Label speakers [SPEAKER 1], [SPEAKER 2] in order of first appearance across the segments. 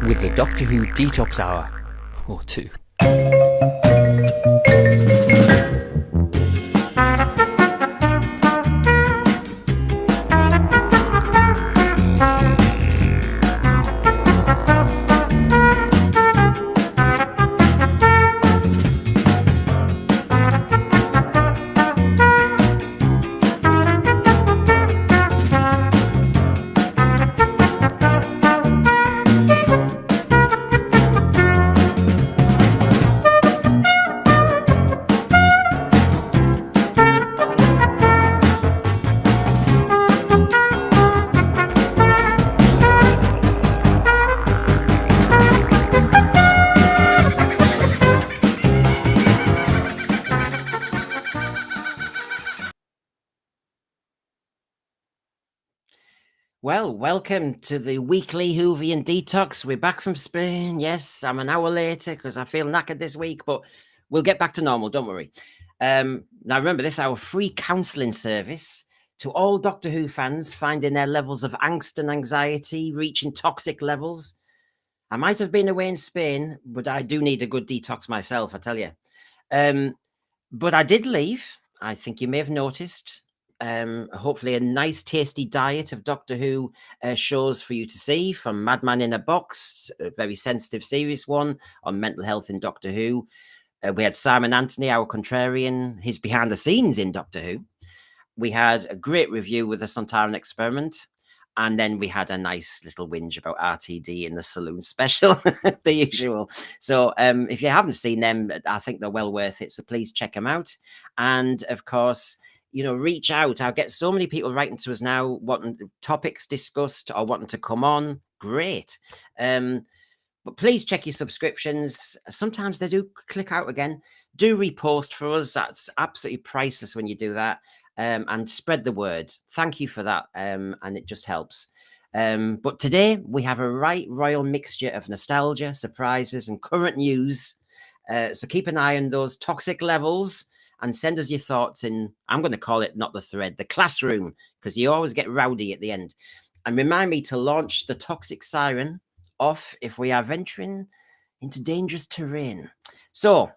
[SPEAKER 1] with the Doctor Who Detox Hour, or two. Well, welcome to the weekly Whovian Detox. We're back from Spain. Yes, I'm an hour later because I feel knackered this week, but we'll get back to normal, don't worry. Now, remember, this is our free counselling service to all Doctor Who fans finding their levels of angst and anxiety reaching toxic levels. I might have been away in Spain, but I do need a good detox myself, I tell you. But I did leave. I think you may have noticed. Hopefully a nice tasty diet of Doctor Who shows for you to see, from Madman in a Box, a very sensitive serious one on mental health in Doctor Who. We had Simon Anthony, our contrarian, his behind the scenes in Doctor Who. We had a great review with the Sontaran Experiment, and then we had a nice little whinge about RTD in the Saloon special, the usual. So if you haven't seen them, I think they're well worth it, so please check them out. And of course, you know, reach out. I'll get so many people writing to us now, wanting topics discussed or wanting to come on. Great. But please check your subscriptions. Sometimes they do click out again. Do repost for us. That's absolutely priceless when you do that. And spread the word. Thank you for that. And it just helps. But today we have a right royal mixture of nostalgia, surprises, and current news. So keep an eye on those toxic levels. And send us your thoughts in, I'm going to call it not the thread, the classroom, because you always get rowdy at the end. And remind me to launch the toxic siren off if we are venturing into dangerous terrain. So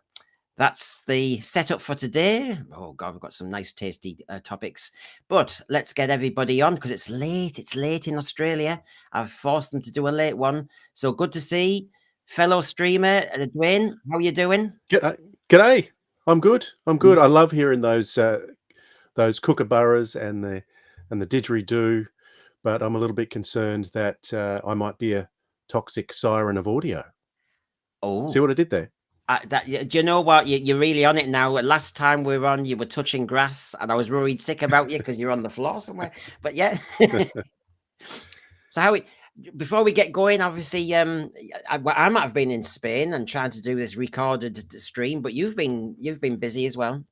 [SPEAKER 1] that's the setup for today. Oh, God, we've got some nice, tasty topics. But let's get everybody on because it's late. It's late in Australia. I've forced them to do a late one. So good to see fellow streamer, Dwayne. How are you doing?
[SPEAKER 2] G'day. I'm good. I love hearing those kookaburras and the didgeridoo, but I'm a little bit concerned that I might be a toxic siren of audio.
[SPEAKER 1] Oh,
[SPEAKER 2] see what I did there?
[SPEAKER 1] Do you know what? You're really on it now. Last time we were on, you were touching grass, and I was worried sick about you because you're on the floor somewhere. But yeah. So before we get going, obviously, I might have been in Spain and trying to do this recorded stream, but you've been busy as well.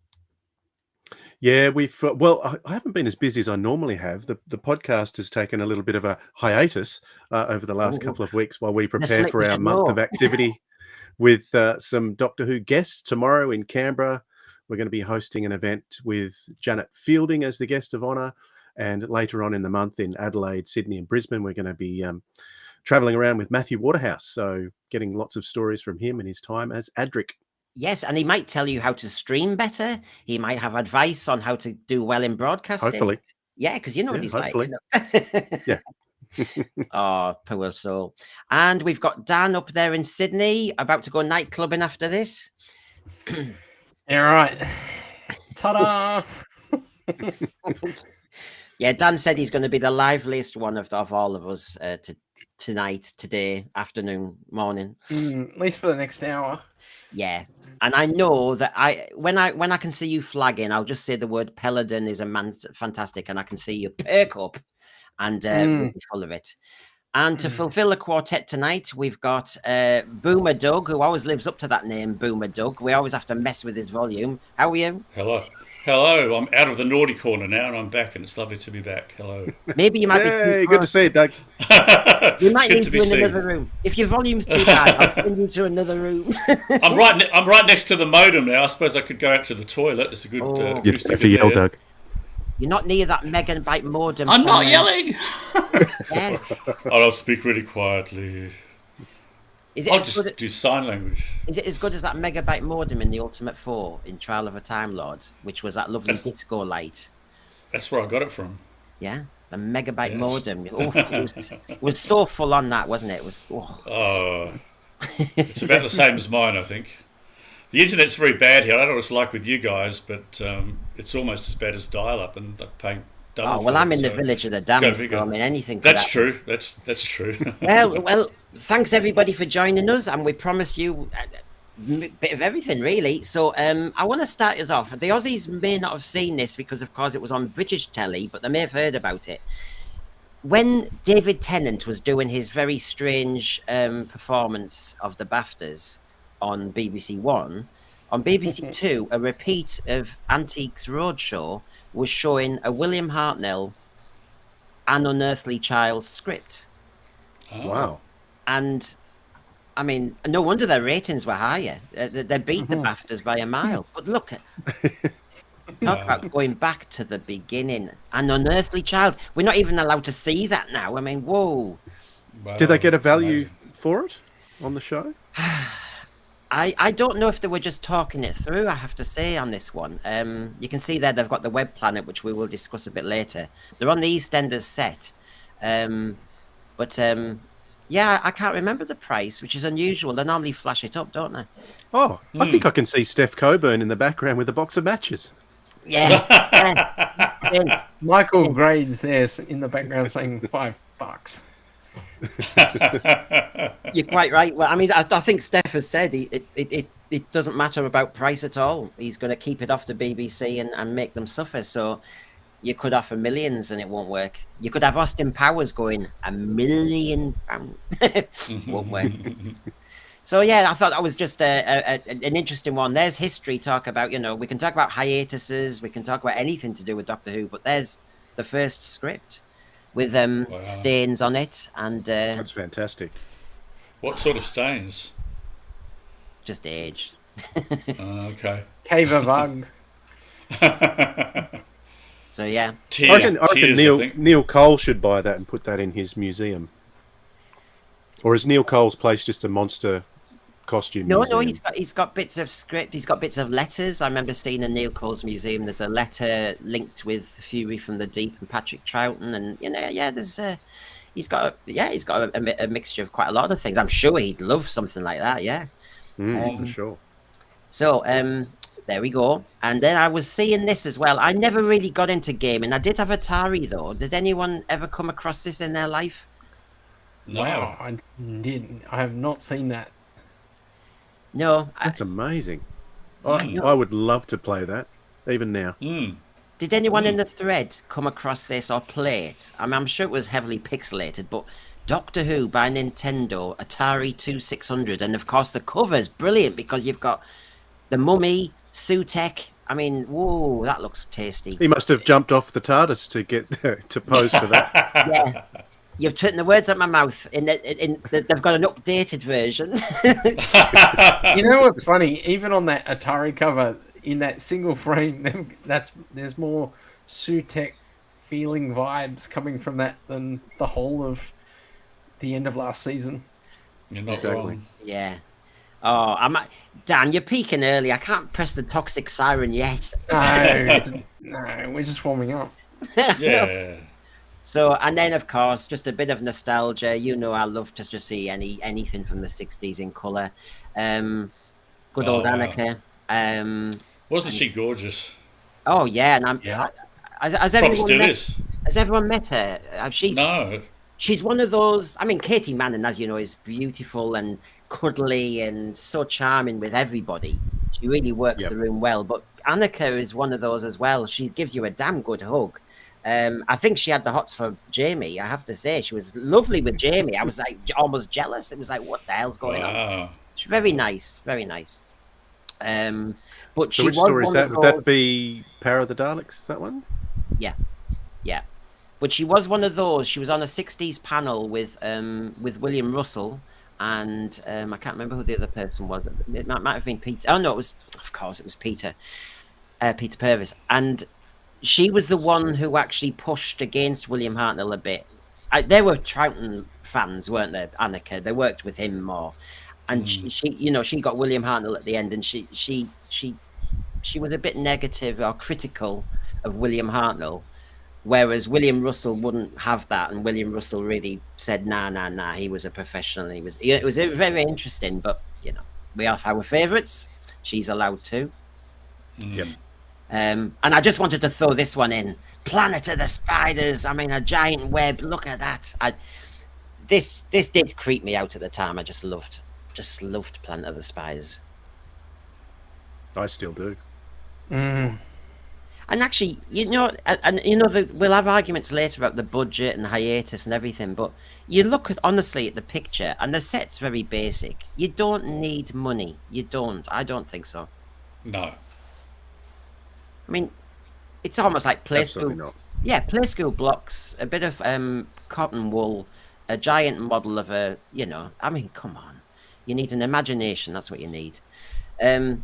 [SPEAKER 2] Yeah, I haven't been as busy as I normally have. The podcast has taken a little bit of a hiatus over the last couple of weeks while we prepare for our month of activity with some Doctor Who guests. Tomorrow in Canberra, we're going to be hosting an event with Janet Fielding as the guest of honour. And later on in the month in Adelaide, Sydney and Brisbane, we're going to be travelling around with Matthew Waterhouse. So getting lots of stories from him and his time as Adric.
[SPEAKER 1] Yes, and he might tell you how to stream better. He might have advice on how to do well in broadcasting.
[SPEAKER 2] Hopefully.
[SPEAKER 1] Yeah, because you know what he's
[SPEAKER 2] hopefully.
[SPEAKER 1] like.
[SPEAKER 2] Yeah.
[SPEAKER 1] Oh, poor soul. And we've got Dan up there in Sydney, about to go nightclubbing after this.
[SPEAKER 3] All right. Ta-da!
[SPEAKER 1] Yeah, Dan said he's going to be the liveliest one of all of us tonight, today, afternoon, morning.
[SPEAKER 3] At least for the next hour.
[SPEAKER 1] Yeah, and I know that when I can see you flagging, I'll just say the word Peladon is a man fantastic, and I can see you perk up and we'll be full of it. And to fulfill the quartet tonight, we've got Boomer Doug, who always lives up to that name, Boomer Doug. We always have to mess with his volume. How are you?
[SPEAKER 4] Hello. I'm out of the naughty corner now, and I'm back, and it's lovely to be back. Hello.
[SPEAKER 1] Maybe you might
[SPEAKER 2] be good to see you, Doug.
[SPEAKER 1] You might need to be in another room. If your volume's too high, I'll send you to another room.
[SPEAKER 4] I'm right next to the modem now. I suppose I could go out to the toilet. It's a good acoustic.
[SPEAKER 2] If you yell, Doug.
[SPEAKER 1] You're not near that megabyte modem.
[SPEAKER 4] I'm not yelling.
[SPEAKER 1] Yeah.
[SPEAKER 4] I'll speak really quietly.
[SPEAKER 1] Is it
[SPEAKER 4] I'll
[SPEAKER 1] as
[SPEAKER 4] just
[SPEAKER 1] good?
[SPEAKER 4] do sign language.
[SPEAKER 1] Is it as good as that megabyte modem in the Ultimate 4 in Trial of a Time Lord, which was that lovely disco light?
[SPEAKER 4] That's where I got it from.
[SPEAKER 1] Yeah, the megabyte
[SPEAKER 4] Yes.
[SPEAKER 1] modem. Oh, it was so full on that, wasn't it? It was.
[SPEAKER 4] It's about the same as mine, I think. The internet's very bad here. I don't know what it's like with you guys, but it's almost as bad as dial-up, and I'm paying double.
[SPEAKER 1] Oh well, I'm in the village of the damned. I mean, anything.
[SPEAKER 4] That's true. That's true.
[SPEAKER 1] well, thanks everybody for joining us, and we promise you a bit of everything, really. So, I want to start us off. The Aussies may not have seen this because, of course, it was on British telly, but they may have heard about it. When David Tennant was doing his very strange performance of the BAFTAs on BBC One, on BBC Two, a repeat of Antiques Roadshow was showing a William Hartnell An Unearthly Child script.
[SPEAKER 2] Oh. Wow.
[SPEAKER 1] And I mean, no wonder their ratings were higher. They beat the BAFTAs by a mile. But look at talk about going back to the beginning. An Unearthly Child. We're not even allowed to see that now. I mean, whoa.
[SPEAKER 4] Wow,
[SPEAKER 2] did they get a value for it on the show?
[SPEAKER 1] I don't know if they were just talking it through, I have to say, on this one. You can see there they've got the web planet, which we will discuss a bit later. They're on the EastEnders set. Yeah, I can't remember the price, which is unusual. They normally flash it up, don't they?
[SPEAKER 2] Oh, I think I can see Steph Coburn in the background with a box of matches.
[SPEAKER 1] Yeah.
[SPEAKER 3] Michael Grade's there in the background saying $5.
[SPEAKER 1] You're quite right. Well, I mean, I think Steph has said it doesn't matter about price at all. He's going to keep it off the BBC and make them suffer. So you could offer millions and it won't work. You could have Austin Powers going £1 million. Won't work. So yeah, I thought that was just an interesting one. There's history talk about, we can talk about hiatuses, we can talk about anything to do with Doctor Who, but there's the first script with stains on it, and
[SPEAKER 2] that's fantastic.
[SPEAKER 4] What sort of stains?
[SPEAKER 1] Just age.
[SPEAKER 4] Okay.
[SPEAKER 3] Cave of Ugg.
[SPEAKER 1] So yeah,
[SPEAKER 2] I reckon Neil Cole should buy that and put that in his museum. Or is Neil Cole's place just a monster costume museum?
[SPEAKER 1] No, he's got bits of script. He's got bits of letters. I remember seeing in Neil Cole's museum. There's a letter linked with Fury from the Deep and Patrick Troughton, and there's he's got a mixture of quite a lot of things. I'm sure he'd love something like that. Yeah,
[SPEAKER 2] for sure.
[SPEAKER 1] So there we go. And then I was seeing this as well. I never really got into gaming. I did have Atari though. Did anyone ever come across this in their life?
[SPEAKER 4] No.
[SPEAKER 3] Wow, I didn't. I have not seen that.
[SPEAKER 1] No.
[SPEAKER 2] That's amazing. I would love to play that, even now.
[SPEAKER 1] Did anyone in the thread come across this or play it? I mean, I'm sure it was heavily pixelated, but Doctor Who by Nintendo, Atari 2600, and of course the cover's brilliant because you've got the Mummy, Sutek. I mean, whoa, that looks tasty.
[SPEAKER 2] He must have jumped off the TARDIS to get to pose for that.
[SPEAKER 1] Yeah. You've taken the words out of my mouth. They've got an updated version.
[SPEAKER 3] You know what's funny? Even on that Atari cover, in that single frame, there's more Sutek feeling vibes coming from that than the whole of the end of last season.
[SPEAKER 4] You're not wrong.
[SPEAKER 1] Yeah. Oh, Dan, you're peaking early. I can't press the toxic siren yet.
[SPEAKER 3] No, we're just warming up.
[SPEAKER 4] Yeah.
[SPEAKER 1] So, and then of course, just a bit of nostalgia. I love to just see anything from the 60s in colour. Good old Annika.
[SPEAKER 4] Wasn't she gorgeous?
[SPEAKER 1] Oh yeah, and has everyone met her?
[SPEAKER 4] No.
[SPEAKER 1] She's one of those. I mean, Katie Manning, as you know, is beautiful and cuddly and so charming with everybody. She really works the room well. But Annika is one of those as well. She gives you a damn good hug. I think she had the hots for Jamie. I have to say, she was lovely with Jamie. I was like almost jealous. It was like, what the hell's going on? She's very nice, very nice. But
[SPEAKER 2] so
[SPEAKER 1] she
[SPEAKER 2] which story is that? Would that be Power of the Daleks? That one?
[SPEAKER 1] Yeah. But she was one of those. She was on a 60s panel with William Russell, and I can't remember who the other person was. It might have been Peter. Oh no, it was Peter. Peter Purvis, and she was the one who actually pushed against William Hartnell a bit. They were Troughton fans, weren't they, Annika? They worked with him more. and she you know, she got William Hartnell at the end, and she was a bit negative or critical of William Hartnell, whereas William Russell wouldn't have that, and William Russell really said, nah, he was a professional. It was very interesting, but you know, we have our favourites. She's allowed to.
[SPEAKER 2] Yep.
[SPEAKER 1] And I just wanted to throw this one in. Planet of the Spiders. I mean, a giant web. Look at that. This did creep me out at the time. I just loved Planet of the Spiders.
[SPEAKER 2] I still do.
[SPEAKER 1] And actually, we'll have arguments later about the budget and hiatus and everything, but you look honestly at the picture, and the set's very basic. You don't need money. You don't. I don't think so.
[SPEAKER 4] No.
[SPEAKER 1] I mean, it's almost like play
[SPEAKER 2] Absolutely
[SPEAKER 1] school.
[SPEAKER 2] not.
[SPEAKER 1] Yeah, play school blocks, a bit of cotton wool, a giant model of a, I mean, come on. You need an imagination. That's what you need. And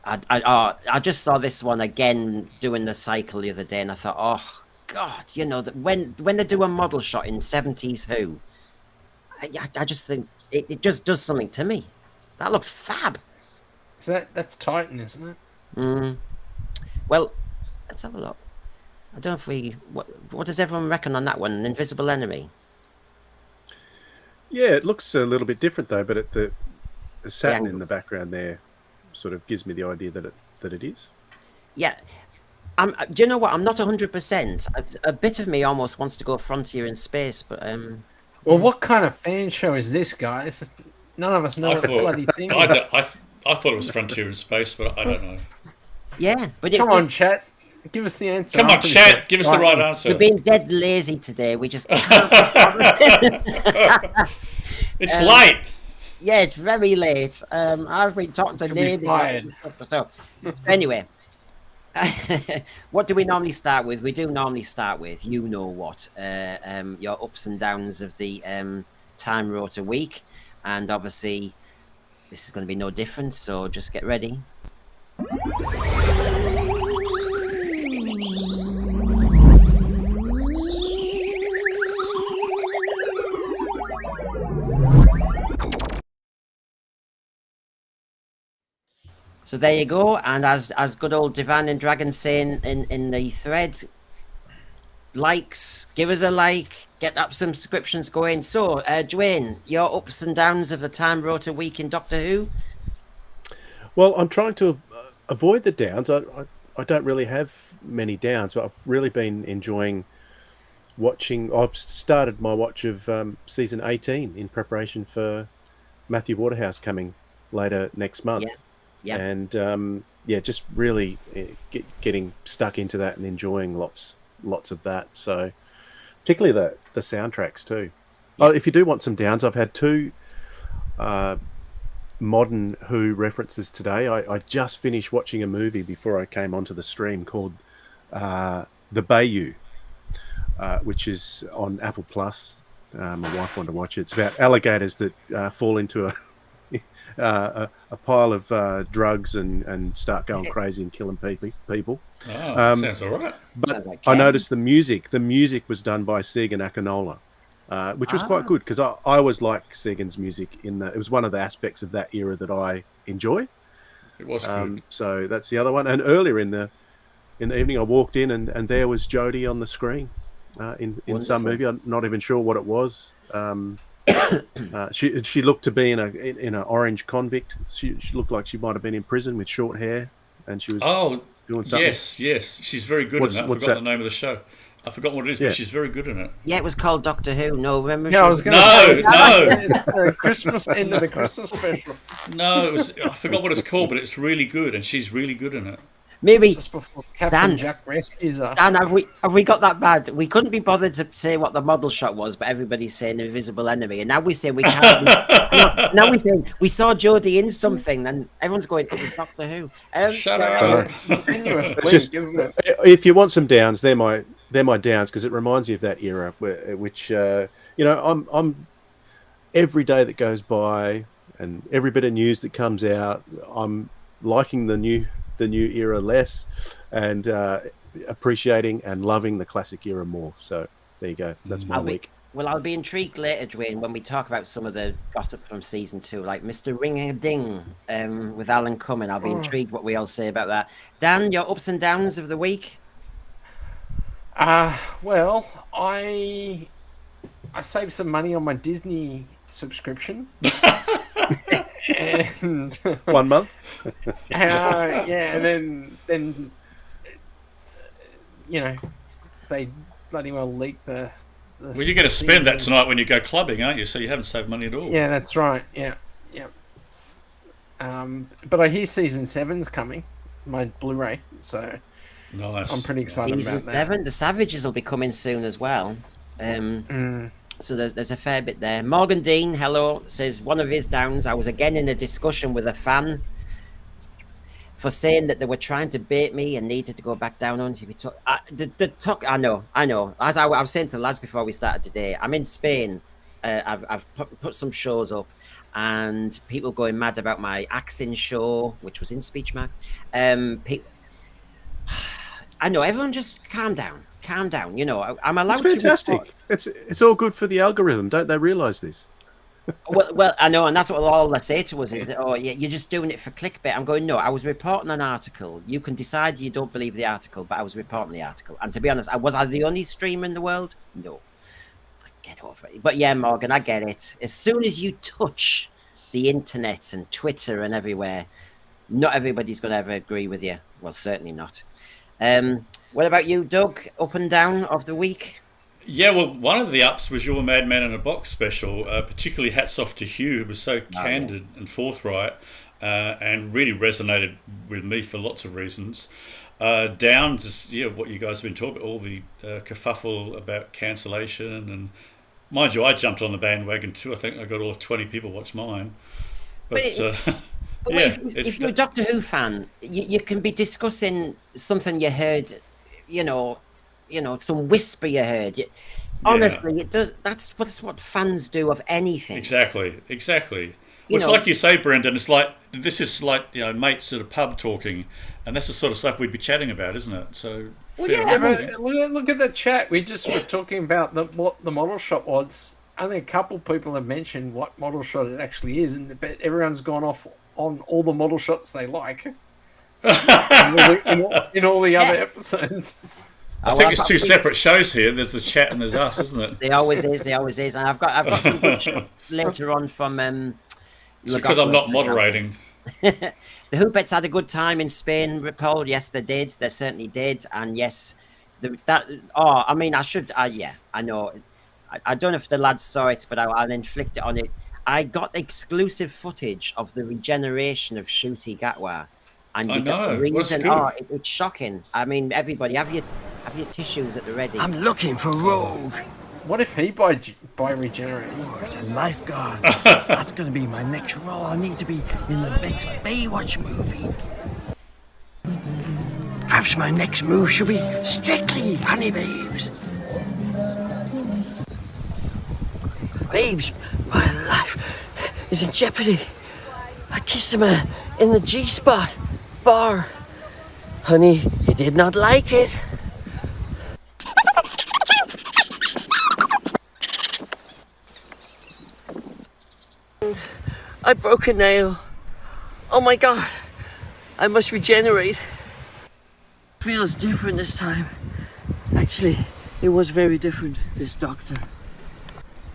[SPEAKER 1] I just saw this one again doing the cycle the other day, and I thought, oh God, that when they do a model shot in 70s Who, I just think it just does something to me. That looks fab.
[SPEAKER 3] So that's Titan, isn't it?
[SPEAKER 1] Well, let's have a look. I don't know if what does everyone reckon on that one? An Invisible Enemy?
[SPEAKER 2] Yeah, it looks a little bit different though, but the satin in the background there sort of gives me the idea that it is.
[SPEAKER 1] Yeah. Do you know what? I'm not 100%. A bit of me almost wants to go Frontier in Space, but
[SPEAKER 3] Well, what kind of fan show is this, guys? None of us know what the bloody thing is.
[SPEAKER 4] I thought it was Frontier in Space, but I don't know.
[SPEAKER 1] Yeah, but
[SPEAKER 3] come on, chat. Give us the answer.
[SPEAKER 4] Come on, chat. Give us the right answer.
[SPEAKER 1] We've been dead lazy today. We just can't.
[SPEAKER 4] It's late.
[SPEAKER 1] Yeah, it's very late. I've been talking to neighbours. So anyway, what do we normally start with? We do normally start with your ups and downs of the time rota week, and obviously this is going to be no different. So just get ready. So there you go, and as good old Divan and Dragon saying in the thread, likes, give us a like, get up some subscriptions going. So, Dwayne, your ups and downs of the time rota week in Doctor Who?
[SPEAKER 2] Well, I'm trying to avoid the downs. I don't really have many downs, but I've really been enjoying watching. I've started my watch of season 18 in preparation for Matthew Waterhouse coming later next month. Yeah. And just really getting stuck into that and enjoying lots of that. So particularly the soundtracks too. Oh, if you do want some downs, I've had two modern Who references today. I just finished watching a movie before I came onto the stream called The Bayou, which is on Apple Plus. My wife wanted to watch it. It's about alligators that fall into a pile of drugs and start going crazy and killing people.
[SPEAKER 4] Oh, sounds all right.
[SPEAKER 2] But I noticed the music. The music was done by Segan Akinola, which was quite good because I always like Segan's music. It was one of the aspects of that era that I enjoy.
[SPEAKER 4] It was good.
[SPEAKER 2] So that's the other one. And earlier in the evening, I walked in and there was Jodie on the screen in some movie. I'm not even sure what it was. She looked to be in an orange convict. She looked like she might have been in prison with short hair, and she was doing something.
[SPEAKER 4] Yes, she's very good in that. I forgot the name of the show. I forgot what it is, but she's very good in it.
[SPEAKER 1] Yeah, it was called Doctor Who. No, remember?
[SPEAKER 3] Yeah, I was going to say
[SPEAKER 4] no.
[SPEAKER 3] Christmas end of the Christmas special.
[SPEAKER 4] No, I forgot what it's called, but it's really good, and she's really good in it.
[SPEAKER 1] Maybe
[SPEAKER 3] just before Captain Jack rescues her.
[SPEAKER 1] Dan, have we got that bad? We couldn't be bothered to say what the model shot was, but everybody's saying Invisible Enemy, and now we're saying we can't. Now we're saying we saw Jodie in something, and everyone's going, "It was Doctor Who."
[SPEAKER 4] Shut up!
[SPEAKER 2] If you want some downs, they're my downs because it reminds me of that era, which I'm every day that goes by and every bit of news that comes out, I'm liking the new era less and appreciating and loving the classic era more. So there you go. That's my week.
[SPEAKER 1] Well, I'll be intrigued later, Dwayne, when we talk about some of the gossip from season 2, like Mr. Ring-a-Ding with Alan Cumming. I'll be intrigued what we all say about that. Dan, your ups and downs of the week?
[SPEAKER 3] Well, I saved some money on my Disney subscription. And
[SPEAKER 2] 1 month.
[SPEAKER 3] and then they bloody well leaked the
[SPEAKER 4] well, you're going to spend that tonight when you go clubbing, aren't you? So you haven't saved money at all.
[SPEAKER 3] Yeah, that's right. Yeah. But I hear season 7's coming, my Blu-ray. So
[SPEAKER 4] nice.
[SPEAKER 3] I'm pretty excited
[SPEAKER 1] season
[SPEAKER 3] about that.
[SPEAKER 1] 7, the Savages will be coming soon as well. So there's a fair bit there. Morgan Dean, hello, says one of his downs. I was again in a discussion with a fan for saying that they were trying to bait me and needed to go back down on to I know. As I was saying to the lads before we started today, I'm in Spain. I've put some shows up, and people going mad about my accent show, which was in Speech Max. I know, everyone just calm down. You know, I'm allowed
[SPEAKER 2] It's fantastic. It's all good for the algorithm. Don't they realise this?
[SPEAKER 1] Well, I know, and that's what all they say to us is that, oh, yeah, you're just doing it for clickbait. I'm going, no, I was reporting an article. You can decide you don't believe the article, but I was reporting the article. And to be honest, was I the only streamer in the world? No. Get over it. But yeah, Morgan, I get it. As soon as you touch the internet and Twitter and everywhere, not everybody's going to ever agree with you. Well, certainly not. What about you, Doug? Up and down of the week?
[SPEAKER 4] Yeah, well, one of the ups was your Madman in a Box special. Particularly hats off to Hugh, who was so candid and forthright, and really resonated with me for lots of reasons. Downs is what you guys have been talking about, all the kerfuffle about cancellation, and mind you, I jumped on the bandwagon too. I think I got all 20 people watch mine. But
[SPEAKER 1] if you're a Doctor Who fan, you can be discussing something you heard, some whisper you heard. Honestly, it does. That's what fans do of anything.
[SPEAKER 4] Exactly. Well, it's like you say, Brendan. It's like this is like mates at a pub talking, and that's the sort of stuff we'd be chatting about, isn't it? So
[SPEAKER 3] look at the chat. We just were talking about what the model shot was. Only a couple people have mentioned what model shot it actually is, but everyone's gone off on all the model shots they like in all the other episodes.
[SPEAKER 4] I think it's two separate shows here. There's the chat and there's us, isn't it?
[SPEAKER 1] There always is. And I've got some good shots later on from.
[SPEAKER 4] It's because I'm not moderating.
[SPEAKER 1] The Hoopettes had a good time in Spain, Paul. Yes, they did. They certainly did. And yes, I know. I don't know if the lads saw it, but I'll inflict it on it. I got exclusive footage of the regeneration of Ncutigatwa. And you got the rings and it's shocking. I mean, everybody, have your tissues at the ready.
[SPEAKER 5] I'm looking for Rogue.
[SPEAKER 3] What if he by regenerates?
[SPEAKER 5] Oh, as a lifeguard. That's going to be my next role. I need to be in the next Baywatch movie. Perhaps my next move should be strictly honey babes. Babes, my life is in jeopardy. I kissed him in the G-spot bar. Honey, he did not like it. I broke a nail. Oh my god. I must regenerate. Feels different this time. Actually, it was very different, this doctor.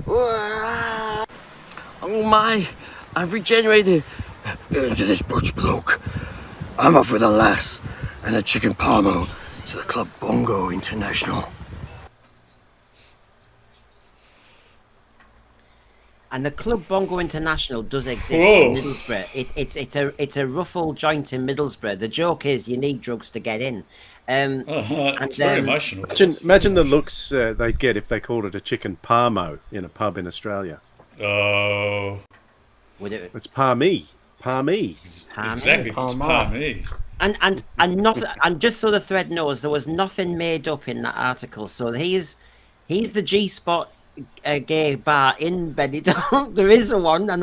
[SPEAKER 5] Oh my, I've regenerated. Into this butch bloke. I'm off with a lass and a chicken palmo to the Club Bongo International.
[SPEAKER 1] And the Club Bongo International does exist in Middlesbrough. It's a ruffle joint in Middlesbrough. The joke is you need drugs to get in.
[SPEAKER 4] It's very emotional.
[SPEAKER 2] Imagine the looks they'd get if they called it a chicken parmo in a pub in Australia.
[SPEAKER 4] Oh.
[SPEAKER 2] It's parmi.
[SPEAKER 4] Exactly. It's parmi.
[SPEAKER 1] And just so the thread knows, there was nothing made up in that article. So he's the G-spot gay bar in Benidorm. There is one, and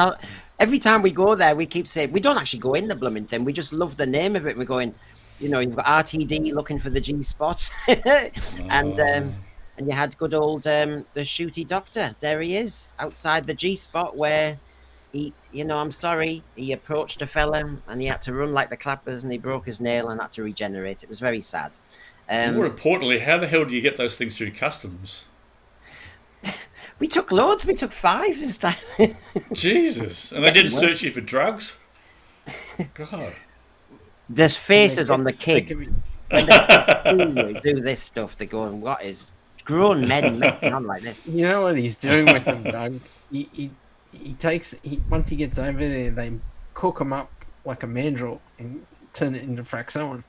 [SPEAKER 1] every time we go there, we keep saying we don't actually go in the blooming thing. We just love the name of it. We're going, you've got RTD looking for the G-spot, and and you had good old the shooty doctor. There he is outside the G spot where he, I'm sorry, he approached a fella and he had to run like the clappers and he broke his nail and had to regenerate. It was very sad.
[SPEAKER 4] More importantly, how the hell do you get those things through customs?
[SPEAKER 1] We took loads. We took 5 this time.
[SPEAKER 4] Jesus. And they didn't search you for drugs? God.
[SPEAKER 1] There's faces on the kids. When they do this stuff, they go, what is grown men making on like this?
[SPEAKER 3] You know what he's doing with them, Doug? He once he gets over there, they cook him up like a mandrill and turn it into Fraxone.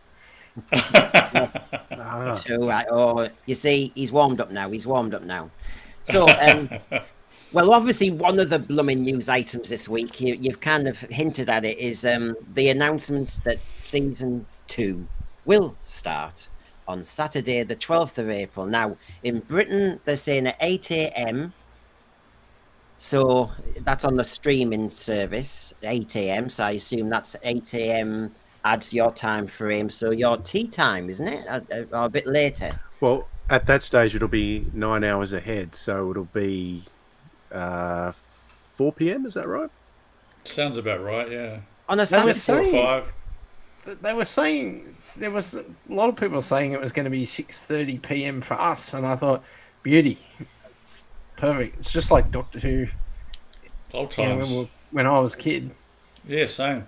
[SPEAKER 1] So, you see, he's warmed up now. So, well, obviously, one of the blooming news items this week, you've kind of hinted at it, is the announcement that season 2 will start on Saturday, the 12th of April. Now, in Britain, they're saying at 8 a.m. So that's on the streaming service, 8 a.m. So I assume that's 8 a.m. adds your time frame. So your tea time, isn't it? Or a bit later.
[SPEAKER 2] Well, at that stage, it'll be 9 hours ahead. So it'll be 4 p.m. Is that right?
[SPEAKER 4] Sounds about right, yeah.
[SPEAKER 1] On a Saturday.
[SPEAKER 4] 4 or 5.
[SPEAKER 3] They were saying, there was a lot of people saying it was going to be 6:30 p.m. for us. And I thought, beauty. It's perfect. It's just like Doctor Who.
[SPEAKER 4] Old times.
[SPEAKER 3] When I was a kid.
[SPEAKER 4] Yeah, same.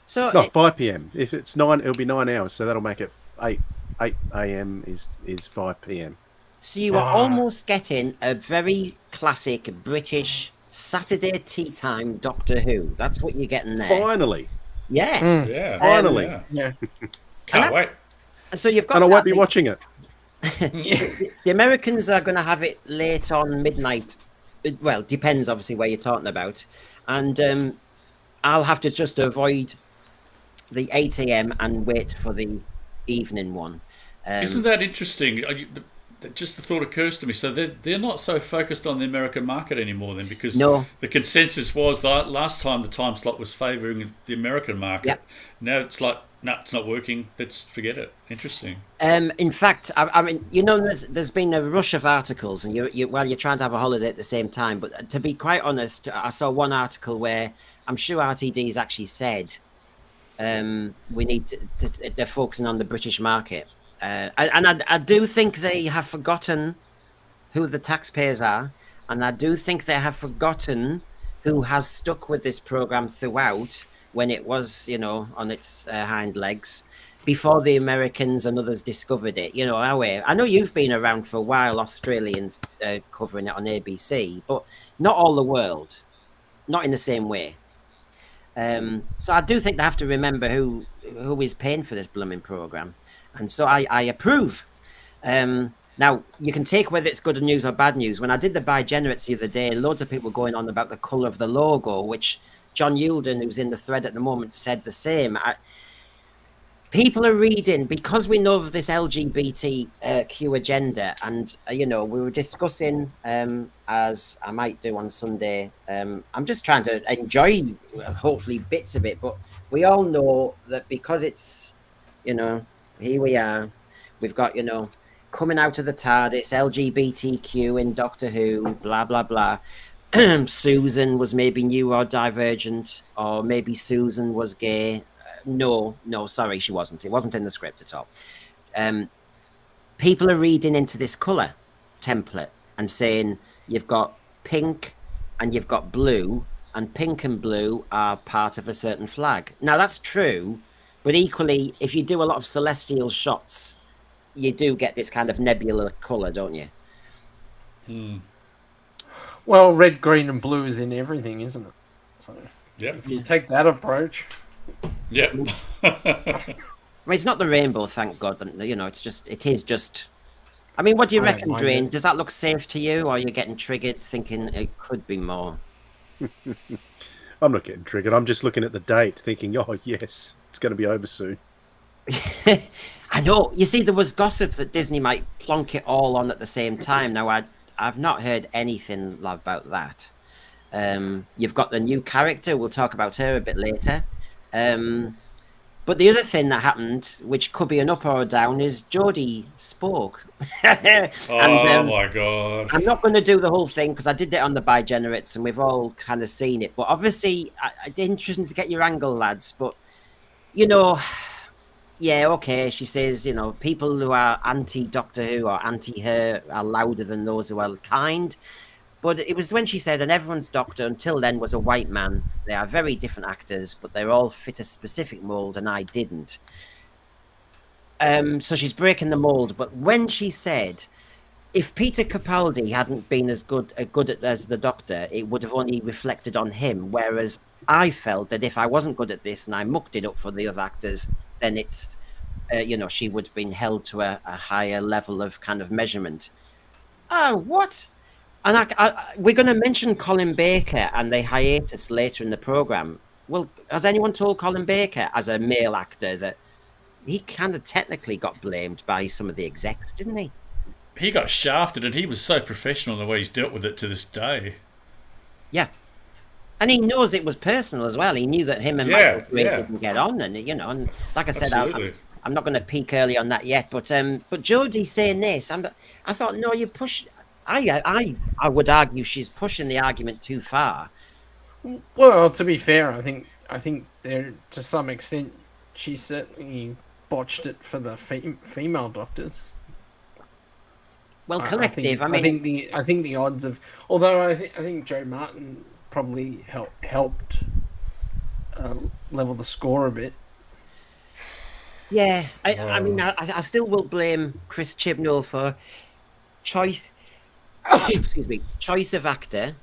[SPEAKER 1] So
[SPEAKER 2] no, 5 p.m. If it's 9, it'll be 9 hours. So that'll make it 8 a.m. is 5 p.m.
[SPEAKER 1] So you are almost getting a very classic British Saturday tea time Doctor Who. That's what you're getting there.
[SPEAKER 2] Finally.
[SPEAKER 1] Yeah.
[SPEAKER 4] Yeah.
[SPEAKER 2] Finally.
[SPEAKER 3] Yeah.
[SPEAKER 4] Can't wait.
[SPEAKER 1] So you've got.
[SPEAKER 2] And I won't be watching it.
[SPEAKER 1] The Americans are going to have it late on midnight. Well, depends obviously where you're talking about, and I'll have to just avoid the 8 a.m. and wait for the evening one.
[SPEAKER 4] Isn't that interesting? Just the thought occurs to me. So they're not so focused on the American market anymore then, because the consensus was that last time the time slot was favouring the American market.
[SPEAKER 1] Yep.
[SPEAKER 4] Now it's like, no, it's not working. Let's forget it. Interesting.
[SPEAKER 1] In fact, I mean, there's been a rush of articles, and you're trying to have a holiday at the same time. But to be quite honest, I saw one article where I'm sure RTD's actually said we need to they're focusing on the British market. And I do think they have forgotten who the taxpayers are, and I do think they have forgotten who has stuck with this program throughout when it was, on its hind legs before the Americans and others discovered it. I know you've been around for a while, Australians covering it on ABC, but not all the world, not in the same way. So I do think they have to remember who is paying for this blooming program. And so I approve. Now, you can take whether it's good news or bad news. When I did the Bigenerates the other day, loads of people going on about the colour of the logo, which John Yulden, who's in the thread at the moment, said the same. People are reading, because we know of this LGBTQ agenda, and, we were discussing, as I might do on Sunday, I'm just trying to enjoy, hopefully, bits of it, but we all know that because it's, here we are. We've got, coming out of the TARDIS, LGBTQ in Doctor Who, blah, blah, blah. Susan was maybe neurodivergent, or maybe Susan was gay. No, sorry, she wasn't. It wasn't in the script at all. People are reading into this colour template and saying you've got pink and you've got blue, and pink and blue are part of a certain flag. Now, that's true. But equally, if you do a lot of celestial shots, you do get this kind of nebula colour, don't you?
[SPEAKER 3] Well, red, green, and blue is in everything, isn't it? So if you take that approach,
[SPEAKER 4] yeah.
[SPEAKER 1] I mean, it's not the rainbow, thank God. But, it is just. I mean, what do you reckon, Drain? Does that look safe to you, or are you getting triggered, thinking it could be more?
[SPEAKER 2] I'm not getting triggered. I'm just looking at the date, thinking, oh yes. It's going to be over soon.
[SPEAKER 1] I know. You see, there was gossip that Disney might plonk it all on at the same time. Now, I've not heard anything about that. You've got the new character. We'll talk about her a bit later. But the other thing that happened, which could be an up or a down, is Jodie spoke.
[SPEAKER 4] My God.
[SPEAKER 1] I'm not going to do the whole thing because I did it on the Bigenerates and we've all kind of seen it. But obviously, it's interesting to get your angle, lads. But, you know, yeah, okay, she says, you know, people who are anti-Doctor Who or anti-her are louder than those who are kind. But it was when she said, and everyone's doctor until then was a white man. They are very different actors, but they all fit a specific mold, and I didn't. So she's breaking the mold. But when she said, if Peter Capaldi hadn't been as good as the Doctor, it would have only reflected on him. Whereas I felt that if I wasn't good at this and I mucked it up for the other actors, then it's, you know, she would have been held to a higher level of kind of measurement. Oh, what? And we're going to mention Colin Baker and the hiatus later in the programme. Well, has anyone told Colin Baker, as a male actor, that he kind of technically got blamed by some of the execs, didn't he?
[SPEAKER 4] He got shafted, and he was so professional in the way he's dealt with it to this day.
[SPEAKER 1] Yeah. And he knows it was personal as well. He knew that him and Michael Gray didn't get on. And, you know, and like I said, I'm not going to peek early on that yet. But Jodie saying this, I thought, no, you push... I would argue she's pushing the argument too far.
[SPEAKER 3] Well, to be fair, I think there, to some extent, she certainly botched it for the female doctors.
[SPEAKER 1] Well, collective.
[SPEAKER 3] I think the odds of, although I think Joe Martin probably helped level the score a bit.
[SPEAKER 1] Yeah, I mean, I still will blame Chris Chibnall for choice. Excuse me, choice of actor.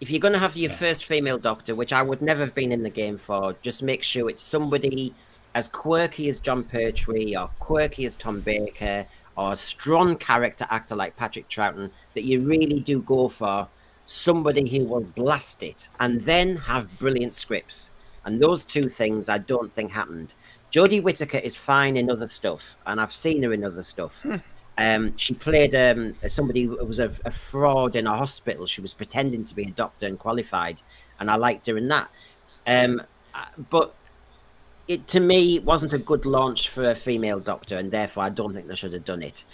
[SPEAKER 1] If you're going to have your first female Doctor, which I would never have been in the game for, just make sure it's somebody as quirky as John Pertwee or quirky as Tom Baker or a strong character actor like Patrick Troughton, that you really do go for somebody who will blast it and then have brilliant scripts. And those two things I don't think happened. Jodie Whittaker is fine in other stuff, and I've seen her in other stuff. She played somebody who was a fraud in a hospital. She was pretending to be a doctor and qualified, and I liked her in that. But it, to me, wasn't a good launch for a female doctor, and therefore I don't think they should have done it.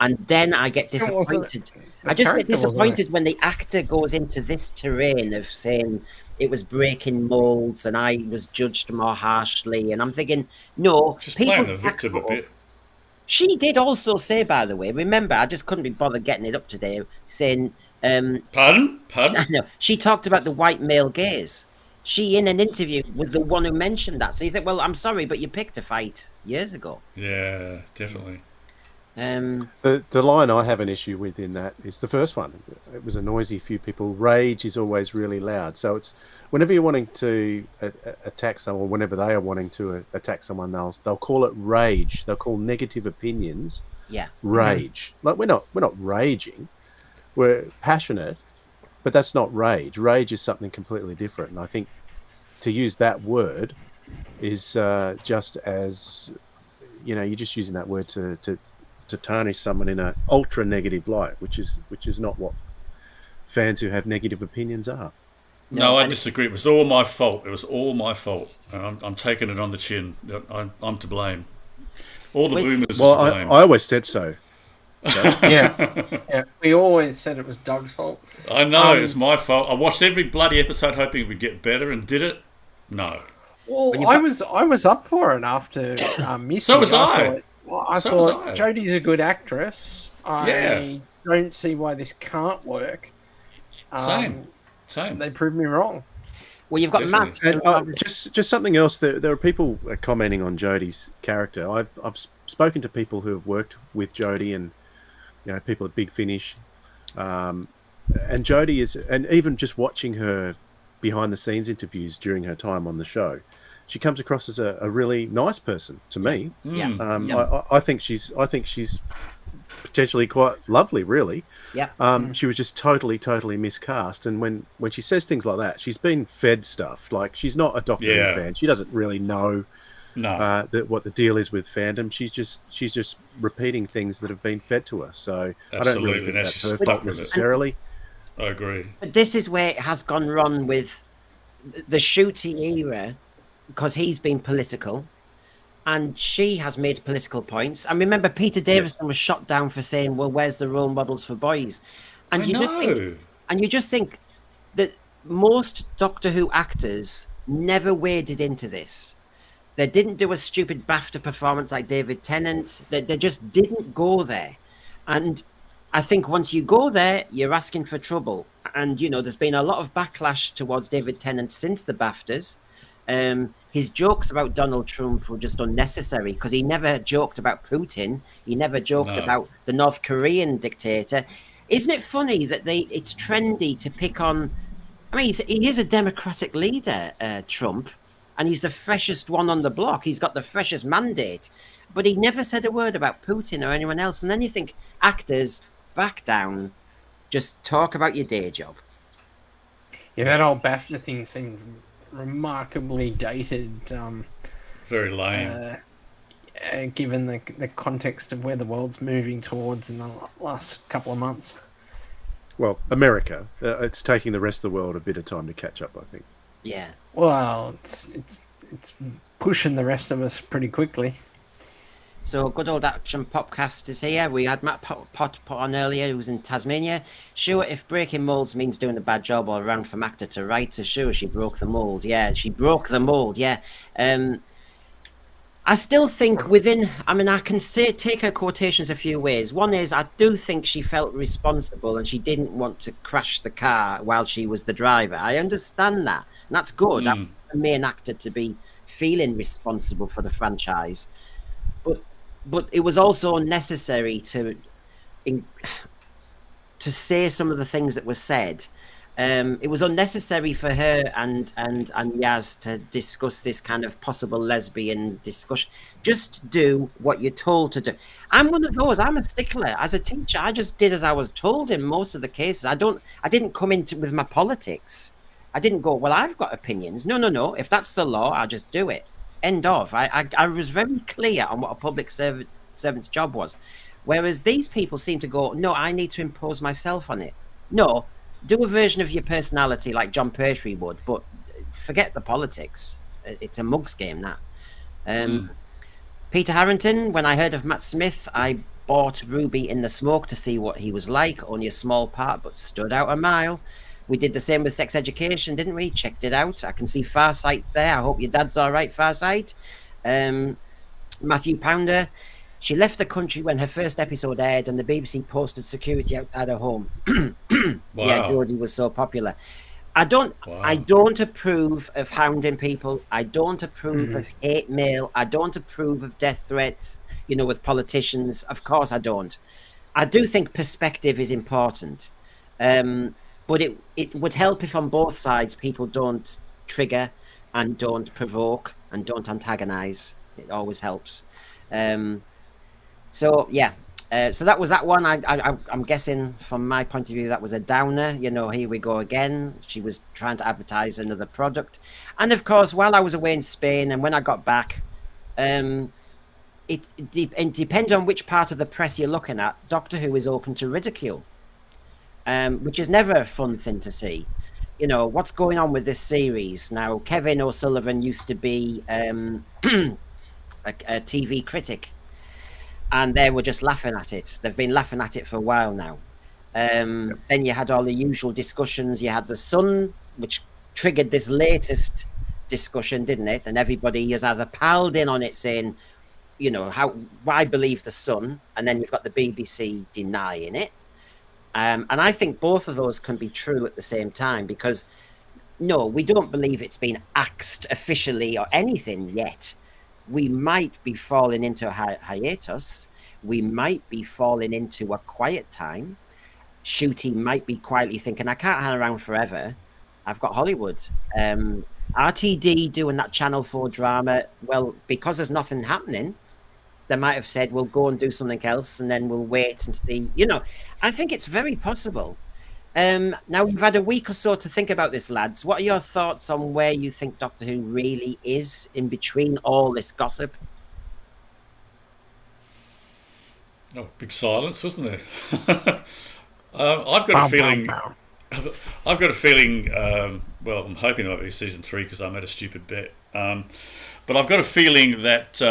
[SPEAKER 1] And then I get disappointed. I just get disappointed when the actor goes into this terrain of saying it was breaking molds and I was judged more harshly. And I'm thinking, no,
[SPEAKER 4] just
[SPEAKER 1] people
[SPEAKER 4] blame the victim a bit.
[SPEAKER 1] She did also say, by the way, remember, I just couldn't be bothered getting it up today, saying...
[SPEAKER 4] Pardon?
[SPEAKER 1] No, she talked about the white male gaze. She, in an interview, was the one who mentioned that. So you think, well, I'm sorry, but you picked a fight years ago.
[SPEAKER 4] Yeah, definitely.
[SPEAKER 2] The line I have an issue with in that is the first one. It was a noisy few people. Rage is always really loud. So it's whenever you're wanting to attack someone, whenever they are wanting to attack someone, they'll call it rage. They'll call negative opinions rage. Like we're not raging. We're passionate, but that's not rage. Rage is something completely different. And I think to use that word is just as, you know, you're just using that word to tarnish someone in an ultra negative light, which is not what fans who have negative opinions are.
[SPEAKER 4] No, I disagree. It was all my fault. It was all my fault. I'm taking it on the chin. I'm to blame. All the boomers are to blame.
[SPEAKER 2] I always said so.
[SPEAKER 3] Yeah. We always said it was Doug's fault.
[SPEAKER 4] I know, it's my fault. I watched every bloody episode hoping it would get better, and did it? No.
[SPEAKER 3] Well, I was up for it after Missy.
[SPEAKER 4] So was I.
[SPEAKER 3] I thought Jodie's a good actress. I don't see why this can't work.
[SPEAKER 4] Same.
[SPEAKER 3] They proved me wrong.
[SPEAKER 1] Well, you've got Matt.
[SPEAKER 2] And, just something else. There are people commenting on Jodie's character. I've spoken to people who have worked with Jodie, and you know, people at Big Finish. And Jodie is, and even just watching her behind the scenes interviews during her time on the show, she comes across as a really nice person to me. I think she's potentially quite lovely, really. She was just totally miscast, and when she says things like that, she's been fed stuff. Like, she's not a Doctor Who fan. She doesn't really know what the deal is with fandom. She's just repeating things that have been fed to her. So absolutely. I don't really think that's her fault necessarily.
[SPEAKER 4] I agree.
[SPEAKER 1] But this is where it has gone wrong with the shooting era, because he's been political. and she has made political points. And remember, Peter Davison was shot down for saying, "Well, where's the role models for boys?" And you just think that most Doctor Who actors never waded into this. They didn't do a stupid BAFTA performance like David Tennant. They just didn't go there. And I think once you go there, you're asking for trouble. And, you know, there's been a lot of backlash towards David Tennant since the BAFTAs. His jokes about Donald Trump were just unnecessary because he never joked about Putin. He never joked about the North Korean dictator. Isn't it funny that it's trendy to pick on... I mean, he is a democratic leader, Trump, and he's the freshest one on the block. He's got the freshest mandate. But he never said a word about Putin or anyone else. And then you think, actors, back down, just talk about your day job.
[SPEAKER 3] Yeah, that old BAFTA thing seemed remarkably dated.
[SPEAKER 4] Very lame.
[SPEAKER 3] Given the context of where the world's moving towards in the last couple of months.
[SPEAKER 2] Well, America, it's taking the rest of the world a bit of time to catch up, I think.
[SPEAKER 1] Yeah.
[SPEAKER 3] Well, it's pushing the rest of us pretty quickly.
[SPEAKER 1] So good old Action Popcast is here. We had Matt Pot on earlier, who was in Tasmania. Sure, if breaking molds means doing a bad job or around from actor to writer, sure, she broke the mold. Yeah, she broke the mold. Yeah. I still think I can take her quotations a few ways. One is, I do think she felt responsible and she didn't want to crash the car while she was the driver. I understand that. And that's good. I'm the main actor to be feeling responsible for the franchise. But it was also necessary to say some of the things that were said. It was unnecessary for her and Yaz to discuss this kind of possible lesbian discussion. Just do what you're told to do. I'm one of those. I'm a stickler. As a teacher, I just did as I was told in most of the cases. I didn't come into with my politics. I didn't go, well, I've got opinions. No. If that's the law, I'll just do it. End of. I was very clear on what a public servant's job was. Whereas these people seem to go, no, I need to impose myself on it. No, do a version of your personality like John Pertwee would, but forget the politics. It's a mug's game, that. Peter Harrington, when I heard of Matt Smith, I bought Ruby in the Smoke to see what he was like. Only a small part, but stood out a mile. We did the same with Sex Education, didn't we? Checked it out. I can see Farsight's there. I hope your dad's all right, Farsight. Matthew Pounder. She left the country when her first episode aired and the BBC posted security outside her home. Wow. Yeah, Geordie was so popular. I don't approve of hounding people. I don't approve of hate mail. I don't approve of death threats, with politicians. Of course I don't. I do think perspective is important. But it would help if on both sides people don't trigger and don't provoke and don't antagonize. It always helps. So that was that one. I'm guessing from my point of view that was a downer. Here we go again. She was trying to advertise another product. And of course, while I was away in Spain and when I got back, it depends on which part of the press you're looking at. Doctor Who is open to ridicule. Which is never a fun thing to see. What's going on with this series now? Kevin O'Sullivan used to be a TV critic, and they were just laughing at it. They've been laughing at it for a while now. Then you had all the usual discussions. You had the Sun, which triggered this latest discussion, didn't it? And everybody has either piled in on it saying, why believe the Sun? And then you've got the BBC denying it. And I think both of those can be true at the same time because, no, we don't believe it's been axed officially or anything yet. We might be falling into a hiatus. We might be falling into a quiet time. Shooty might be quietly thinking, I can't hang around forever. I've got Hollywood. RTD doing that Channel 4 drama, well, because there's nothing happening, they might have said, we'll go and do something else and then we'll wait and see. I think it's very possible. Now, we've had a week or so to think about this, lads. What are your thoughts on where you think Doctor Who really is in between all this gossip?
[SPEAKER 4] Oh, big silence, wasn't there? I've got a feeling... Well, I'm hoping it might be season 3 because I made a stupid bet. But I've got a feeling that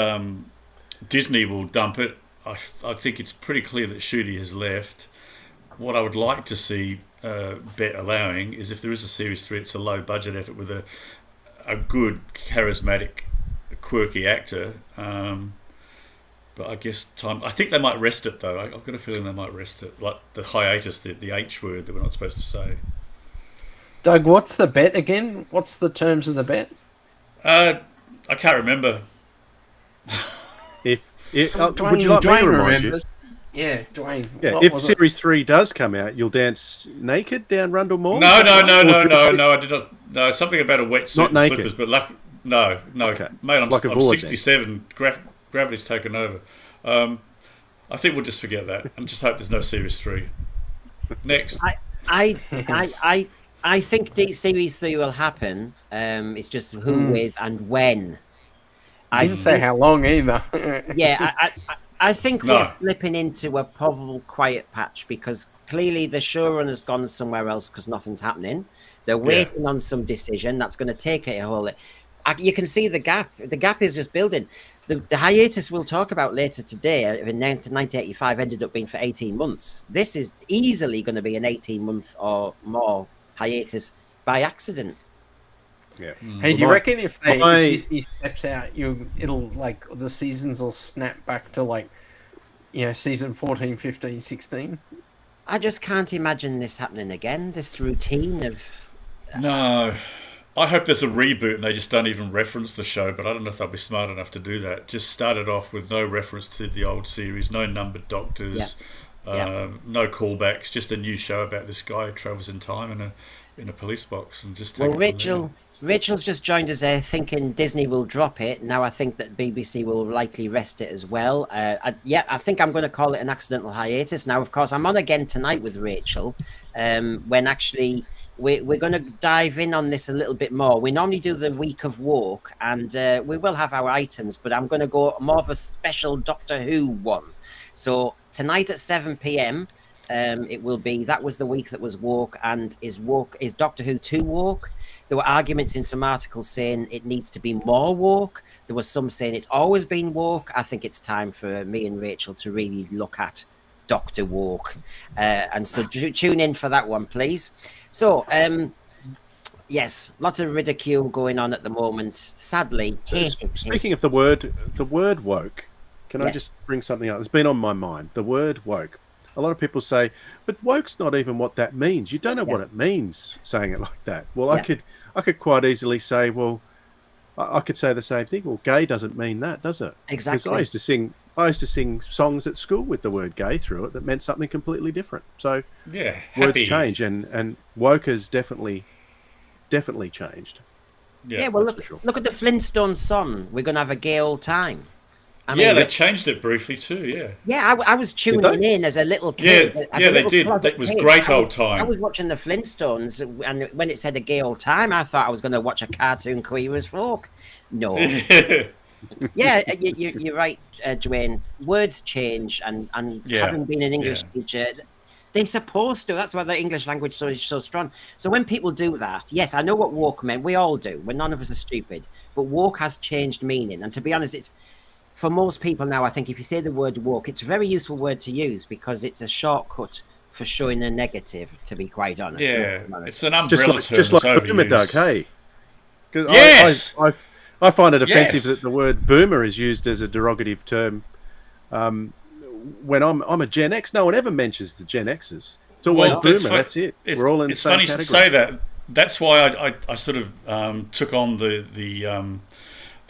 [SPEAKER 4] Disney will dump it. I think it's pretty clear that Ncutigatwa has left. What I would like to see Bet allowing is if there is a Series 3, it's a low budget effort with a good, charismatic, quirky actor. But I guess I think they might rest it though. I've got a feeling they might rest it. Like the hiatus, the H word that we're not supposed to say.
[SPEAKER 3] Doug, what's the bet again? What's the terms of the bet?
[SPEAKER 4] I can't remember.
[SPEAKER 2] Would you like me to remind you?
[SPEAKER 3] Yeah, Dwayne.
[SPEAKER 2] Yeah, if Series 3 does come out, you'll dance naked down Rundle Mall?
[SPEAKER 4] No, I did not. No, something about a wetsuit
[SPEAKER 2] not
[SPEAKER 4] and
[SPEAKER 2] naked.
[SPEAKER 4] flippers, but no.
[SPEAKER 2] Okay.
[SPEAKER 4] Mate, I'm
[SPEAKER 2] Like a board,
[SPEAKER 4] 67. Gravity's taken over. I think we'll just forget that and just hope there's no Series 3. Next.
[SPEAKER 1] I think Series 3 will happen. It's just who, with, and when.
[SPEAKER 3] I didn't say how long either.
[SPEAKER 1] Yeah, I think we're slipping into a probable quiet patch because clearly the showrunner's gone somewhere else because nothing's happening. They're waiting on some decision that's going to take it a whole. You can see the gap. The gap is just building. The hiatus we'll talk about later today in 1985 ended up being for 18 months. This is easily going to be an 18-month or more hiatus by accident.
[SPEAKER 2] Yeah.
[SPEAKER 3] Hey, do you reckon if Disney steps out, it'll like the seasons will snap back to like, season 14, 15, 16?
[SPEAKER 1] I just can't imagine this happening again. This routine of
[SPEAKER 4] No. I hope there's a reboot and they just don't even reference the show, but I don't know if they'll be smart enough to do that. Just start it off with no reference to the old series, no numbered doctors, no callbacks, just a new show about this guy who travels in time in a police box and just take it from there.
[SPEAKER 1] Rachel's just joined us there thinking Disney will drop it. Now I think that BBC will likely rest it as well. I think I'm going to call it an accidental hiatus. Now, of course, I'm on again tonight with Rachel when actually we're going to dive in on this a little bit more. We normally do the week of woke and we will have our items, but I'm going to go more of a special Doctor Who one. So tonight at 7 p.m, it will be, that was the week that was woke, and is Doctor Who too woke? There were arguments in some articles saying it needs to be more woke. There was some saying it's always been woke. I think it's time for me and Rachel to really look at Dr. Woke. And so tune in for that one, please. So, yes, lots of ridicule going on at the moment. Sadly,
[SPEAKER 2] speaking of the word woke, can I just bring something up? It's been on my mind. The word woke. A lot of people say, but woke's not even what that means. You don't know what it means saying it like that. Well, I could quite easily say, well, I could say the same thing. Well, gay doesn't mean that, does it?
[SPEAKER 1] Exactly.
[SPEAKER 2] Because I used to sing songs at school with the word gay through it that meant something completely different. So words change, and woke has definitely changed.
[SPEAKER 1] Yeah, well, look at the Flintstones song. We're going to have a gay old time. I
[SPEAKER 4] mean, they changed it briefly too, yeah.
[SPEAKER 1] Yeah, I was tuning in as a little kid.
[SPEAKER 4] They did. It was great old time.
[SPEAKER 1] I was watching the Flintstones, and when it said a gay old time, I thought I was going to watch a cartoon queer as folk. No. Yeah, you're right, Dwayne. Words change, and having been an English teacher, they're supposed to. That's why the English language is so strong. So when people do that, yes, I know what woke meant. We all do. None of us are stupid. But woke has changed meaning. And to be honest, it's for most people now, I think if you say the word woke, it's a very useful word to use because it's a shortcut for showing a negative, to be quite honest.
[SPEAKER 4] Yeah, it's an umbrella term.
[SPEAKER 2] Just like boomer, Doug, hey?
[SPEAKER 4] Yes!
[SPEAKER 2] I find it offensive that the word boomer is used as a derogative term. When I'm a Gen X, no one ever mentions the Gen Xers. It's always boomer, that's it. We're all in the same category.
[SPEAKER 4] It's funny to say that. That's why I sort of took on the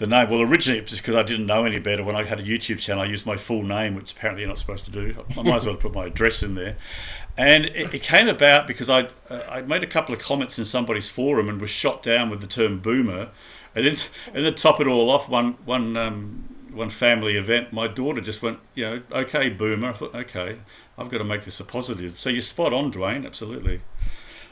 [SPEAKER 4] name. Well, originally it was just because I didn't know any better. When I had a YouTube channel, I used my full name, which apparently you're not supposed to do. I might as well put my address in there. And it came about because I made a couple of comments in somebody's forum and was shot down with the term boomer. And then to top it all off, one family event, my daughter just went, okay, boomer. I thought, okay, I've got to make this a positive. So you're spot on, Dwayne, absolutely.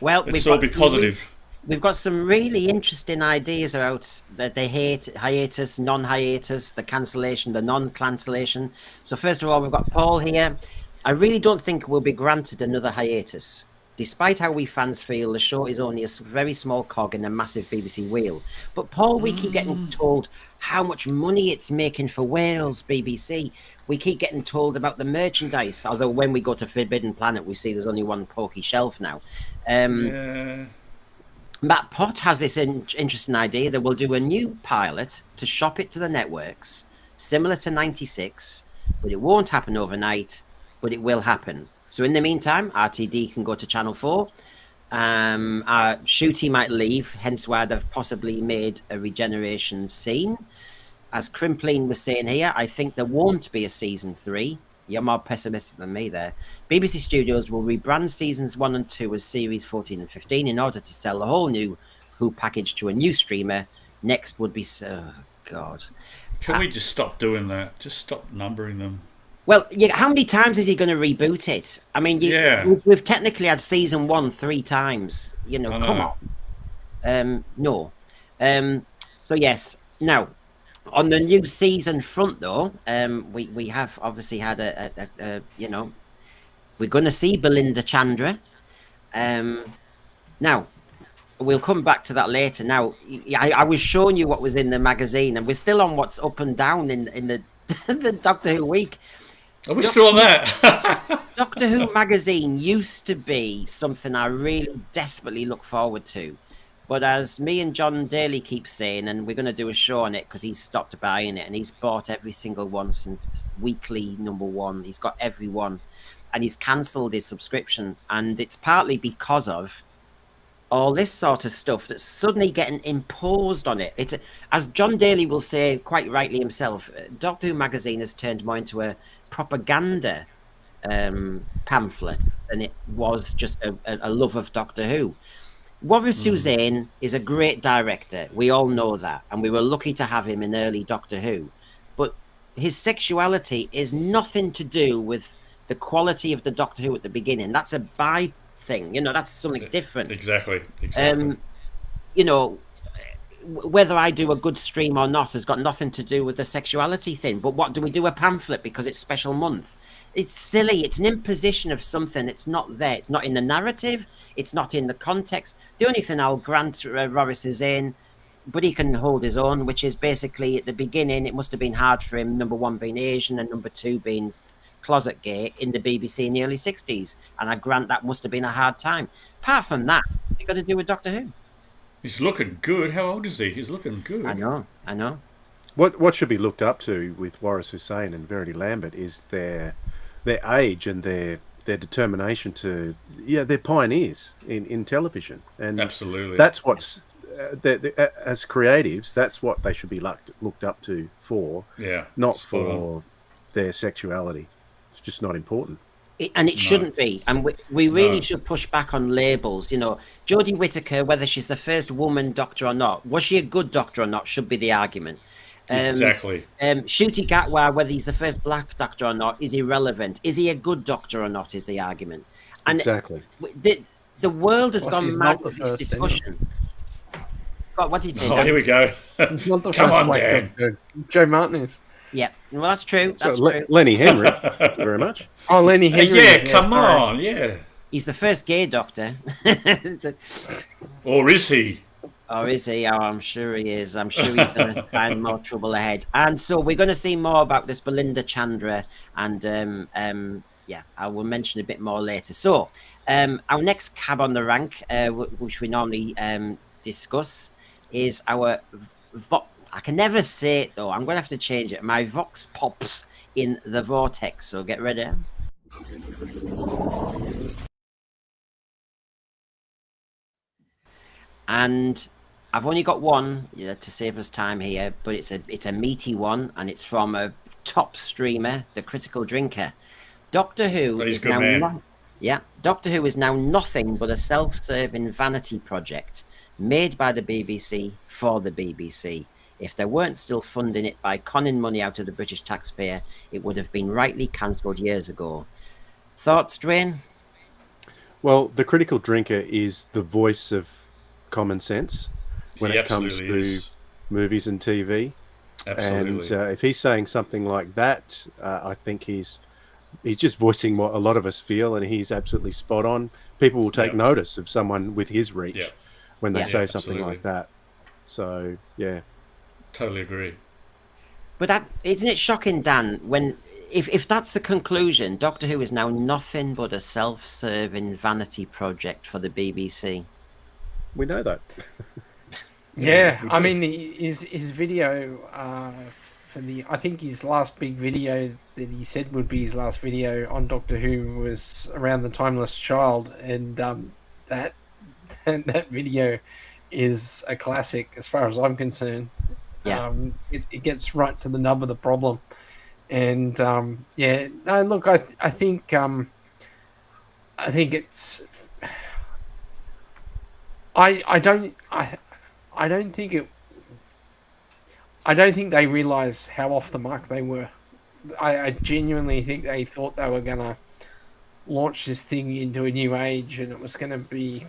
[SPEAKER 1] Well,
[SPEAKER 4] let's all be positive.
[SPEAKER 1] We've got some really interesting ideas about the hiatus, non-hiatus, the cancellation, the non-cancellation. So first of all, we've got Paul here. I really don't think we'll be granted another hiatus. Despite how we fans feel, the show is only a very small cog in a massive BBC wheel. But Paul, we keep getting told how much money it's making for Wales, BBC. We keep getting told about the merchandise, although when we go to Forbidden Planet, we see there's only one porky shelf now. Matt Pott has this interesting idea that we'll do a new pilot to shop it to the networks, similar to 96, but it won't happen overnight, but it will happen. So in the meantime, RTD can go to Channel 4. Shooty might leave, hence why they've possibly made a regeneration scene. As Crimpline was saying here, I think there won't be a season 3. You're more pessimistic than me there. BBC Studios will rebrand seasons 1 and 2 as series 14 and 15 in order to sell the whole new Who package to a new streamer. Next would be... Oh, God.
[SPEAKER 4] Can we just stop doing that? Just stop numbering them.
[SPEAKER 1] Well, yeah, how many times is he going to reboot it? I mean, we've technically had season 1 3 times. You know, come on. No. So, yes. Now... On the new season front, though, we have obviously had we're going to see Belinda Chandra. Now, we'll come back to that later. Now, I was showing you what was in the magazine, and we're still on what's up and down in the the Doctor Who week.
[SPEAKER 4] Are we still on that?
[SPEAKER 1] Doctor Who magazine used to be something I really desperately look forward to. But as me and John Daly keep saying, and we're going to do a show on it because he's stopped buying it and he's bought every single one since weekly number 1. He's got every one and he's cancelled his subscription. And it's partly because of all this sort of stuff that's suddenly getting imposed on it. As John Daly will say quite rightly himself, Doctor Who magazine has turned more into a propaganda pamphlet than it was just a love of Doctor Who. Waris Hussein is a great director. We all know that. And we were lucky to have him in early Doctor Who. But his sexuality is nothing to do with the quality of the Doctor Who at the beginning. That's a by thing. You know, that's something different.
[SPEAKER 4] Exactly.
[SPEAKER 1] You know, whether I do a good stream or not has got nothing to do with the sexuality thing. But what do we do a pamphlet because it's special month? It's silly. It's an imposition of something. It's not there. It's not in the narrative. It's not in the context. The only thing I'll grant Waris Hussein, but he can hold his own, which is basically at the beginning, it must have been hard for him, number 1 being Asian and number 2 being closet gay in the BBC in the early 60s. And I grant that must have been a hard time. Apart from that, what's it got to do with Doctor Who?
[SPEAKER 4] He's looking good. How old is he? He's looking good.
[SPEAKER 1] I know.
[SPEAKER 2] What should be looked up to with Waris Hussein and Verity Lambert is their age and their determination to they're pioneers in television, and
[SPEAKER 4] absolutely
[SPEAKER 2] that's what's as creatives, that's what they should be looked up to for, not for their sexuality. It's just not important.
[SPEAKER 1] And it shouldn't be. And we really should push back on labels. You know, Jodie Whittaker, whether she's the first woman doctor or not, was she a good doctor or not, should be the argument.
[SPEAKER 4] Exactly.
[SPEAKER 1] Ncutigatwa, whether he's the first black doctor or not, is irrelevant. Is he a good doctor or not, is the argument. And
[SPEAKER 2] exactly.
[SPEAKER 1] The world has gone mad with this discussion. God, what did you say, Dan?
[SPEAKER 4] Here we go.
[SPEAKER 3] It's not the
[SPEAKER 4] Come
[SPEAKER 3] first
[SPEAKER 4] on,
[SPEAKER 3] black
[SPEAKER 4] Dan.
[SPEAKER 3] doctor. Joe Martin is.
[SPEAKER 1] Yeah, well, that's true. That's
[SPEAKER 2] true. Lenny Henry, thank you very much.
[SPEAKER 3] Oh, Lenny Henry.
[SPEAKER 4] Come on, yeah.
[SPEAKER 1] He's the first gay doctor.
[SPEAKER 4] Or is he?
[SPEAKER 1] Or is he? Oh, I'm sure he is. I'm sure he's going to find more trouble ahead. And so we're going to see more about this Belinda Chandra. And I will mention a bit more later. So our next cab on the rank, which we normally discuss, is our... I can never say it, though. I'm going to have to change it. My Vox Pops in the Vortex. So get ready. And I've only got one to save us time here, but it's a meaty one, and it's from a top streamer, the Critical Drinker. Doctor Who is now Doctor Who is now nothing but a self-serving vanity project made by the BBC for the BBC. If they weren't still funding it by conning money out of the British taxpayer, it would have been rightly cancelled years ago. Thoughts, Dwayne?
[SPEAKER 2] Well, the Critical Drinker is the voice of common sense when it comes to movies and TV.
[SPEAKER 4] Absolutely.
[SPEAKER 2] And if he's saying something like that, I think he's just voicing what a lot of us feel, and he's absolutely spot on. people will take notice of someone with his reach when they say something
[SPEAKER 4] absolutely.
[SPEAKER 2] like that. So, yeah.
[SPEAKER 4] Totally agree.
[SPEAKER 1] But isn't it shocking, Dan, when if that's the conclusion, Doctor Who is now nothing but a self-serving vanity project for the BBC.
[SPEAKER 2] We know that.
[SPEAKER 3] Yeah, I mean, his video for I think his last big video that he said would be his last video on Doctor Who was around the Timeless Child, and that video is a classic as far as I'm concerned.
[SPEAKER 1] Yeah,
[SPEAKER 3] it gets right to the nub of the problem, and no, look, I think it's I don't think they realised how off the mark they were. I genuinely think they thought they were gonna launch this thing into a new age, and it was gonna be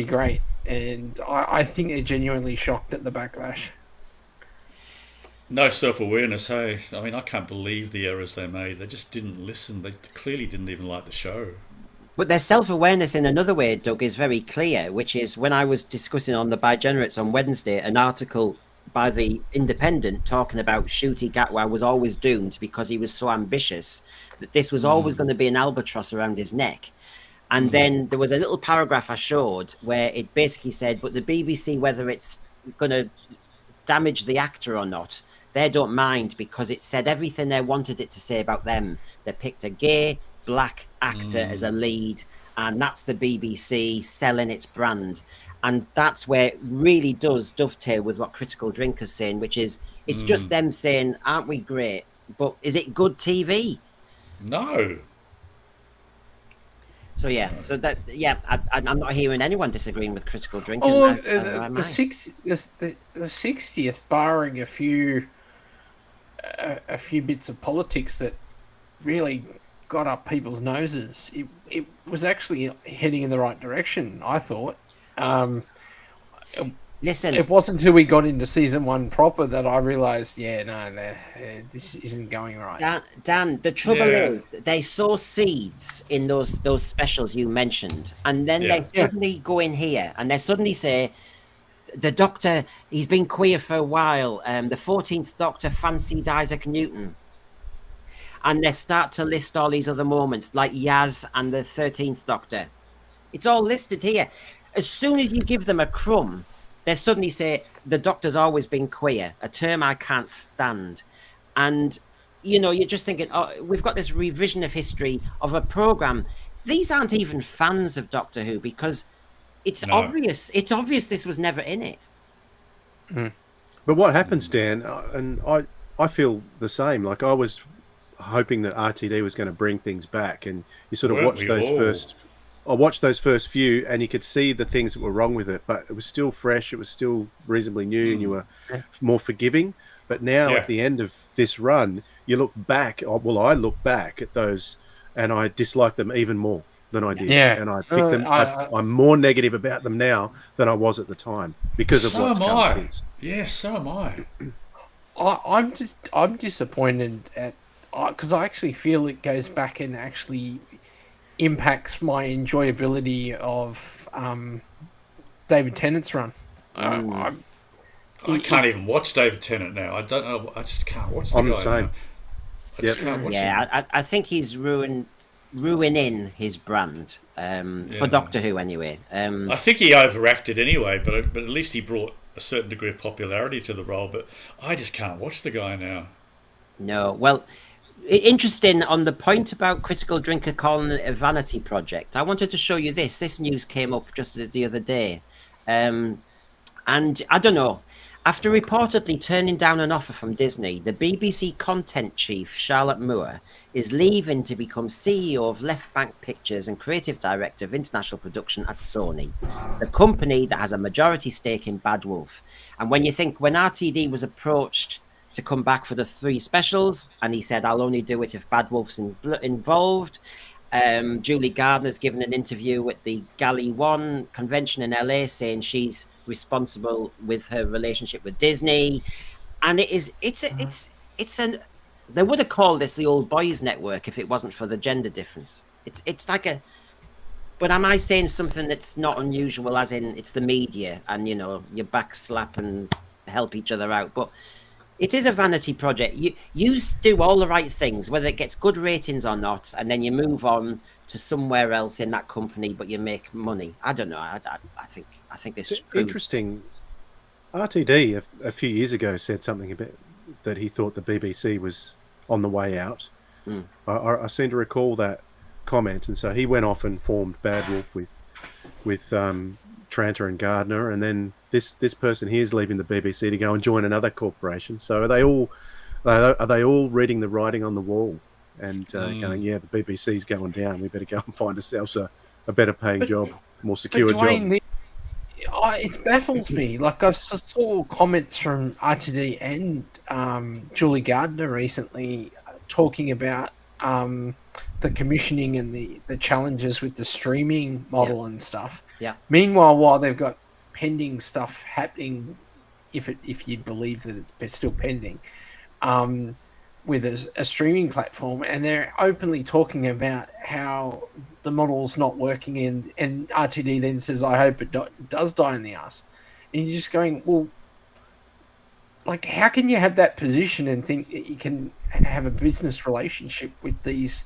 [SPEAKER 3] great. And I think they're genuinely shocked at the backlash.
[SPEAKER 4] No self-awareness, hey? I mean, I can't believe the errors they made. They just didn't listen. They clearly didn't even like the show.
[SPEAKER 1] but their self-awareness in another way, Doug, is very clear, which is when I was discussing on the Bigenerates on Wednesday, an article by the Independent talking about Ncutigatwa was always doomed because he was so ambitious that this was always going to be an albatross around his neck. And then there was a little paragraph I showed where it basically said, but the BBC, whether it's going to damage the actor or not, they don't mind because it said everything they wanted it to say about them. They picked a gay, black actor as a lead, and that's the BBC selling its brand. And that's where it really does dovetail with what Critical Drinker's saying, which is it's just them saying, aren't we great? But is it good TV?
[SPEAKER 4] No.
[SPEAKER 1] So I'm not hearing anyone disagreeing with Critical Drinker.
[SPEAKER 3] Oh, the 60th, barring a few bits of politics that really got up people's noses, it was actually heading in the right direction, I thought.
[SPEAKER 1] Listen,
[SPEAKER 3] it wasn't until we got into season 1 proper that I realised, this isn't going right.
[SPEAKER 1] Dan, the trouble is they sow seeds in those specials you mentioned, and then they suddenly go in here and they suddenly say the Doctor, he's been queer for a while. The 14th Doctor fancied Isaac Newton. And they start to list all these other moments, like Yaz and the 13th Doctor. It's all listed here. As soon as you give them a crumb, they suddenly say, the Doctor's always been queer, a term I can't stand. And, you're just thinking, we've got this revision of history of a programme. These aren't even fans of Doctor Who because it's obvious. It's obvious this was never in it.
[SPEAKER 2] But what happens, Dan, and I feel the same. Like I was hoping that RTD was going to bring things back, and you sort of watched those first few, and you could see the things that were wrong with it, but it was still fresh, it was still reasonably new, and you were more forgiving. But now at the end of this run, you look back, I look back at those and I dislike them even more than I did. And I pick them, I'm more negative about them now than I was at the time because of what's come since.
[SPEAKER 4] Yeah, so am I.
[SPEAKER 3] I'm disappointed at, because I actually feel it goes back and actually impacts my enjoyability of David Tennant's run.
[SPEAKER 4] I can't even watch David Tennant now. I don't know. I just can't watch the guy.
[SPEAKER 2] I'm the same.
[SPEAKER 4] Now. I just can't watch him.
[SPEAKER 1] I think he's ruining his brand for Doctor Who anyway.
[SPEAKER 4] I think he overacted anyway, but at least he brought a certain degree of popularity to the role. But I just can't watch the guy now. No,
[SPEAKER 1] well, interesting on the point about Critical Drinker calling it a vanity project. I wanted to show you this. This news came up just the other day. And I don't know. After reportedly turning down an offer from Disney, the BBC content chief, Charlotte Moore, is leaving to become CEO of Left Bank Pictures and creative director of international production at Sony, the company that has a majority stake in Bad Wolf. And when RTD was approached to come back for the 3 specials, and he said, I'll only do it if Bad Wolf's involved. Julie Gardner's given an interview at the Galley One convention in LA saying she's responsible with her relationship with Disney, and they would have called this the old boys network if it wasn't for the gender difference. It's like a But am I saying something that's not unusual, as in it's the media and, you know, you backslap and help each other out? But it is a vanity project. You do all the right things, whether it gets good ratings or not, and then you move on to somewhere else in that company, but you make money. I don't know. I think this is
[SPEAKER 2] interesting. RTD a few years ago said something about that he thought the BBC was on the way out. I seem to recall that comment, and so he went off and formed Bad Wolf with Tranter and Gardner, and then this person here is leaving the BBC to go and join another corporation. So are they all reading the writing on the wall and going, yeah, the BBC's going down, we better go and find ourselves a better paying job, more secure job?
[SPEAKER 3] It baffles me. Like, I saw comments from RTD and Julie Gardner recently talking about the commissioning and the challenges with the streaming model and stuff.
[SPEAKER 1] Yeah.
[SPEAKER 3] Meanwhile, while they've got pending stuff happening, if you believe that it's still pending, with a streaming platform, and they're openly talking about how the model's not working, and RTD then says, I hope it does die in the ass. And you're just going, well, like, how can you have that position and think that you can have a business relationship with these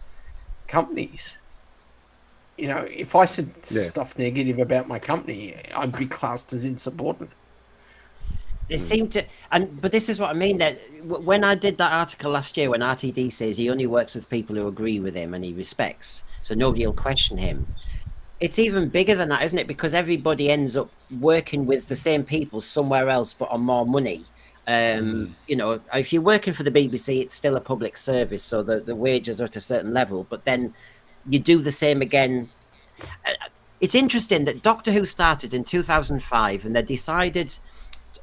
[SPEAKER 3] companies? You know, if I said stuff negative about my company, I'd be classed as insubordinate.
[SPEAKER 1] They seem to, but this is what I mean. That when I did that article last year, when RTD says he only works with people who agree with him and he respects, so nobody will question him. It's even bigger than that, isn't it? Because everybody ends up working with the same people somewhere else, but on more money. You know, if you're working for the BBC, it's still a public service, so the wages are at a certain level. But then you do the same again. It's interesting that Doctor Who started in 2005, and they decided,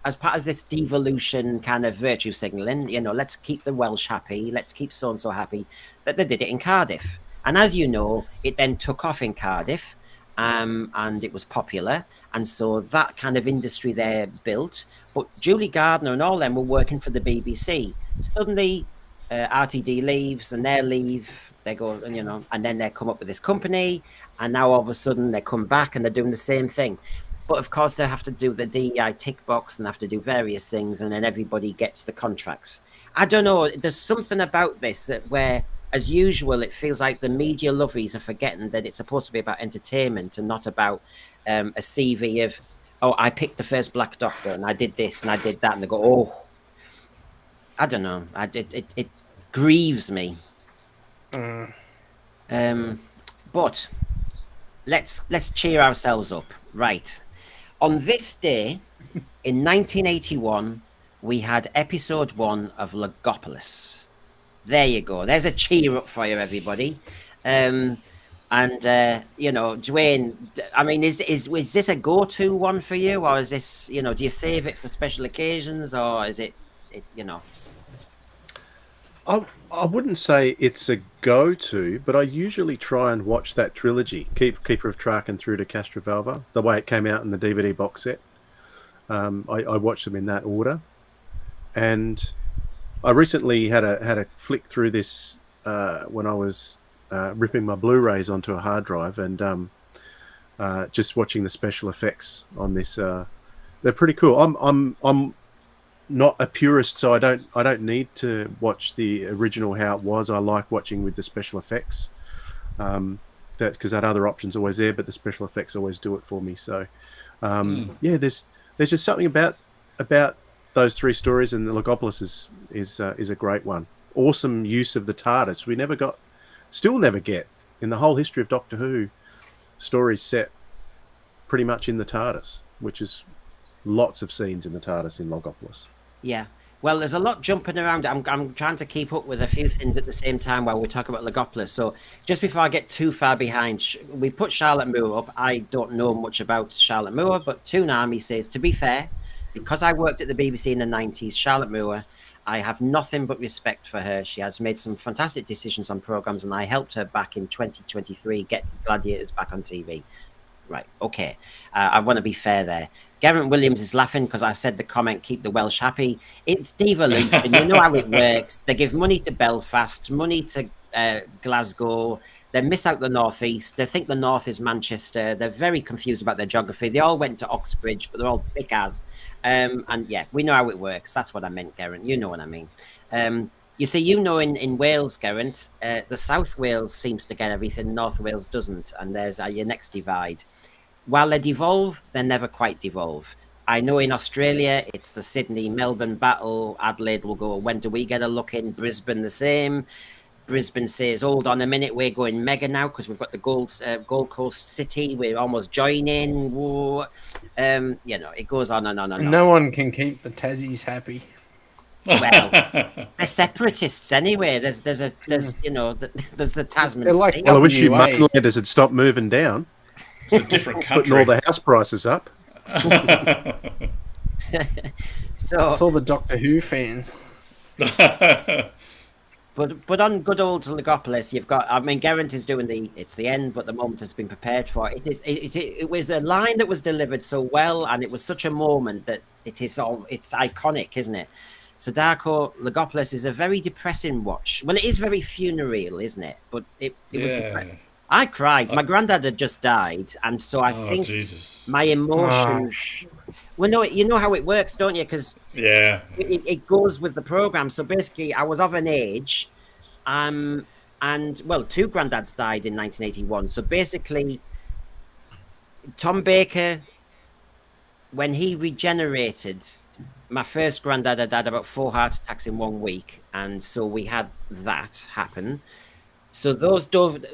[SPEAKER 1] as part of this devolution kind of virtue signalling, you know, let's keep the Welsh happy, let's keep so-and-so happy, that they did it in Cardiff. And as you know, it then took off in Cardiff, and it was popular. And so that kind of industry there built. But Julie Gardner and all them were working for the BBC. Suddenly, RTD leaves, and they leave, they go, you know, and then they come up with this company, and now all of a sudden they come back and they're doing the same thing. But of course, they have to do the DEI tick box and have to do various things, and then everybody gets the contracts. I don't know. There's something about this that where, as usual, it feels like the media lovies are forgetting that it's supposed to be about entertainment and not about a CV of, oh, I picked the first Black Doctor and I did this and I did that. And they go, oh, I don't know. It grieves me. But let's cheer ourselves up. Right. On this day, in 1981, we had episode 1 of Logopolis. There you go. There's a cheer up for you, everybody. You know, Dwayne, I mean, is this a go-to one for you, or is this, you know, do you save it for special occasions, or is it you know?
[SPEAKER 2] I wouldn't say it's a go-to, but I usually try and watch that trilogy, Keeper of Traken through to Castrovalva, the way it came out in the DVD box set. I watched them in that order, and I recently had a flick through this when I was ripping my Blu-rays onto a hard drive, and just watching the special effects on this. They're pretty cool. I'm not a purist, so I don't need to watch the original how it was. I like watching with the special effects, because that other option's always there, but the special effects always do it for me. So yeah, there's just something about those 3 stories, and the Logopolis is a great one. Awesome use of the TARDIS. We still never get in the whole history of Doctor Who stories set pretty much in the TARDIS, which is lots of scenes in the TARDIS in Logopolis.
[SPEAKER 1] Yeah. Well, there's a lot jumping around. I'm trying to keep up with a few things at the same time while we talk about Logopolis. So just before I get too far behind, we put Charlotte Moore up. I don't know much about Charlotte Moore, but Toonami says, to be fair, because I worked at the BBC in the 90s, Charlotte Moore, I have nothing but respect for her. She has made some fantastic decisions on programs, and I helped her back in 2023 get Gladiators back on TV. Right, okay. I want to be fair there. Geraint Williams is laughing because I said the comment, keep the Welsh happy. It's devolution. You know how it works. They give money to Belfast, money to Glasgow. They miss out the northeast. They think the north is Manchester. They're very confused about their geography. They all went to Oxbridge, but they're all thick as. And yeah, we know how it works. That's what I meant, Geraint. You know what I mean. You see, in Wales, Geraint, the South Wales seems to get everything, North Wales doesn't, and there's your next divide. While they devolve, they never quite devolve. I know in Australia, it's the Sydney-Melbourne battle. Adelaide will go, when do we get a look in? Brisbane the same. Brisbane says, hold on a minute, we're going mega now because we've got the Gold Coast City. We're almost joining. Whoa. It goes on and on and on.
[SPEAKER 3] No one can keep the Tassies happy.
[SPEAKER 1] Well, they're separatists anyway. There's the Tasman
[SPEAKER 3] Like
[SPEAKER 1] state.
[SPEAKER 2] Well, I wish you mainlanders had stopped moving down.
[SPEAKER 4] It's a different country.
[SPEAKER 2] Putting all the house prices up.
[SPEAKER 1] So
[SPEAKER 3] it's all the Doctor Who fans.
[SPEAKER 1] But on good old Legopolis, you've got. I mean, Geraint is doing it's the end, but the moment has been prepared for. It was a line that was delivered so well, and it was such a moment that it's iconic, isn't it? Sadako Legopolis is a very depressing watch. Well, it is very funereal, isn't it? But it was depressing. I cried. My granddad had just died, and so I think my emotions. Well, no, you know how it works, don't you? Because it goes with the program. So basically, I was of an age, and well, two granddads died in 1981. So basically, Tom Baker, when he regenerated, my first granddad had had about 4 heart attacks in 1 week, and so we had that happen. So those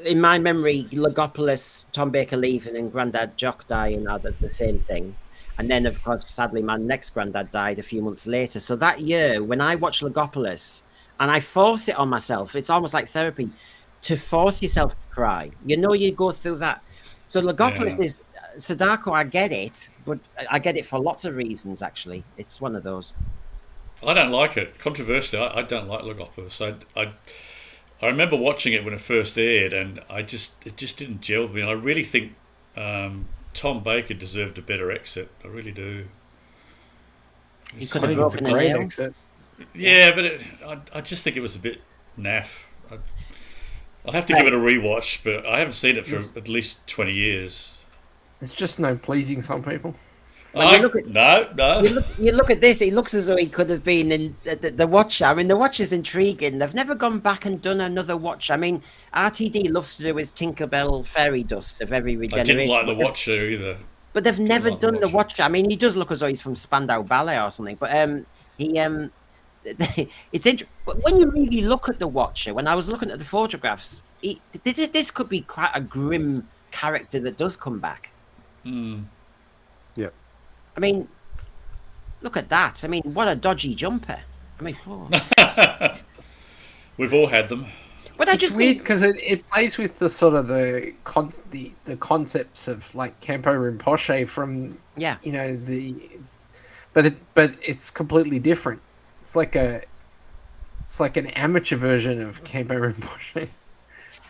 [SPEAKER 1] in my memory, Legopolis, Tom Baker leaving, and Grandad Jock dying are the same thing. And then, of course, sadly, my next granddad died a few months later. So that year, when I watched Legopolis, and I force it on myself, it's almost like therapy, to force yourself to cry. You go through that. So Legopolis is Sadako. I get it, but I get it for lots of reasons. Actually, it's one of those.
[SPEAKER 4] I don't like it. Controversially, I don't like Legopolis. I remember watching it when it first aired, and it just didn't gel with me. And I really think Tom Baker deserved a better exit. I really do.
[SPEAKER 1] He could have broken a nail.
[SPEAKER 3] Exit.
[SPEAKER 4] Yeah, but I just think it was a bit naff. I'll have to give it a rewatch, but I haven't seen it for at least 20 years.
[SPEAKER 3] It's just no pleasing some people.
[SPEAKER 1] No. You look at this. It looks as though he could have been in the Watcher. I mean, the Watcher's intriguing. They've never gone back and done another Watcher. I mean, RTD loves to do his Tinkerbell fairy dust of every regeneration.
[SPEAKER 4] I didn't like the Watcher either.
[SPEAKER 1] But they've never done the Watcher. I mean, he does look as though he's from Spandau Ballet or something. But it's interesting. But when you really look at the Watcher, when I was looking at the photographs, this could be quite a grim character that does come back.
[SPEAKER 2] Yeah.
[SPEAKER 1] I mean, look at that. I mean, what a dodgy jumper. I mean,
[SPEAKER 4] we've all had them.
[SPEAKER 1] But
[SPEAKER 3] it's weird because it plays with the sort of the concepts of like Campo Rinpoche from but it's completely different. It's like an amateur version of Campo Rinpoche.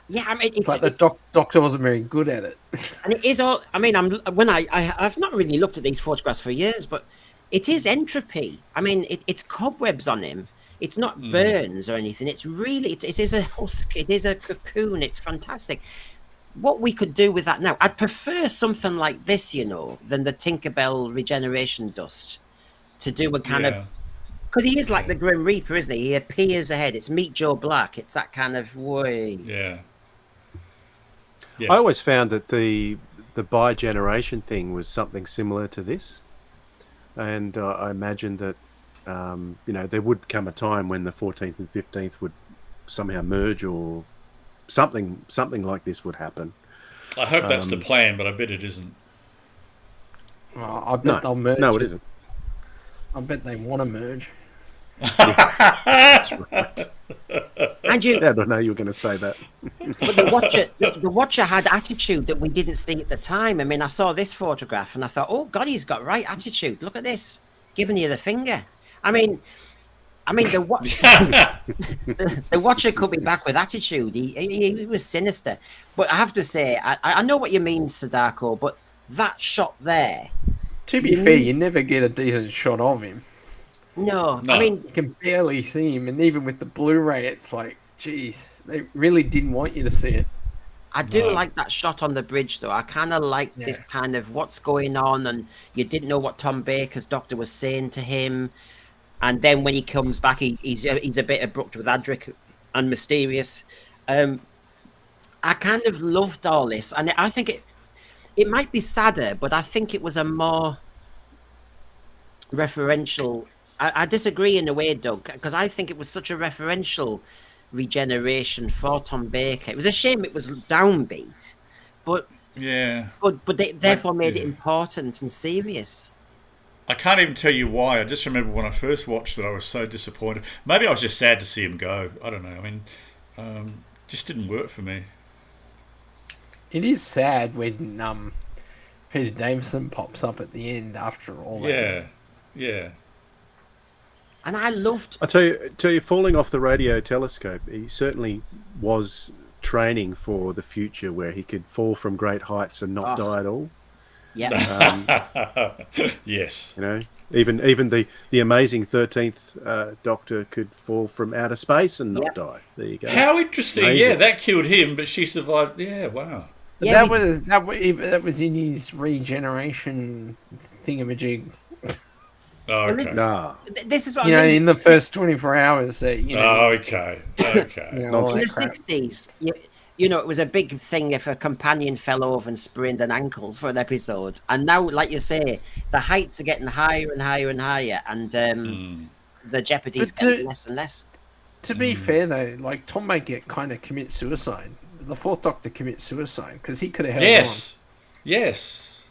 [SPEAKER 1] Yeah, I mean,
[SPEAKER 3] it's like the doctor wasn't very good at it.
[SPEAKER 1] And it is all. I mean, I've not really looked at these photographs for years, but it is entropy. I mean, it's cobwebs on him. It's not burns or anything. It's really it is a husk. It is a cocoon. It's fantastic. What we could do with that now, I'd prefer something like this, than the Tinkerbell regeneration dust, to do a kind of. Because he is like the Grim Reaper, isn't he? He appears ahead. It's Meet Joe Black. It's that kind of way.
[SPEAKER 4] Yeah.
[SPEAKER 2] I always found that the bi-generation thing was something similar to this. And I imagined that, there would come a time when the 14th and 15th would somehow merge or something like this would happen.
[SPEAKER 4] I hope that's the plan, but I bet it isn't.
[SPEAKER 3] Well, I bet they'll merge.
[SPEAKER 2] No, it isn't.
[SPEAKER 3] I bet they want to merge.
[SPEAKER 2] That's right.
[SPEAKER 1] And I
[SPEAKER 2] don't know you were going to say that.
[SPEAKER 1] But the Watcher had attitude that we didn't see at the time. I mean, I saw this photograph and I thought, oh God, he's got right attitude. Look at this, giving you the finger. I mean, the Watcher could be back with attitude. He was sinister. But I have to say, I know what you mean, Sadako, but that shot there.
[SPEAKER 3] To be fair, you never get a decent shot of him.
[SPEAKER 1] No. I mean,
[SPEAKER 3] you can barely see him, and even with the Blu-ray, it's like Jeez, they really didn't want you to see it.
[SPEAKER 1] I do like that shot on the bridge, though. I kind of like this kind of what's going on, and you didn't know what Tom Baker's doctor was saying to him. And then when he comes back, he's a bit abrupt with Adric and mysterious. I kind of loved all this, and I think it might be sadder, but I think it was a more referential. I disagree in a way, Doug, because I think it was such a referential regeneration for Tom Baker. It was a shame it was downbeat, but they therefore made it important and serious.
[SPEAKER 4] I can't even tell you why. I just remember when I first watched it, I was so disappointed. Maybe I was just sad to see him go. I don't know. I mean, just didn't work for me.
[SPEAKER 3] It is sad when Peter Davison pops up at the end after all that.
[SPEAKER 4] Yeah.
[SPEAKER 1] And I loved...
[SPEAKER 2] I tell you, falling off the radio telescope, he certainly was training for the future where he could fall from great heights and not die at all.
[SPEAKER 1] Yeah.
[SPEAKER 4] Yes.
[SPEAKER 2] You know, even the amazing 13th Doctor could fall from outer space and not die. There you go.
[SPEAKER 4] How interesting.
[SPEAKER 2] Amazing.
[SPEAKER 4] Yeah, that killed him, but she survived. Yeah, wow.
[SPEAKER 3] Yeah, that was in his regeneration thingamajig.
[SPEAKER 4] Oh, okay.
[SPEAKER 2] Nah.
[SPEAKER 1] This is what
[SPEAKER 3] you
[SPEAKER 1] I
[SPEAKER 3] know,
[SPEAKER 1] mean.
[SPEAKER 3] In the first 24 hours. You know,
[SPEAKER 4] Oh, okay.
[SPEAKER 3] you know, all
[SPEAKER 1] In the
[SPEAKER 3] that crap.
[SPEAKER 1] 60s, you know, it was a big thing if a companion fell over and sprained an ankle for an episode. And now, like you say, the heights are getting higher and higher and higher, and the jeopardy is getting less and less.
[SPEAKER 3] To be fair, though, like Tom Baker kind of commits suicide. The Fourth Doctor commits suicide because he could have held on.
[SPEAKER 4] Yes.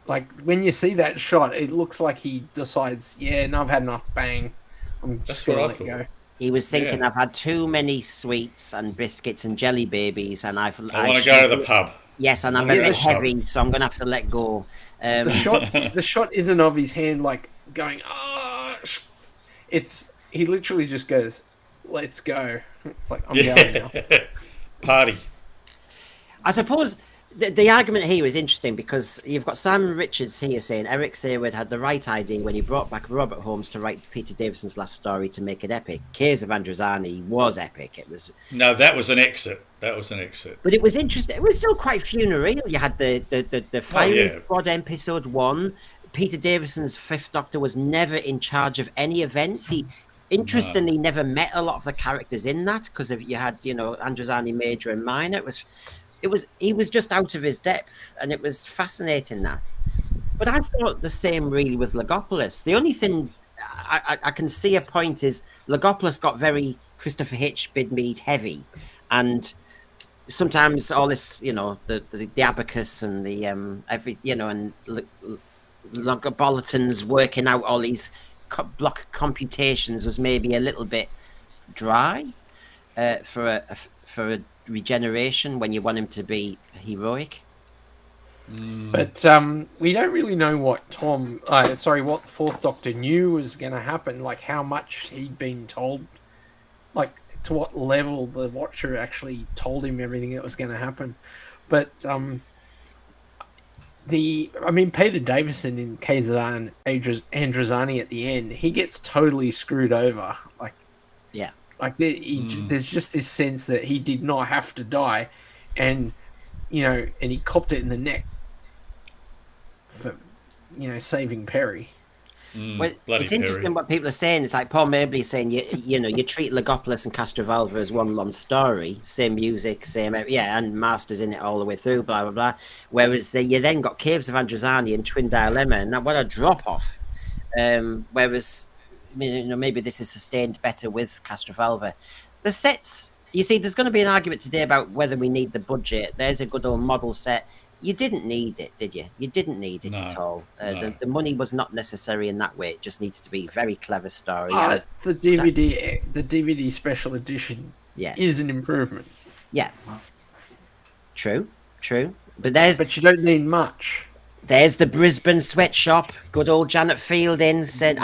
[SPEAKER 3] Like when you see that shot, it looks like he decides, no, I've had enough. Bang, I'm just gonna let go.
[SPEAKER 1] He was thinking, I've had too many sweets and biscuits and jelly babies, and I
[SPEAKER 4] want to go to the pub.
[SPEAKER 1] Yes, and I'm a bit heavy, so I'm going to have to let go.
[SPEAKER 3] The shot isn't of his hand like going, it's he literally just goes, let's go. It's like, I'm going now.
[SPEAKER 4] Party.
[SPEAKER 1] I suppose the argument here is interesting because you've got Simon Richards here saying Eric Sayward had the right idea when he brought back Robert Holmes to write Peter Davison's last story to make it epic. Caves of Androzani was epic. It was
[SPEAKER 4] that was an exit.
[SPEAKER 1] But it was interesting. It was still quite funereal. You had the Fiery Squad episode 1. Peter Davison's Fifth Doctor was never in charge of any events. He interestingly never met a lot of the characters in that because you had Androzani Major and Minor. He was just out of his depth, and it was fascinating that. But I thought the same really with Logopolis. The only thing I can see a point is Logopolis got very Christopher Hitch, Bidmead heavy, and sometimes all this, the abacus and the and Logopolitans working out all these block computations was maybe a little bit dry for a regeneration when you want him to be heroic.
[SPEAKER 3] But we don't really know what what the Fourth Doctor knew was going to happen, like how much he'd been told, like to what level the Watcher actually told him everything that was going to happen. But Peter Davison in Kazan Androzani at the end, he gets totally screwed over. There's just this sense that he did not have to die, and he copped it in the neck for saving Perry.
[SPEAKER 1] Well, it's interesting what people are saying. It's like Paul Mabley saying you treat Logopolis and Castrovalva as one long story, same music, and Masters in it all the way through, blah blah blah. Whereas you then got Caves of Androzani and Twin Dilemma, and what a drop off. Whereas maybe this is sustained better with Castrovalva. The sets, you see, there's going to be an argument today about whether we need the budget. There's a good old model set. You didn't need it, did you? You didn't need it at all. The money was not necessary in that way. It just needed to be a very clever story.
[SPEAKER 3] The DVD special edition is an improvement.
[SPEAKER 1] Yeah. True. But
[SPEAKER 3] you don't need much.
[SPEAKER 1] There's the Brisbane sweatshop. Good old Janet Fielding said,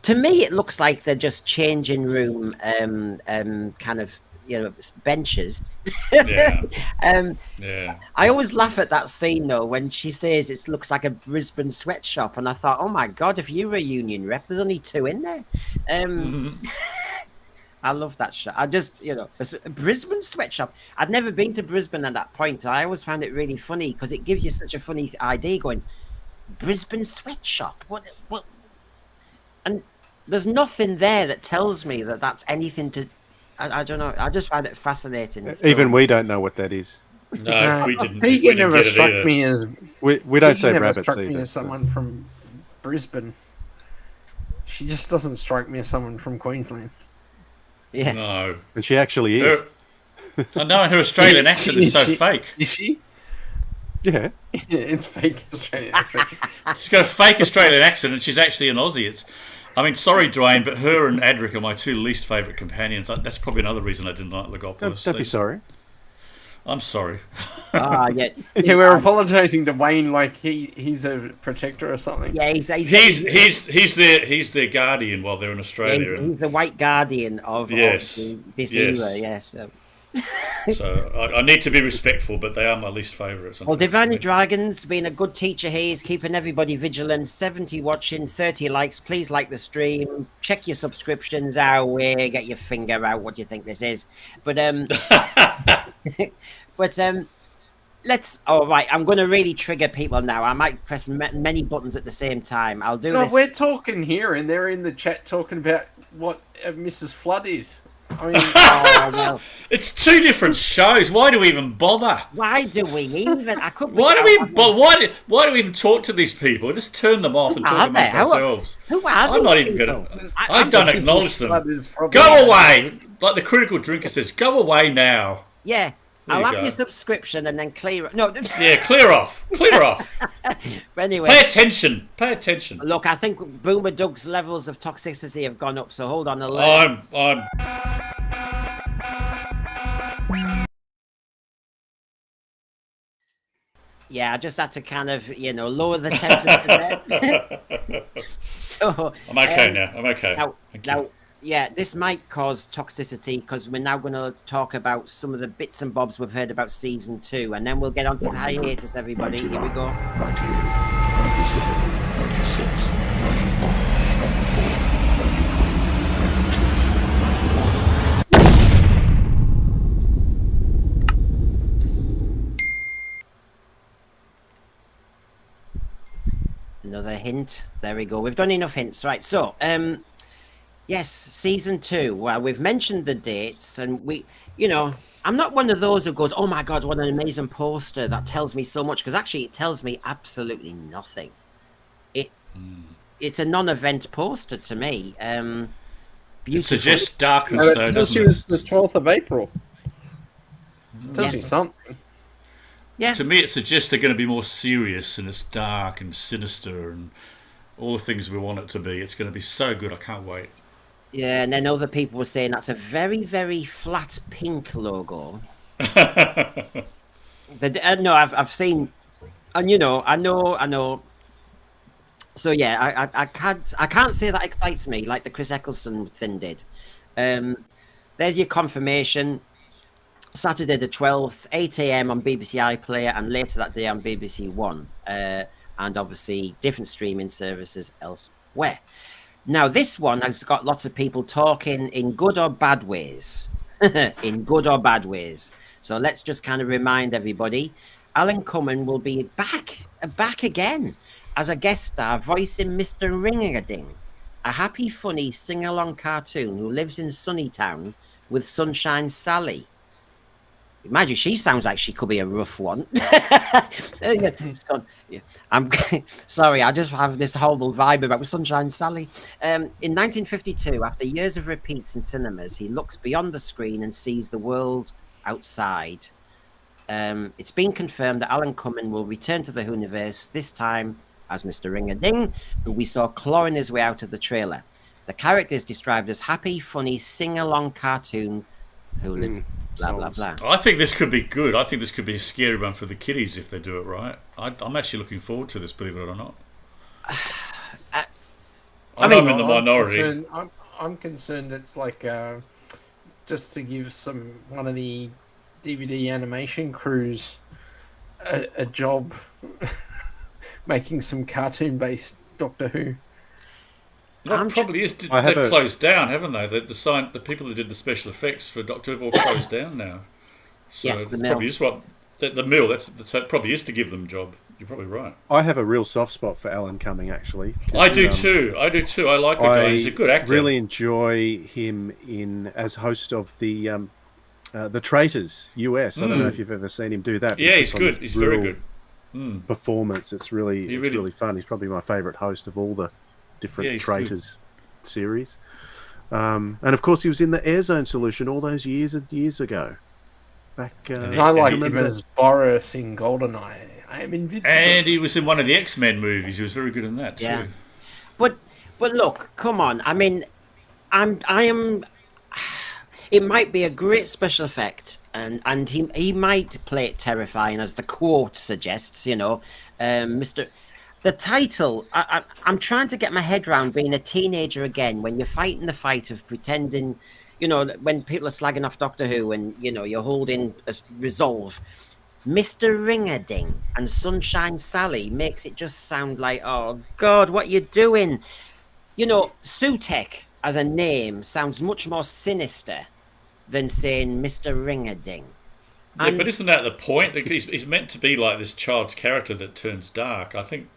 [SPEAKER 1] to me, it looks like they're just changing room, kind of, benches. I always laugh at that scene though when she says it looks like a Brisbane sweatshop, and I thought, oh my god, if you were a union rep, there's only 2 in there. I love that shop. I just, it's a Brisbane sweatshop. I'd never been to Brisbane at that point. I always found it really funny because it gives you such a funny idea going, Brisbane sweatshop? What? And there's nothing there that tells me that that's anything to... I don't know. I just find it fascinating.
[SPEAKER 2] Even we don't know what that is.
[SPEAKER 4] No, we didn't.
[SPEAKER 3] Tegan never
[SPEAKER 4] get it
[SPEAKER 3] struck
[SPEAKER 4] either.
[SPEAKER 3] me as...
[SPEAKER 2] We don't say
[SPEAKER 3] never
[SPEAKER 2] rabbits
[SPEAKER 3] struck me
[SPEAKER 2] either.
[SPEAKER 3] as someone from Brisbane. She just doesn't strike me as someone from Queensland.
[SPEAKER 1] Yeah.
[SPEAKER 4] No.
[SPEAKER 2] And she actually is.
[SPEAKER 4] I know, and her Australian accent is so fake.
[SPEAKER 3] Is she?
[SPEAKER 2] Yeah.
[SPEAKER 3] It's fake Australian accent.
[SPEAKER 4] She's got a fake Australian accent, and she's actually an Aussie. Sorry, Dwayne, but her and Adric are my two least favourite companions. That's probably another reason I didn't like Logopolis.
[SPEAKER 2] Don't be sorry.
[SPEAKER 4] I'm sorry.
[SPEAKER 1] Yeah.
[SPEAKER 3] Yeah, we're apologising to Wayne like he's a protector or something.
[SPEAKER 1] Yeah, he's
[SPEAKER 4] their guardian while they're in Australia.
[SPEAKER 1] He's the white guardian of this era. Yes.
[SPEAKER 4] So I need to be respectful, but they are my least favourites.
[SPEAKER 1] Well, Divine Dragons being a good teacher here, he's keeping everybody vigilant. 70 watching, 30 likes. Please like the stream. Check your subscriptions our way. Get your finger out. What do you think this is? But let's. Oh right, I'm going to really trigger people now. I might press many buttons at the same time. I'll do this.
[SPEAKER 3] We're talking here, and they're in the chat talking about what Mrs. Flood is. I mean,
[SPEAKER 1] well,
[SPEAKER 4] it's two different shows. Why do we even bother?
[SPEAKER 1] why do we even? I could.
[SPEAKER 4] Why do we even talk to these people? Just turn them off and talk amongst ourselves.
[SPEAKER 1] Who are
[SPEAKER 4] I'm
[SPEAKER 1] these
[SPEAKER 4] not even
[SPEAKER 1] people?
[SPEAKER 4] going to. I don't acknowledge them. Go away! Like the critical drinker says, go away now.
[SPEAKER 1] Yeah.
[SPEAKER 4] There
[SPEAKER 1] I'll
[SPEAKER 4] you
[SPEAKER 1] have
[SPEAKER 4] go.
[SPEAKER 1] your subscription and then clear. No.
[SPEAKER 4] Yeah, clear off. Clear off.
[SPEAKER 1] But anyway.
[SPEAKER 4] Pay attention. Pay attention.
[SPEAKER 1] Look, I think Boomer Doug's levels of toxicity have gone up, so hold on a little.
[SPEAKER 4] I'm.
[SPEAKER 1] Yeah, I just had to kind of, lower the temperature there. So
[SPEAKER 4] I'm okay now. I'm okay.
[SPEAKER 1] Now, yeah, this might cause toxicity because we're now going to talk about some of the bits and bobs we've heard about season 2, and then we'll get on to the hiatus, everybody. Here we go.
[SPEAKER 6] 98, 97, 96, 95, 94,
[SPEAKER 1] Another hint. There we go. We've done enough hints. Right. So, yes, season 2. Well, we've mentioned the dates, and I'm not one of those who goes, oh my God, what an amazing poster. That tells me so much, because actually it tells me absolutely nothing. It's a non-event poster to me.
[SPEAKER 4] It suggests darkness, though,
[SPEAKER 3] tells you it's the 12th of April. It tells you something.
[SPEAKER 1] Yeah.
[SPEAKER 4] To me, it suggests they're going to be more serious, and it's dark and sinister and all the things we want it to be. It's going to be so good. I can't wait.
[SPEAKER 1] Yeah, and then other people were saying that's a very, very flat pink logo. No, I've seen, and I know. So yeah, I can't say that excites me like the Chris Eccleston thing did. There's your confirmation. Saturday the 12th, 8 a.m. on BBC iPlayer, and later that day on BBC One, and obviously different streaming services elsewhere. Now, this one has got lots of people talking in good or bad ways. In good or bad ways. So let's just kind of remind everybody, Alan Cumming will be back again as a guest star voicing Mr. Ring-a-Ding, a happy, funny, sing-along cartoon who lives in Sunnytown with Sunshine Sally. Imagine, she sounds like she could be a rough one. I'm sorry, I just have this horrible vibe about Sunshine Sally. In 1952, after years of repeats in cinemas, he looks beyond the screen and sees the world outside. It's been confirmed that Alan Cumming will return to the Whooniverse, this time as Mr. Ring-a-Ding, who we saw clawing his way out of the trailer. The character is described as happy, funny, sing-along cartoon who lives... Blah, blah, blah.
[SPEAKER 4] I think this could be good. I think this could be a scary one for the kiddies if they do it right. I'm actually looking forward to this, believe it or not. I'm in the minority.
[SPEAKER 3] I'm concerned it's like just to give one of the DVD animation crews a job making some cartoon-based Doctor Who.
[SPEAKER 4] Well, it probably is. They've closed down, haven't they? The people that did the special effects for Doctor Who all closed down now. So
[SPEAKER 1] yes, the mill.
[SPEAKER 4] Probably is what the mill. So it probably is to give them a job. You're probably right.
[SPEAKER 2] I have a real soft spot for Alan Cumming, actually.
[SPEAKER 4] I do too. I like the guy. He's a good actor.
[SPEAKER 2] I really enjoy him as host of the Traitors US. I don't know if you've ever seen him do that.
[SPEAKER 4] Yeah, he's good. He's very good.
[SPEAKER 2] Performance. It's really fun. He's probably my favourite host of all the different Traitors series. And of course, he was in the Air Zone Solution all those years and years ago. Back.
[SPEAKER 3] I liked him as Boris in GoldenEye. I am invincible.
[SPEAKER 4] And he was in one of the X-Men movies. He was very good in that too.
[SPEAKER 1] Yeah. But look, come on. I mean, I am. It might be a great special effect, and he might play it terrifying, as the quote suggests. You know, Mr. The title. I'm trying to get my head around being a teenager again when you're fighting the fight of pretending. You know, when people are slagging off Doctor Who, and you know you're holding a resolve. Mr. Ring-a-Ding and Sunshine Sally makes it just sound like, oh God, what you doing? You know, Sutek as a name sounds much more sinister than saying Mr. Ring-a-Ding.
[SPEAKER 4] Yeah, but isn't that the point? He's meant to be like this child's character that turns dark. I think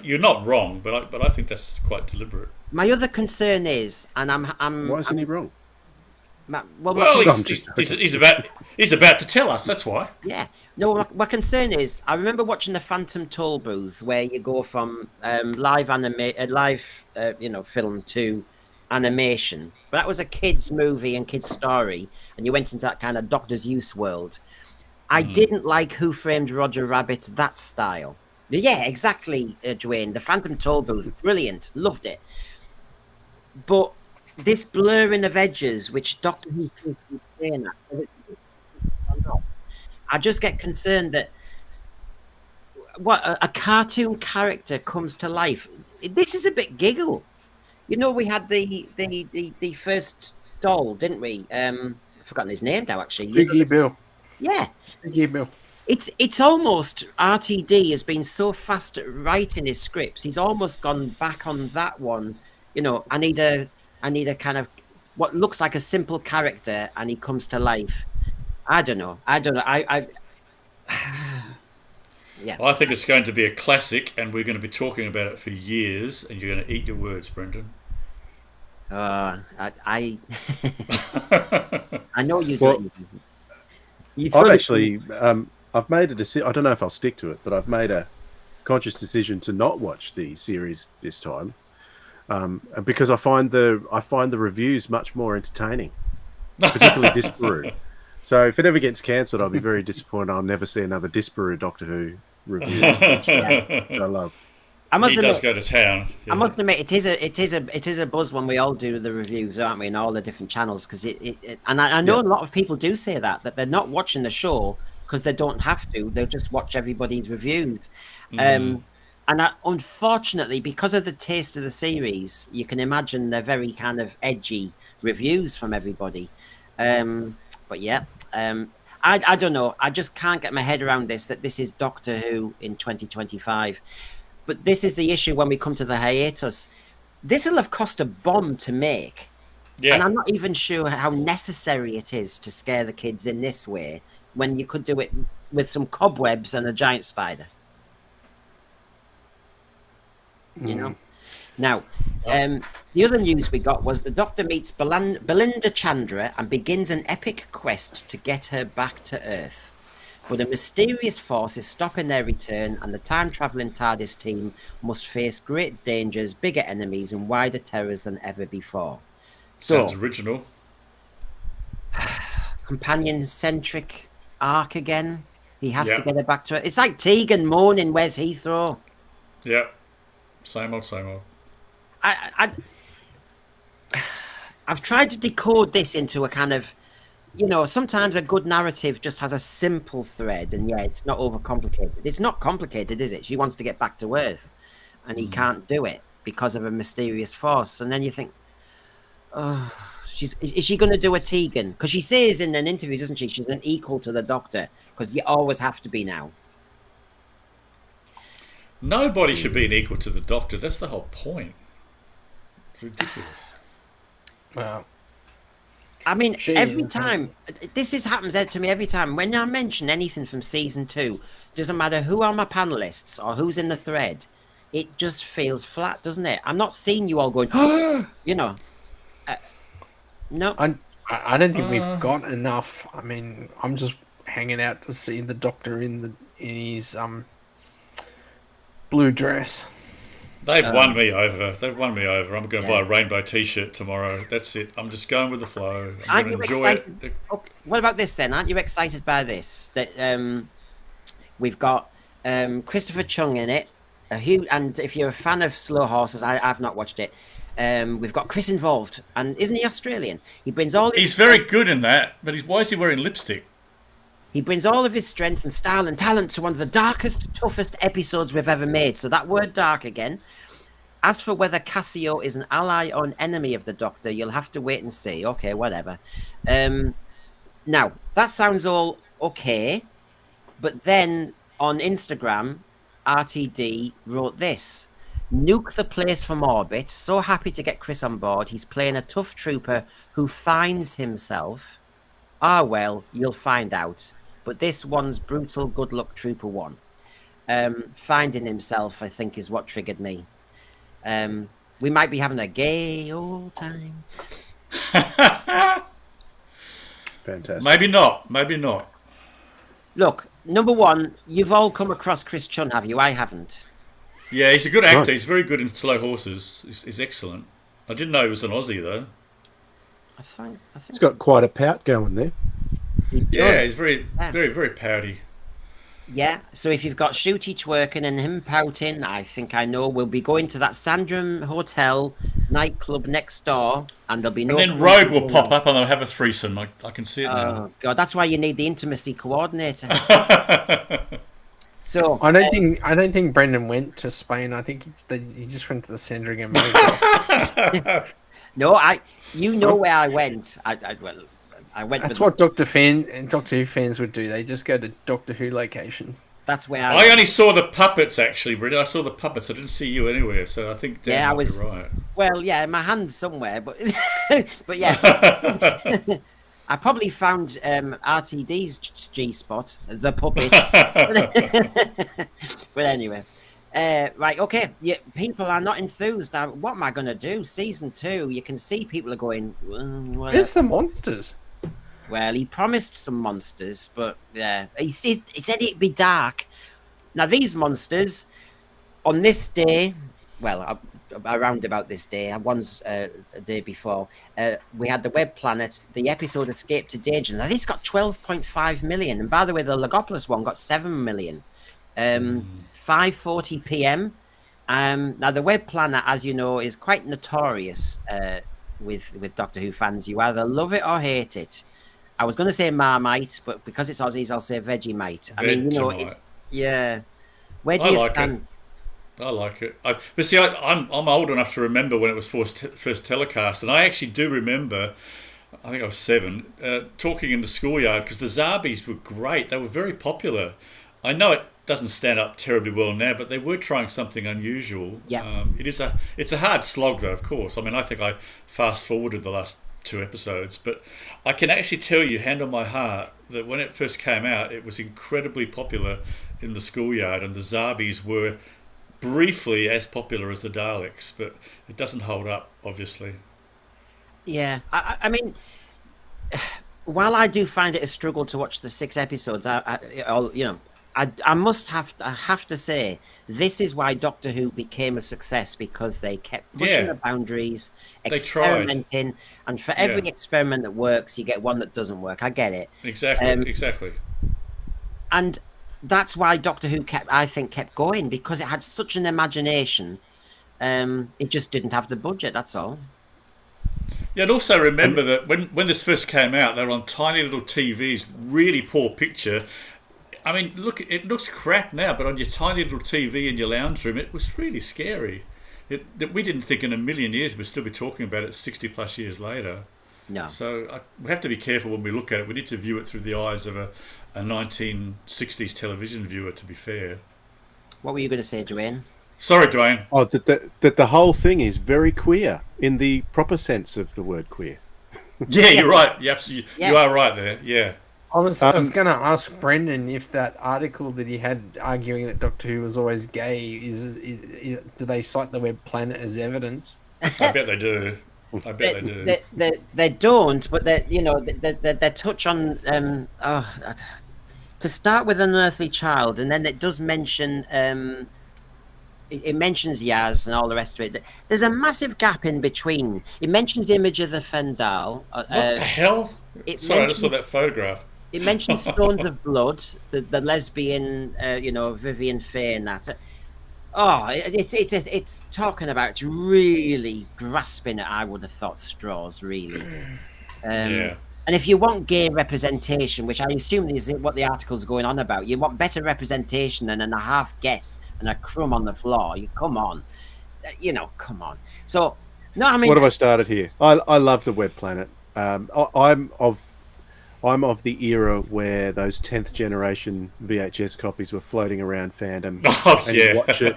[SPEAKER 4] you're not wrong, but I think that's quite deliberate.
[SPEAKER 1] My other concern is, and I'm
[SPEAKER 2] why isn't he wrong?
[SPEAKER 4] He's about to tell us. That's why.
[SPEAKER 1] Yeah. No, my concern is, I remember watching the Phantom Toll Booth, where you go from live film to animation. But that was a kids' movie and kids' story, and you went into that kind of Doctor Seuss world. I didn't like Who Framed Roger Rabbit, that style. Yeah, exactly, Dwayne. The Phantom Toll Booth, brilliant, loved it. But this blurring of edges, which Doctor Who keeps saying that, I just get concerned that a cartoon character comes to life. This is a bit giggle. You know, we had the first doll, didn't we? I've forgotten his name now, actually.
[SPEAKER 3] Sticky Bill.
[SPEAKER 1] Yeah.
[SPEAKER 3] Sticky Bill.
[SPEAKER 1] It's almost RTD has been so fast at writing his scripts. He's almost gone back on that one. You know, I need a kind of what looks like a simple character, and he comes to life. I don't know. Yeah.
[SPEAKER 4] I think it's going to be a classic, and we're going to be talking about it for years, and you're going to eat your words, Brendan.
[SPEAKER 1] I know you.
[SPEAKER 2] Well, I've actually I've made a decision. I don't know if I'll stick to it, but I've made a conscious decision to not watch the series this time, because I find the reviews much more entertaining, particularly Disparu. So if it ever gets cancelled, I'll be very disappointed. I'll never see another Disparu Doctor Who review, which I love.
[SPEAKER 4] He does go to town. Yeah.
[SPEAKER 1] I must admit, it is a buzz when we all do the reviews, aren't we, in all the different channels? Because and I know a lot of people do say that they're not watching the show because they don't have to. They'll just watch everybody's reviews. Unfortunately, because of the taste of the series, you can imagine they're very kind of edgy reviews from everybody. But yeah, I don't know. I just can't get my head around that this is Doctor Who in 2025. But this is the issue when we come to the hiatus. This will have cost a bomb to make. Yeah. And I'm not even sure how necessary it is to scare the kids in this way when you could do it with some cobwebs and a giant spider. You know? Now, the other news we got was the Doctor meets Belinda Chandra and begins an epic quest to get her back to Earth. But a mysterious force is stopping their return, and the time-travelling TARDIS team must face great dangers, bigger enemies, and wider terrors than ever before.
[SPEAKER 4] Sounds original.
[SPEAKER 1] Companion-centric arc again. He has to get her back to it. It's like Tegan moaning, "Where's Heathrow?"
[SPEAKER 4] Yeah. Same old, same old.
[SPEAKER 1] I've tried to decode this into a kind of, you know, sometimes a good narrative just has a simple thread, and it's not overcomplicated. It's not complicated, is it? She wants to get back to Earth, and he can't do it because of a mysterious force. And then you think, oh, is she going to do a Tegan? Because she says in an interview, doesn't she? She's an equal to the Doctor, because you always have to be now.
[SPEAKER 4] Nobody should be an equal to the Doctor. That's the whole point. ridiculous.
[SPEAKER 3] Well,
[SPEAKER 1] I mean, every
[SPEAKER 3] Jesus.
[SPEAKER 1] time happens Ed, to me every time when I mention anything from season 2, doesn't matter who are my panelists or who's in the thread, it just feels flat, doesn't it? I'm not seeing you all going, you know. No,
[SPEAKER 3] I don't think we've got enough. I mean, I'm just hanging out to see the Doctor in his blue dress.
[SPEAKER 4] They've won me over. I'm going to buy a rainbow T-shirt tomorrow. That's it. I'm just going with the flow. I'm going to enjoy it.
[SPEAKER 1] Okay, what about this then? Aren't you excited by this? That we've got Christopher Chung in it. And if you're a fan of Slow Horses, I've not watched it. We've got Chris involved, and isn't he Australian? He brings all.
[SPEAKER 4] He's very good in that, but why is he wearing lipstick?
[SPEAKER 1] He brings all of his strength and style and talent to one of the darkest, toughest episodes we've ever made. So that word dark again. As for whether Cassio is an ally or an enemy of the Doctor, you'll have to wait and see. Okay, whatever. Now, that sounds all okay. But then on Instagram, RTD wrote this. Nuke the place from orbit. So happy to get Chris on board. He's playing a tough trooper who finds himself. Ah, well, you'll find out. But this one's brutal good luck trooper 1. Finding himself, I think, is what triggered me. We might be having a gay old time.
[SPEAKER 2] Fantastic.
[SPEAKER 4] Maybe not.
[SPEAKER 1] Look, number 1, you've all come across Chris Chun, have you? I haven't.
[SPEAKER 4] Yeah, he's a good actor.
[SPEAKER 2] Right.
[SPEAKER 4] He's very good in Slow Horses. He's excellent. I didn't know he was an Aussie though.
[SPEAKER 1] I think
[SPEAKER 2] He's got quite a pout going there.
[SPEAKER 4] Yeah, he's very pouty.
[SPEAKER 1] Yeah, so if you've got Shooty twerking and him pouting, I think I know we'll be going to that Sandrum Hotel nightclub next door, and there'll be no.
[SPEAKER 4] And then Rogue will pop up and they'll have a threesome. I can see it now.
[SPEAKER 1] Oh God, that's why you need the intimacy coordinator. So
[SPEAKER 3] I don't think Brendan went to Spain. I think he just went to the Sandringham Motel.
[SPEAKER 1] No, you know where I went. I went.
[SPEAKER 3] That's what Doctor Who fans would do. They just go to Doctor Who locations.
[SPEAKER 1] That's where
[SPEAKER 4] I only saw the puppets actually, Brendan. I saw the puppets. I didn't see you anywhere, so I think Dan might be right.
[SPEAKER 1] Well, yeah, my hand's somewhere, but but yeah, I probably found RTD's G spot, the puppet. But anyway, right, okay. Yeah, people are not enthused. Now, what am I going to do? Season 2, you can see people are going.
[SPEAKER 3] Where's the monsters?
[SPEAKER 1] Well, he promised some monsters, but yeah, he said it'd be dark. Now, these monsters, on this day, well, around about this day, one's a day before, we had the Web Planet, the episode Escape to Danger. Now, this got 12.5 million. And by the way, the Logopolis one got 7 million. 5:40 p.m. Now, the Web Planet, as you know, is quite notorious with Doctor Who fans. You either love it or hate it. I was going to say Marmite, but because it's Aussies, I'll say Vegemite. I mean, you know, yeah. Where do you stand?
[SPEAKER 4] I like it. But see, I'm old enough to remember when it was first telecast, and I actually do remember, I think I was 7, talking in the schoolyard, because the Zarbies were great. They were very popular. I know it doesn't stand up terribly well now, but they were trying something unusual.
[SPEAKER 1] Yeah.
[SPEAKER 4] It's a hard slog, though, of course. I mean, I think I fast-forwarded the last 2 episodes, but I can actually tell you, hand on my heart, that when it first came out, it was incredibly popular in the schoolyard, and the Zarbies were briefly as popular as the Daleks, but it doesn't hold up, obviously.
[SPEAKER 1] Yeah, I mean, while I do find it a struggle to watch the 6 episodes, I must have to say this is why Doctor Who became a success, because they kept pushing the boundaries, experimenting, and for every experiment that works, you get one that doesn't work. I get it.
[SPEAKER 4] Exactly.
[SPEAKER 1] And that's why Doctor Who kept going, because it had such an imagination. It just didn't have the budget. That's all.
[SPEAKER 4] Yeah, and also remember that when this first came out, they were on tiny little TVs, really poor picture. I mean, look, it looks crap now, but on your tiny little TV in your lounge room, it was really scary. We didn't think in a million years we'd still be talking about it 60 plus years later.
[SPEAKER 1] No.
[SPEAKER 4] So we have to be careful when we look at it. We need to view it through the eyes of a 1960s television viewer, to be fair.
[SPEAKER 1] What were you going to say, Joanne?
[SPEAKER 4] Sorry, Dwayne.
[SPEAKER 2] Oh, that the whole thing is very queer in the proper sense of the word queer.
[SPEAKER 4] Yeah, you're right. You are right there. Yeah.
[SPEAKER 3] I was going to ask Brendan if that article that he had arguing that Doctor Who was always gay is do they cite the Web Planet as evidence?
[SPEAKER 4] I bet they do.
[SPEAKER 1] They don't, but they touch on to start with an earthly child, and then it does mention it mentions Yaz and all the rest of it. There's a massive gap in between. It mentions the image of the Fendal.
[SPEAKER 4] What the hell? Sorry, I just saw that photograph.
[SPEAKER 1] It mentions Stones of Blood, the lesbian, Vivian Faye and that. Oh, it's talking about, it's really grasping at, I would have thought, straws, really.
[SPEAKER 4] Yeah.
[SPEAKER 1] And if you want gay representation, which I assume is what the article's going on about, you want better representation than a half guess and a crumb on the floor. Come on. Come on. So, no, I mean...
[SPEAKER 2] What have I started here? I love the Web Planet. I'm of the era where those 10th generation VHS copies were floating around fandom, and you watch it,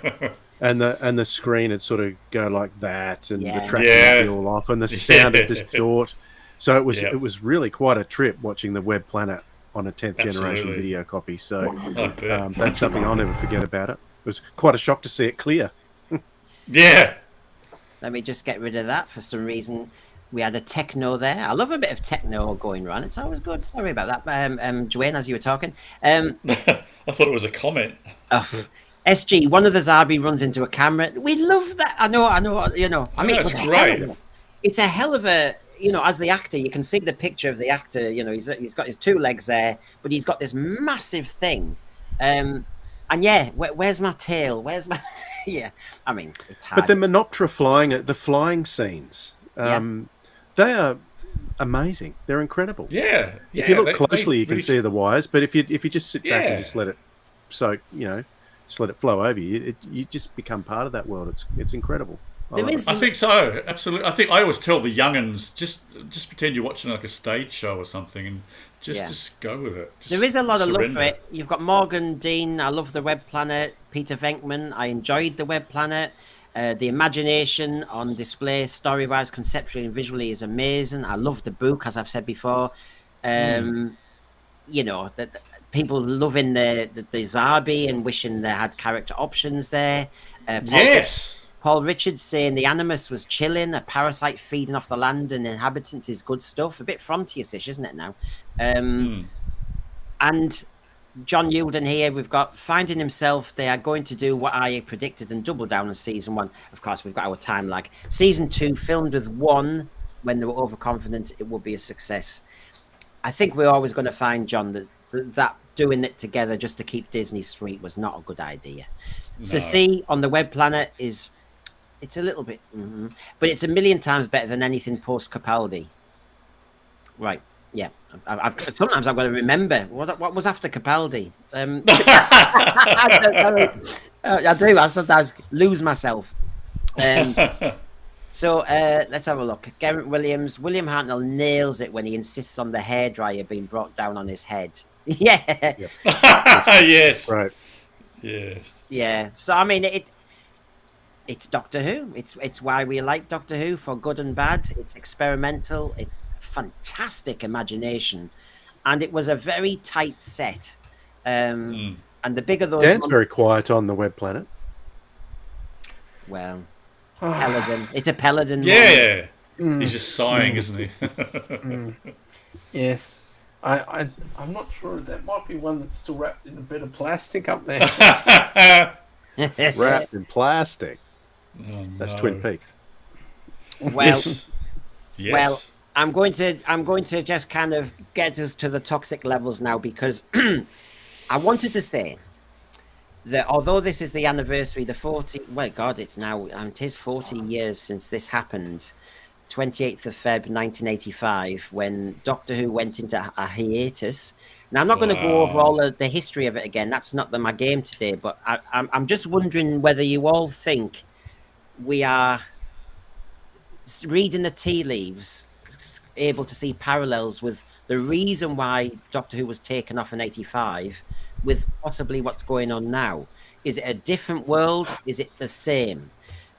[SPEAKER 2] and the screen would sort of go like that, and the tracking would be all off, and the sound would distort. So it was really quite a trip watching the Web Planet on a 10th generation video copy. So that's something I'll never forget about it. It was quite a shock to see it clear.
[SPEAKER 4] Yeah.
[SPEAKER 1] Let me just get rid of that for some reason. We had a techno there. I love a bit of techno going on. It's always good. Sorry about that, Dwayne, as you were talking.
[SPEAKER 4] I thought it was a comment.
[SPEAKER 1] SG, one of the Zarbi runs into a camera. We love that. I know. I mean,
[SPEAKER 4] that's great.
[SPEAKER 1] It's a hell of a, as the actor, you can see the picture of the actor. He's got his two legs there, but he's got this massive thing. And yeah, where's my tail? Where's my... yeah, I mean, it's hard.
[SPEAKER 2] But the Menoptera flying scenes... they are amazing. They're incredible.
[SPEAKER 4] Yeah.
[SPEAKER 2] If you look closely, you can see the wires. But if you just sit back and just let it just let it flow over you, you just become part of that world. It's incredible.
[SPEAKER 4] I think so. Absolutely. I think I always tell the young'uns just pretend you're watching like a stage show or something, and just go with it.
[SPEAKER 1] There is a lot of love for it. You've got Morgan Dean. I love the Web Planet. Peter Venkman. I enjoyed the Web Planet. The imagination on display, story-wise, conceptually and visually, is amazing. I love the book, as I've said before. People loving the Zarbi and wishing they had character options there. Paul Richards saying the Animus was chilling, a parasite feeding off the land and inhabitants is good stuff. A bit Frontier-ish, isn't it now? And... John Yulden here, we've got finding himself. They are going to do what I predicted and double down on season 1. Of course, we've got our time lag. Season 2 filmed with 1 when they were overconfident it would be a success. I think we're always going to find, John, that doing it together just to keep Disney sweet was not a good idea. No. So see on the Web Planet it's a little bit, but it's a million times better than anything post Capaldi. Right. Yeah, sometimes I've got to remember what was after Capaldi. I don't know. I do. I sometimes lose myself. So let's have a look. Garrett Williams. William Hartnell nails it when he insists on the hairdryer being brought down on his head. Yeah.
[SPEAKER 4] Yes.
[SPEAKER 2] Right.
[SPEAKER 4] Yes.
[SPEAKER 1] Yeah. So I mean, it's Doctor Who. It's why we like Doctor Who, for good and bad. It's experimental. It's fantastic imagination, and it was a very tight set. And the bigger those...
[SPEAKER 2] Dan's very quiet on the Web Planet.
[SPEAKER 1] Well, Peladon. It's a Peladon.
[SPEAKER 4] Yeah. He's just sighing, isn't he?
[SPEAKER 3] Yes. I'm not sure. That might be one that's still wrapped in a bit of plastic up there.
[SPEAKER 2] Wrapped in plastic.
[SPEAKER 4] Oh,
[SPEAKER 2] that's
[SPEAKER 4] no.
[SPEAKER 2] Twin Peaks.
[SPEAKER 1] Well,
[SPEAKER 4] yes.
[SPEAKER 1] Well, I'm going to just kind of get us to the toxic levels now, because I wanted to say that although this is the anniversary, it is 40 years since this happened, 28th of Feb 1985, when Doctor Who went into a hiatus. Now, I'm not going to go over all of the history of it again. That's not my game today, but I'm just wondering whether you all think we are reading the tea leaves, able to see parallels with the reason why Doctor Who was taken off in 85 with possibly what's going on now. Is it a different world? Is it the same?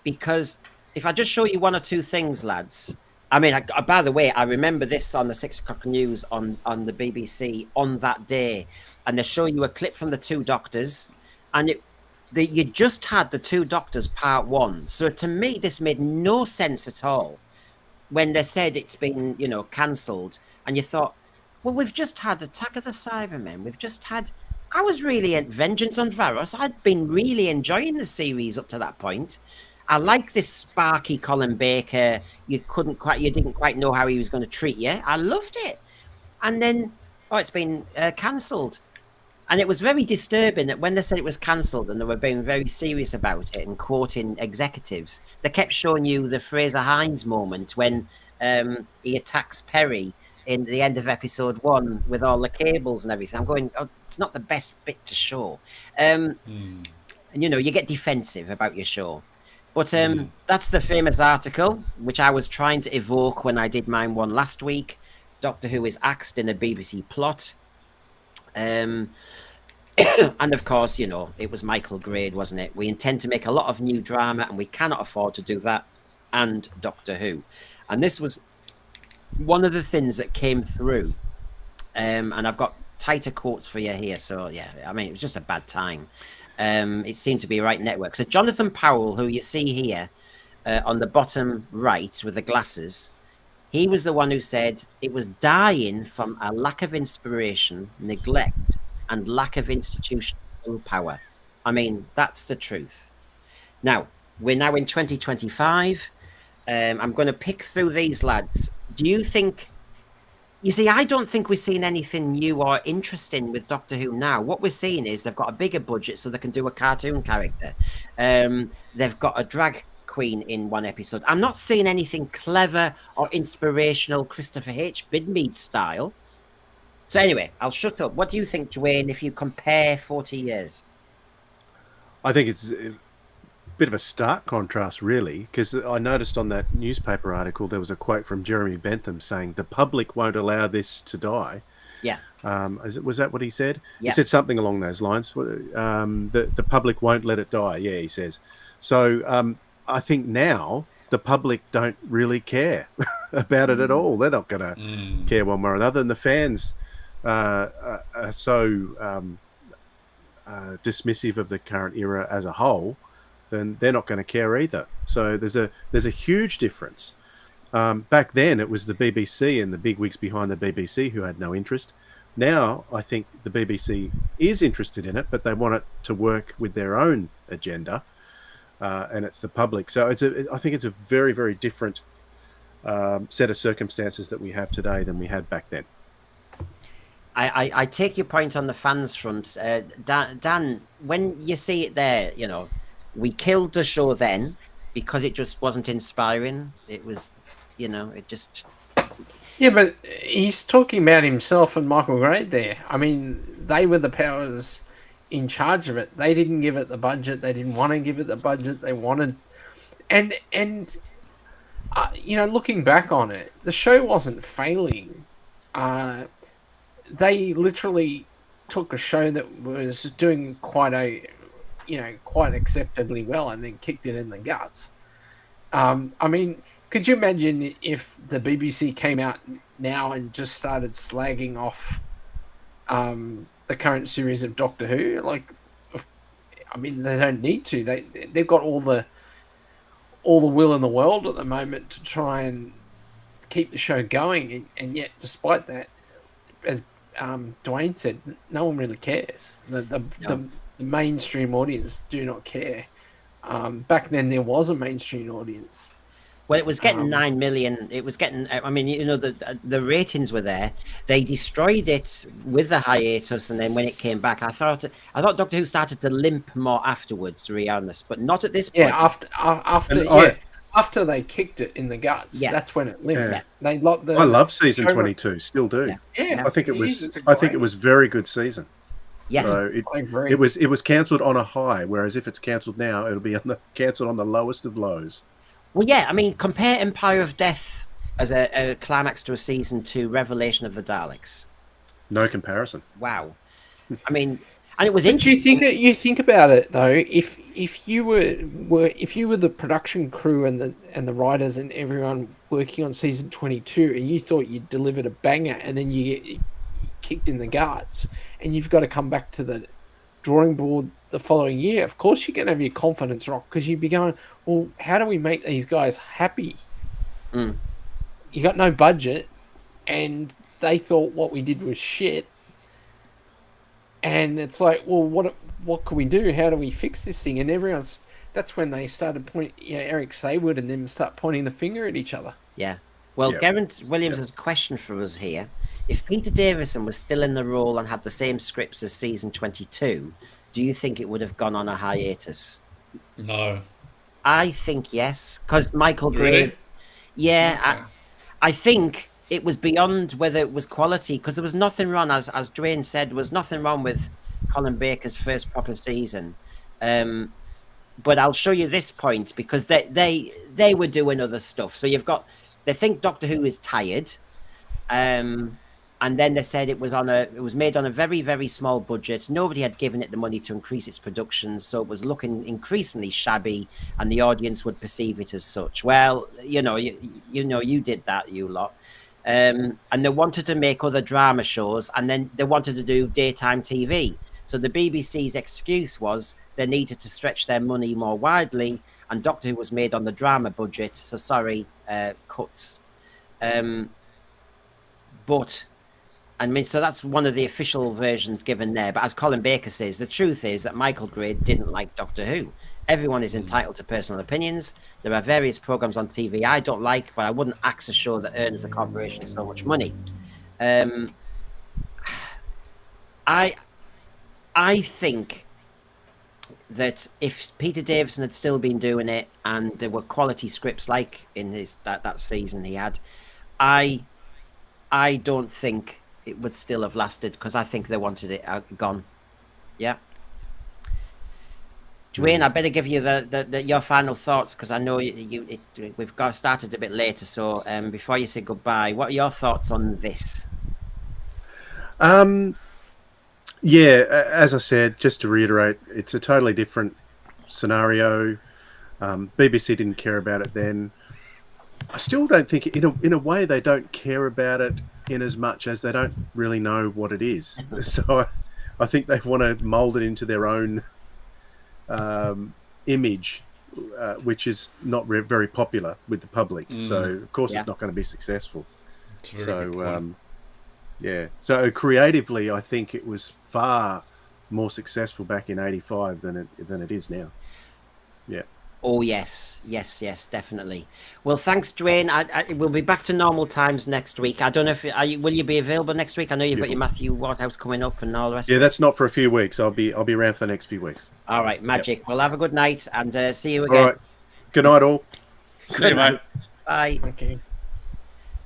[SPEAKER 1] Because if I just show you one or two things, lads. I mean, by the way, I remember this on the 6 o'clock news on the BBC on that day, and they show you a clip from the two doctors, and you just had the two doctors part 1. So to me, this made no sense at all when they said it's been, cancelled, and you thought, well, we've just had Attack of the Cybermen. We've just had. I was really at Vengeance on Varos. I'd been really enjoying the series up to that point. I like this sparky Colin Baker. You didn't quite know how he was going to treat you. I loved it. And then, it's been cancelled. And it was very disturbing that when they said it was cancelled and they were being very serious about it and quoting executives, they kept showing you the Fraser Hines moment when he attacks Perry in the end of episode 1 with all the cables and everything. I'm going, it's not the best bit to show. And, you get defensive about your show. But that's the famous article, which I was trying to evoke when I did mine one last week. Doctor Who is axed in a BBC plot. And of course, it was Michael Grade, wasn't it? We intend to make a lot of new drama and we cannot afford to do that. And Doctor Who. And this was one of the things that came through. And I've got tighter quotes for you here. So, yeah, I mean, it was just a bad time. It seemed to be a right network. So Jonathan Powell, who you see here on the bottom right with the glasses, he was the one who said it was dying from a lack of inspiration, neglect, and lack of institutional power. I mean, that's the truth. Now, we're now in 2025. I'm going to pick through these lads. Do you think... You see, I don't think we're seeing anything new or interesting with Doctor Who now. What we're seeing is they've got a bigger budget so they can do a cartoon character. They've got a drag queen in one episode. I'm not seeing anything clever or inspirational Christopher H. Bidmead style. So anyway, I'll shut up. What do you think, Dwayne, if you compare 40 years?
[SPEAKER 2] I think it's a bit of a stark contrast, really, because I noticed on that newspaper article there was a quote from Jeremy Bentham saying the public won't allow this to die.
[SPEAKER 1] Yeah.
[SPEAKER 2] Was that what he said?
[SPEAKER 1] Yeah.
[SPEAKER 2] He said something along those lines. The public won't let it die. Yeah, he says. So I think now the public don't really care about it at all. They're not going to care one way or another. And the fans are so dismissive of the current era as a whole, then they're not going to care either. So there's a huge difference. Back then, it was the BBC and the bigwigs behind the BBC who had no interest. Now, I think the BBC is interested in it, but they want it to work with their own agenda, and it's the public. So I think it's a very, very different set of circumstances that we have today than we had back then.
[SPEAKER 1] I take your point on the fans front. Dan, when you see it there, we killed the show then because it just wasn't inspiring. It was, it just...
[SPEAKER 3] Yeah, but he's talking about himself and Michael Grade there. I mean, they were the powers in charge of it. They didn't give it the budget. They didn't want to give it the budget. They wanted... And looking back on it, the show wasn't failing. They literally took a show that was doing quite acceptably well and then kicked it in the guts. I mean, could you imagine if the BBC came out now and just started slagging off the current series of Doctor Who? I mean, they don't need to. They've got all the will in the world at the moment to try and keep the show going, and yet, despite that, as Dwayne said, no one really cares. The mainstream audience do not care. Back then, there was a mainstream audience.
[SPEAKER 1] Well, it was getting 9 million. It was getting. I mean, the ratings were there. They destroyed it with the hiatus, and then when it came back, I thought Doctor Who started to limp more afterwards. To be honest, but not at this point.
[SPEAKER 3] Yeah, after they kicked it in the guts, that's when it limped.
[SPEAKER 2] Yeah.
[SPEAKER 3] They locked
[SPEAKER 2] I love season 22. Still do.
[SPEAKER 3] Yeah,
[SPEAKER 2] I think it was very good season.
[SPEAKER 1] Yes,
[SPEAKER 2] so it was cancelled on a high, whereas if it's cancelled now, it'll be cancelled on the lowest of lows.
[SPEAKER 1] Well, yeah, I mean, compare Empire of Death as a climax to a season to Revelation of the Daleks.
[SPEAKER 2] No comparison.
[SPEAKER 1] Wow. I mean, And it was
[SPEAKER 3] But
[SPEAKER 1] interesting.
[SPEAKER 3] you think about it though, if you were the production crew and the writers and everyone working on season 22, and you thought you delivered a banger, and then you get kicked in the guts, and you've got to come back to the drawing board the following year, of course you're going to have your confidence rock, because you'd be going, well, how do we make these guys happy? You got no budget, and they thought what we did was shit. And it's like, well, what can we do? How do we fix this thing? And that's when they started pointing, Eric Saywood and them start pointing the finger at each other.
[SPEAKER 1] Yeah. Well, Geraint Williams has a question for us here. If Peter Davison was still in the role and had the same scripts as season 22, do you think it would have gone on a hiatus?
[SPEAKER 4] No.
[SPEAKER 1] I think yes, because Michael Gray.
[SPEAKER 4] Really?
[SPEAKER 1] Yeah,
[SPEAKER 4] Okay.
[SPEAKER 1] I think it was beyond whether it was quality, because there was nothing wrong, as Dwayne said, there was nothing wrong with Colin Baker's first proper season. But I'll show you this point, because they were doing other stuff. So they think Doctor Who is tired, and then they said it was made on a very, very small budget. Nobody had given it the money to increase its production, so it was looking increasingly shabby, and the audience would perceive it as such. Well, you did that, you lot. And they wanted to make other drama shows, and then they wanted to do daytime TV. So the BBC's excuse was they needed to stretch their money more widely, and Doctor Who was made on the drama budget, so sorry, cuts. But I mean, so that's one of the official versions given there. But as Colin Baker says, the truth is that Michael Gray didn't like Doctor Who. Everyone is entitled to personal opinions. There are various programs on TV I don't like, but I wouldn't axe a show that earns the corporation so much money. I think that if Peter Davison had still been doing it and there were quality scripts like in that season he had, I don't think it would still have lasted, because I think they wanted it gone. Yeah. Dwayne, I better give you your final thoughts, because I know we've got started a bit later. So before you say goodbye, what are your thoughts on this?
[SPEAKER 2] Yeah, as I said, just to reiterate, it's a totally different scenario. BBC didn't care about it then. I still don't think, in a way, they don't care about it in as much as they don't really know what it is. So I think they want to mold it into their own image, which is not very popular with the public. So of course it's not going to be successful.
[SPEAKER 4] That's a very good point.
[SPEAKER 2] So creatively, I think it was far more successful back in '85 than it is now. Yeah.
[SPEAKER 1] Oh yes, definitely. Well, thanks, Dwayne. We'll be back to normal times next week. I don't know if will you be available next week? I know you've got your Matthew Waterhouse coming up and all the rest.
[SPEAKER 2] Yeah, that's not for a few weeks. I'll be around for the next few weeks.
[SPEAKER 1] All right, magic. Well, have a good night, and see you again.
[SPEAKER 2] All right. Good night, all.
[SPEAKER 4] See you, mate.
[SPEAKER 1] Bye.
[SPEAKER 3] Okay.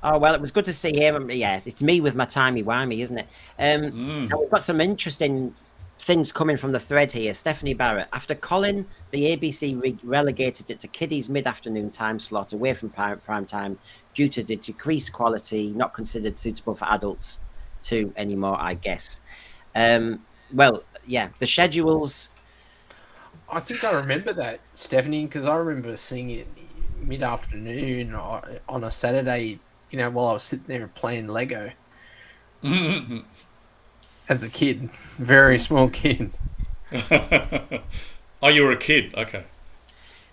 [SPEAKER 1] Oh, well, it was good to see him. Yeah, it's me with my timey-wimey, isn't it? Now we've got some interesting things coming from the thread here. Stephanie Barrett. After Colin, the ABC relegated it to kiddies' mid-afternoon time slot away from prime time due to the decreased quality, not considered suitable for adults too anymore, I guess. Well, yeah, the schedules...
[SPEAKER 3] I think I remember that, Stephanie, because I remember seeing it mid-afternoon on a Saturday, while I was sitting there playing Lego. As a kid. Very small kid.
[SPEAKER 4] Oh, you were a kid. Okay.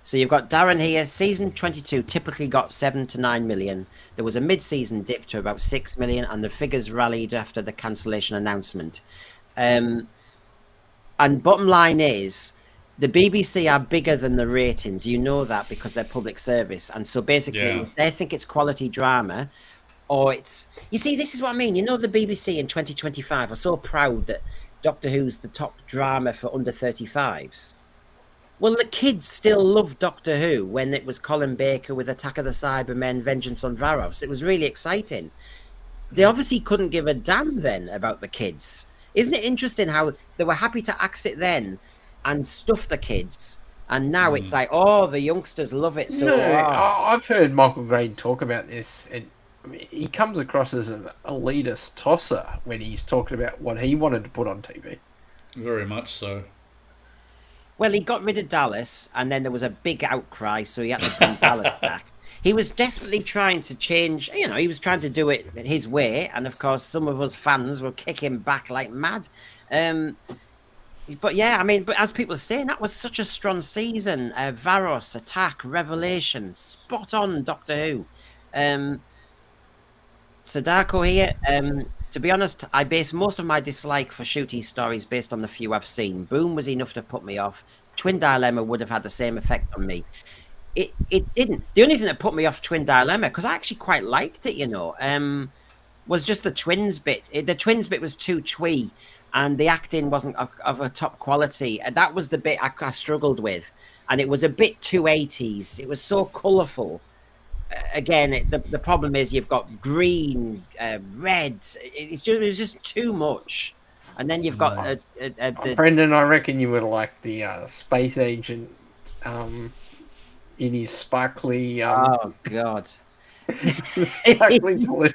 [SPEAKER 1] So you've got Darren here. Season 22 typically got 7 to 9 million. There was a mid-season dip to about 6 million, and the figures rallied after the cancellation announcement. And bottom line is, the BBC are bigger than the ratings. You know that because they're public service. And so basically, they think it's quality drama, or it's... You see, this is what I mean. The BBC in 2025 are so proud that Doctor Who's the top drama for under 35s. Well, the kids still love Doctor Who when it was Colin Baker with Attack of the Cybermen, Vengeance on Varos. It was really exciting. They obviously couldn't give a damn then about the kids. Isn't it interesting how they were happy to axe it then and stuff the kids, and now it's like, oh, the youngsters love it. So
[SPEAKER 3] I've heard Michael Gray talk about this, and he comes across as an elitist tosser when he's talking about what he wanted to put on TV.
[SPEAKER 4] Very much so.
[SPEAKER 1] Well, he got rid of Dallas, and then there was a big outcry, so he had to bring Dallas back. He was desperately trying to change, he was trying to do it his way, and of course, some of us fans were kicking back like mad. But yeah, but as people are saying, that was such a strong season. Varos, Attack, Revelation, spot on Doctor Who. Sadako here. To be honest, I base most of my dislike for Shooty stories based on the few I've seen. Boom was enough to put me off. Twin Dilemma would have had the same effect on me. It didn't. The only thing that put me off Twin Dilemma, because I actually quite liked it, was just the twins bit. The twins bit was too twee, and the acting wasn't of a top quality. And that was the bit I struggled with. And it was a bit too 80s. It was so colourful. Again, the problem is you've got green, red. It was just too much. And then you've got
[SPEAKER 3] Brendan, I reckon you would like the space agent in his sparkly.
[SPEAKER 1] Oh God!
[SPEAKER 3] Sparkly blue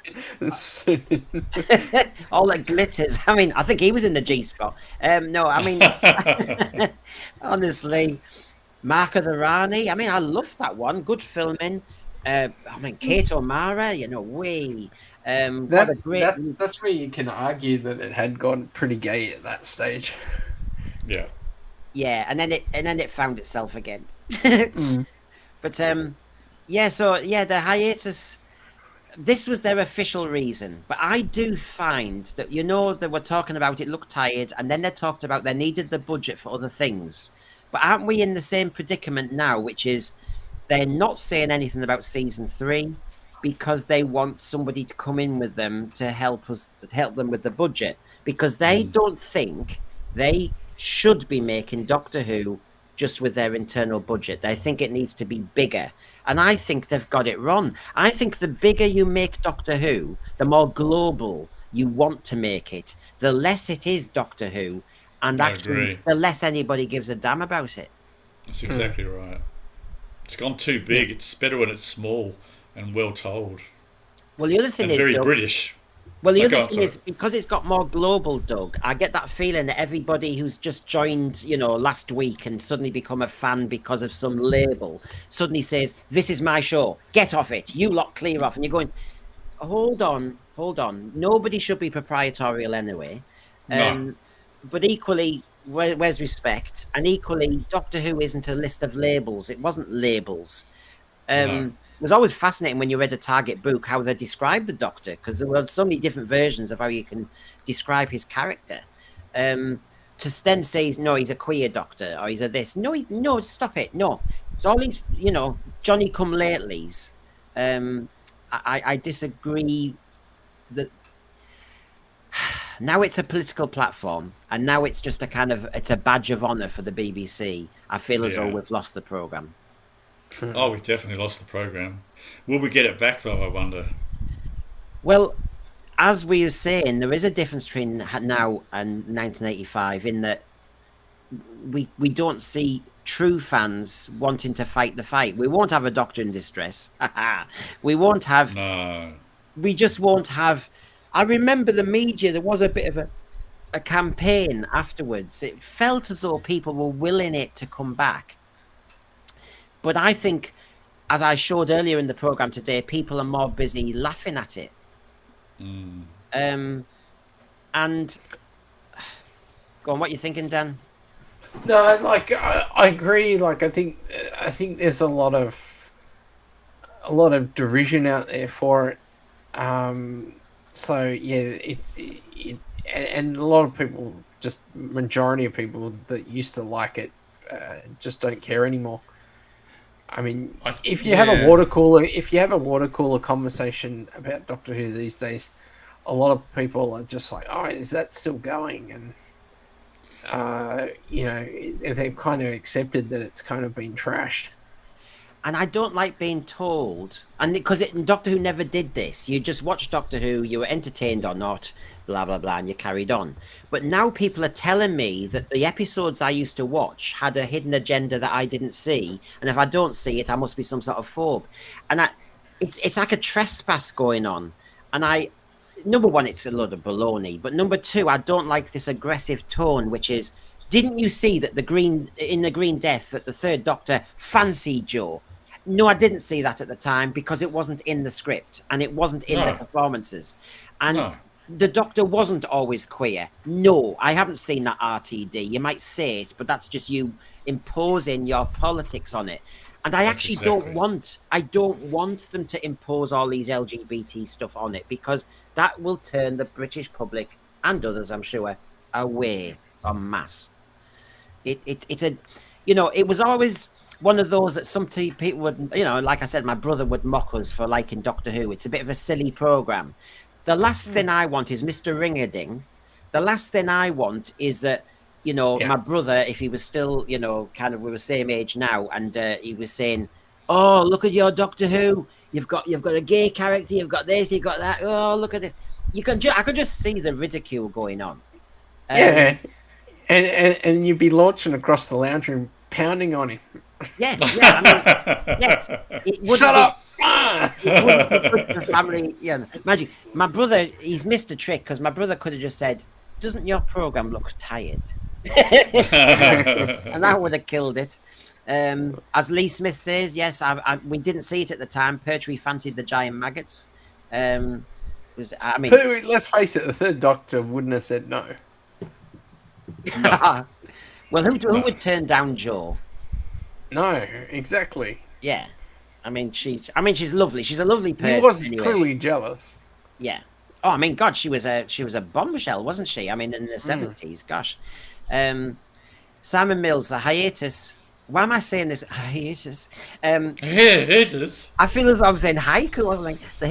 [SPEAKER 3] suit.
[SPEAKER 1] All that glitters. I think he was in the G spot. No, honestly, Mark of the Rani. I loved that one. Good filming. Kate O'Mara, what a great...
[SPEAKER 3] That's where you can argue that it had gone pretty gay at that stage.
[SPEAKER 4] Yeah.
[SPEAKER 1] Yeah, and then it found itself again. But the hiatus, this was their official reason. But I do find that, they were talking about it looked tired, and then they talked about they needed the budget for other things. But aren't we in the same predicament now, which is they're not saying anything about season 3 because they want somebody to come in with them to help them with the budget, because they don't think they should be making Doctor Who just with their internal budget. They think it needs to be bigger. And I think they've got it wrong. I think the bigger you make Doctor Who, the more global you want to make it, the less it is Doctor Who, and actually the less anybody gives a damn about it.
[SPEAKER 4] That's exactly right. It's gone too big. It's better when it's small and well told.
[SPEAKER 1] Well, the other thing is
[SPEAKER 4] very British.
[SPEAKER 1] Well, the other thing is, because it's got more global, Doug, I get that feeling that everybody who's just joined, last week and suddenly become a fan because of some label suddenly says, "This is my show. Get off it. You lot clear off." And you're going, hold on. Nobody should be proprietorial anyway.
[SPEAKER 4] No.
[SPEAKER 1] But equally, where's respect? And equally, Doctor Who isn't a list of labels. It wasn't labels. It was always fascinating when you read a Target book how they described the Doctor, because there were so many different versions of how you can describe his character. To then say, no, he's a queer Doctor, or he's a this. No, stop it. No. It's all these, Johnny come latelys. I disagree that now it's a political platform, and now it's just it's a badge of honor for the BBC. I feel as though we've lost the program.
[SPEAKER 4] Oh, we've definitely lost the program. Will we get it back though, I wonder?
[SPEAKER 1] Well, as we were saying, there is a difference between now and 1985 in that we don't see true fans wanting to fight the fight. We won't have a Doctor in distress. We won't have...
[SPEAKER 4] No.
[SPEAKER 1] We just won't have... I remember the media, there was a bit of a campaign afterwards. It felt as though people were willing it to come back. But I think, as I showed earlier in the program today, people are more busy laughing at it. And go on, what are you thinking, Dan?
[SPEAKER 3] No, I agree. I think there's a lot of derision out there for it. So yeah, and a lot of people, just majority of people that used to like it, just don't care anymore. If you have a water cooler conversation about Doctor Who these days, a lot of people are just like, "Oh, is that still going?" And they've kind of accepted that it's kind of been trashed.
[SPEAKER 1] And I don't like being told, and because Doctor Who never did this. You just watched Doctor Who, you were entertained or not, blah, blah, blah, and you carried on. But now people are telling me that the episodes I used to watch had a hidden agenda that I didn't see, and if I don't see it, I must be some sort of phobe. And it's like a trespass going on. And number one, it's a load of baloney. But number two, I don't like this aggressive tone, which is, didn't you see that in the Green Death that the third Doctor fancied Joe? No, I didn't see that at the time because it wasn't in the script and it wasn't in the performances. And the Doctor wasn't always queer. No, I haven't seen that RTD. You might say it, but that's just you imposing your politics on it. And I actually don't want them to impose all these LGBT stuff on it, because that will turn the British public and others, I'm sure, away en masse. It's a, it was always one of those that some people would, like I said, my brother would mock us for liking Doctor Who. It's a bit of a silly program. The last thing I want is Mr. Ring-a-Ding. The last thing I want is that, my brother, if he was still, kind of, we were the same age now, and he was saying, "Oh, look at your Doctor Who. You've got a gay character. You've got this. You've got that. Oh, look at this." I could just see the ridicule going on.
[SPEAKER 3] And you'd be launching across the lounge room, pounding on him.
[SPEAKER 1] Yeah. I mean, yes.
[SPEAKER 3] Shut up.
[SPEAKER 1] It wouldn't be good for family. Yeah, imagine my brother. He's missed a trick because my brother could have just said, "Doesn't your program look tired?" And that would have killed it. As Lee Smith says, yes, we didn't see it at the time. Pertwee fancied the giant maggots. Let's
[SPEAKER 3] face it, the third Doctor wouldn't have said no.
[SPEAKER 1] Well, who would turn down Joe?
[SPEAKER 3] No, exactly.
[SPEAKER 1] Yeah, I mean she's lovely. She's a lovely person.
[SPEAKER 3] He was
[SPEAKER 1] anyway.
[SPEAKER 3] clearly jealous.
[SPEAKER 1] Yeah. Oh, I mean, God, she was a bombshell, wasn't she? I mean, in the 70s. Gosh. Simon Mills, the hiatus. Why am I saying this? Hiatus.
[SPEAKER 4] Hiatus.
[SPEAKER 1] I feel as though I'm saying haiku. I was like, the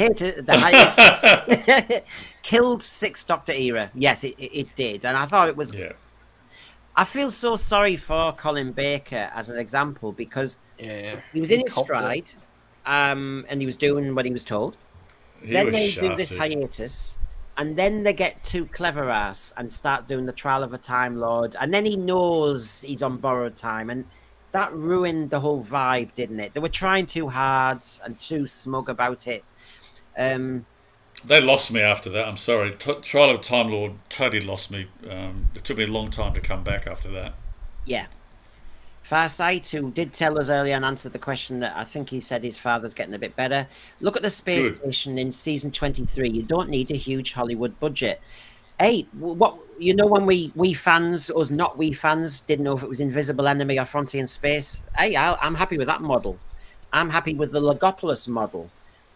[SPEAKER 1] hiatus killed Sixth Doctor era. Yes, it did, and I thought it was.
[SPEAKER 4] Yeah.
[SPEAKER 1] I feel so sorry for Colin Baker as an example, because he was in his stride, and he was doing what he was told. Then they do this hiatus, and then they get too clever ass and start doing the Trial of a Time Lord, and then he knows he's on borrowed time, and that ruined the whole vibe, didn't it? They were trying too hard and too smug about it.
[SPEAKER 4] They lost me after that. I'm sorry. Trial of Time Lord totally lost me. It took me a long time to come back after that.
[SPEAKER 1] Yeah. Farsight, who did tell us earlier and answered the question that I think he said his father's getting a bit better. Look at the space station in season 23. You don't need a huge Hollywood budget. Hey, what when we fans, us not we fans, didn't know if it was Invisible Enemy or Frontier Space. Hey, I'm happy with that model. I'm happy with the Logopolis model.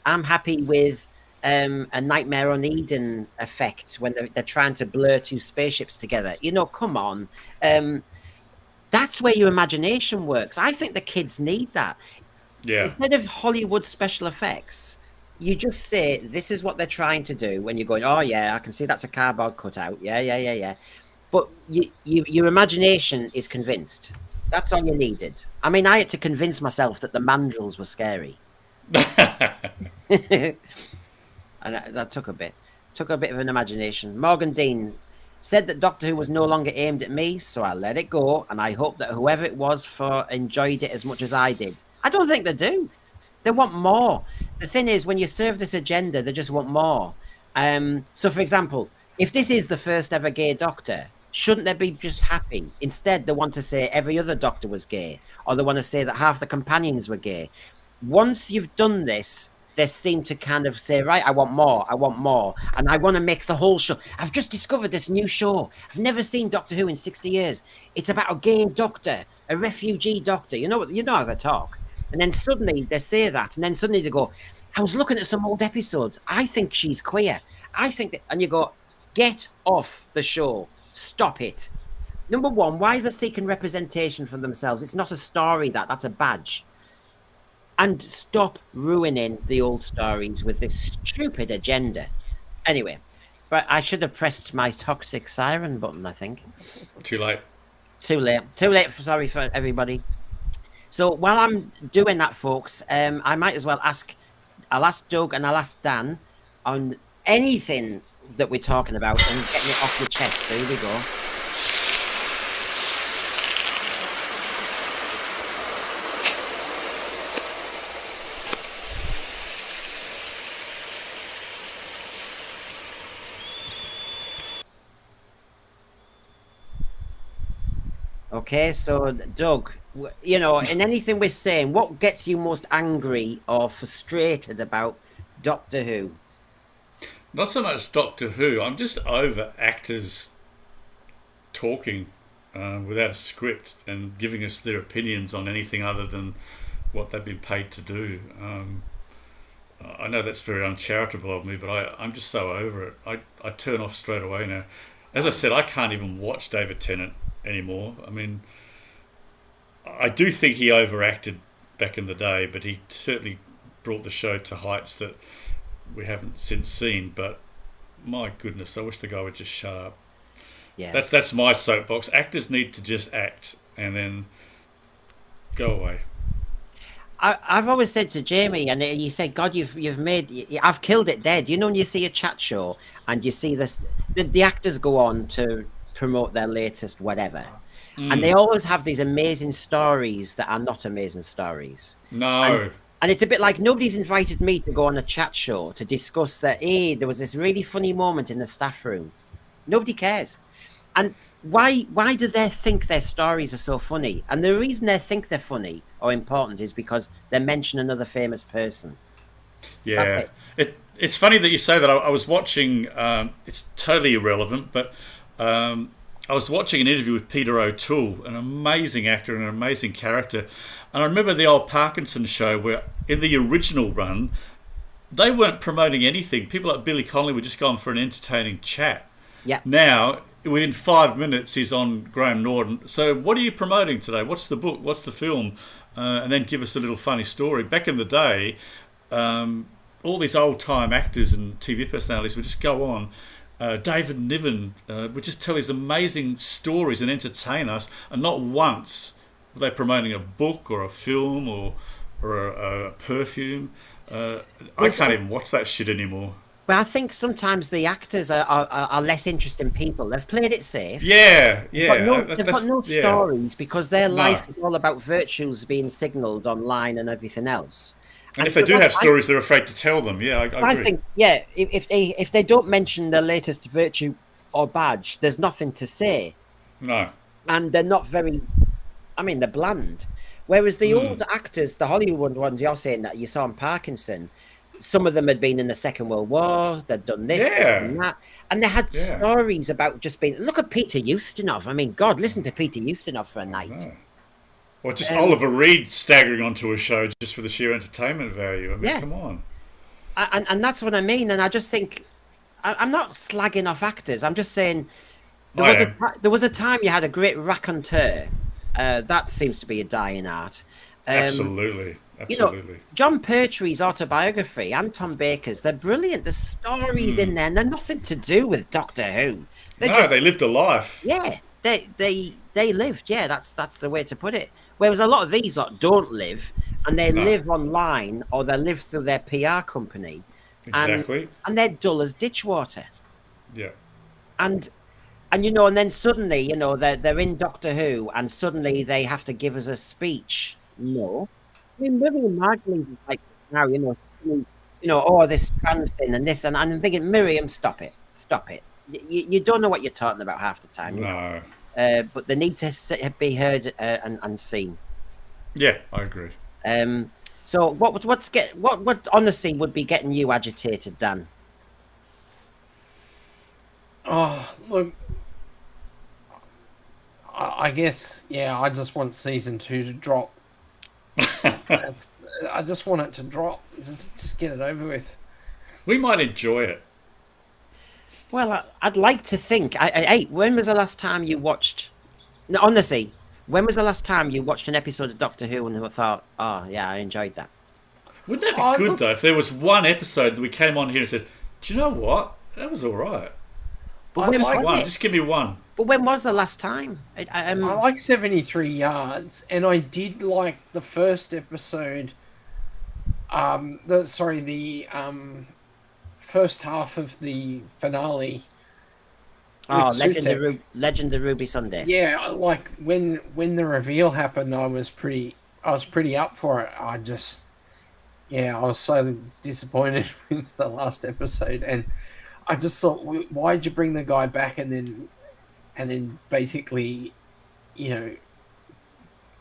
[SPEAKER 1] I'm happy with a Nightmare on Eden effect when they're trying to blur two spaceships together. Come on. That's where your imagination works. I think the kids need that.
[SPEAKER 4] Yeah.
[SPEAKER 1] Instead of Hollywood special effects, you just say, this is what they're trying to do, when you're going, oh, yeah, I can see that's a cardboard cutout. Yeah. But your imagination is convinced. That's all you needed. I mean, I had to convince myself that the mandrills were scary. And that took a bit of an imagination. Morgan Dean said that Doctor Who was no longer aimed at me, so I let it go, and I hope that whoever it was enjoyed it as much as I did. I don't think they do. They want more. The thing is, when you serve this agenda, they just want more. So, for example, if this is the first ever gay Doctor, shouldn't they be just happy? Instead, they want to say every other Doctor was gay, or they want to say that half the companions were gay. Once you've done this, they seem to kind of say, right, I want more, and I want to make the whole show. I've just discovered this new show. I've never seen Doctor Who in 60 years. It's about a gay doctor, a refugee doctor. You know how they talk. And then suddenly they say that, and then suddenly they go, I was looking at some old episodes. I think she's queer. I think that, and you go, get off the show. Stop it. Number one, why are they seeking representation for themselves? It's not a story, that's a badge. And stop ruining the old stories with this stupid agenda. Anyway, but I should have pressed my toxic siren button, I think.
[SPEAKER 4] Too late.
[SPEAKER 1] Sorry for everybody. So while I'm doing that, folks, I might as well I'll ask Doug and I'll ask Dan on anything that we're talking about and getting it off your chest. So here we go. Okay, so Doug, in anything we're saying, what gets you most angry or frustrated about Doctor Who?
[SPEAKER 4] Not so much Doctor Who. I'm just over actors talking without a script and giving us their opinions on anything other than what they've been paid to do. I know that's very uncharitable of me, but I'm just so over it. I turn off straight away now. As I said, I can't even watch David Tennant anymore. I mean, I do think he overacted back in the day, but he certainly brought the show to heights that we haven't since seen. But my goodness, I wish the guy would just shut up. Yeah, that's my soapbox. Actors need to just act and then go away.
[SPEAKER 1] I've always said to Jamie, and he said, "God, I've killed it dead." When you see a chat show and you see this, the actors go on to promote their latest whatever, and they always have these amazing stories that are not amazing stories.
[SPEAKER 4] No.
[SPEAKER 1] And it's a bit like nobody's invited me to go on a chat show to discuss that, hey, there was this really funny moment in the staff room. Nobody cares. And why do they think their stories are so funny? And the reason they think they're funny or important is because they mention another famous person.
[SPEAKER 4] Yeah. It's funny that you say that. I was watching, it's totally irrelevant, but I was watching an interview with Peter O'Toole, an amazing actor and an amazing character. And I remember the old Parkinson show where in the original run, they weren't promoting anything. People like Billy Connolly were just going for an entertaining chat.
[SPEAKER 1] Yeah.
[SPEAKER 4] Now, within 5 minutes, he's on Graham Norton. So what are you promoting today? What's the book? What's the film? And then give us a little funny story. Back in the day, all these old-time actors and TV personalities would just go on. David Niven would just tell his amazing stories and entertain us, and not once were they promoting a book or a film or a perfume. I can't even watch that shit anymore.
[SPEAKER 1] But I think sometimes the actors are less interesting people. They've played it safe.
[SPEAKER 4] Yeah.
[SPEAKER 1] They've got no stories because their life is all about virtues being signalled online and everything else.
[SPEAKER 4] And if they do have stories, they're afraid to tell them. Yeah, I agree.
[SPEAKER 1] I think, if they don't mention their latest virtue or badge, there's nothing to say.
[SPEAKER 4] No.
[SPEAKER 1] And they're not very, they're bland. Whereas the old actors, the Hollywood ones you're saying that you saw in Parkinson, some of them had been in the Second World War, they'd done this, and that. And they had stories about just being, look at Peter Ustinov. God, listen to Peter Ustinov for a night.
[SPEAKER 4] Or just Oliver Reed staggering onto a show just for the sheer entertainment value. Come on.
[SPEAKER 1] And that's what I mean. And I just think, I'm not slagging off actors. I'm just saying, there was a time you had a great raconteur. That seems to be a dying art.
[SPEAKER 4] Absolutely.
[SPEAKER 1] John Pertwee's autobiography and Tom Baker's, they're brilliant. There's stories in there, and they're nothing to do with Doctor Who.
[SPEAKER 4] They lived a life.
[SPEAKER 1] Yeah, they lived. Yeah, that's the way to put it. Whereas a lot of these don't live, and they live online or they live through their PR company.
[SPEAKER 4] Exactly.
[SPEAKER 1] And they're dull as ditch water.
[SPEAKER 4] Yeah.
[SPEAKER 1] And then suddenly, they're in Doctor Who, and suddenly they have to give us a speech. No. Miriam Margolyes is like now, this trans thing and this, and I'm thinking, Miriam, stop it. You don't know what you're talking about half the time.
[SPEAKER 4] No.
[SPEAKER 1] But they need to be heard and seen.
[SPEAKER 4] Yeah, I agree.
[SPEAKER 1] So what honestly would be getting you agitated, Dan?
[SPEAKER 3] Oh, look, I guess, I just want season 2 to drop. I just want it to drop. Just get it over with.
[SPEAKER 4] We might enjoy it.
[SPEAKER 1] Well, I'd like to think. When was the last time you watched? No, honestly, when was the last time you watched an episode of Doctor Who and thought, "Oh, yeah, I enjoyed that"?
[SPEAKER 4] Wouldn't that be good though? If there was one episode that we came on here and said, "Do you know what? That was all right."
[SPEAKER 1] But
[SPEAKER 4] just give me one.
[SPEAKER 1] But when was the last time?
[SPEAKER 3] I like 73 Yards, and I did like the first episode. The first half of the finale.
[SPEAKER 1] Legend of Ruby Sunday.
[SPEAKER 3] Yeah, like when the reveal happened, I was pretty up for it. I was so disappointed with the last episode, and I just thought, why'd you bring the guy back and then basically,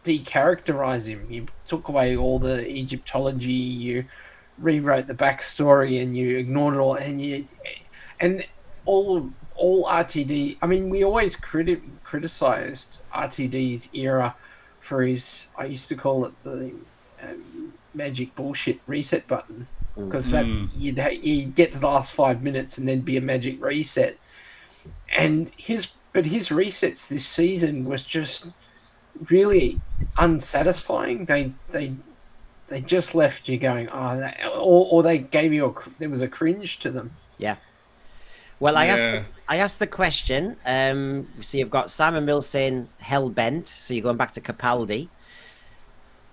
[SPEAKER 3] de-characterize him. You took away all the Egyptology, you rewrote the backstory, and you ignored it all, and all RTD. I mean, we always criticized RTD's era for his. I used to call it the magic bullshit reset button, because that you'd get to the last 5 minutes and then be a magic reset. And his resets this season was just really unsatisfying. They just left you going, or they gave you there was a cringe to them.
[SPEAKER 1] Yeah. Well, I asked the question. So you've got Simon Mills saying hell bent. So you're going back to Capaldi.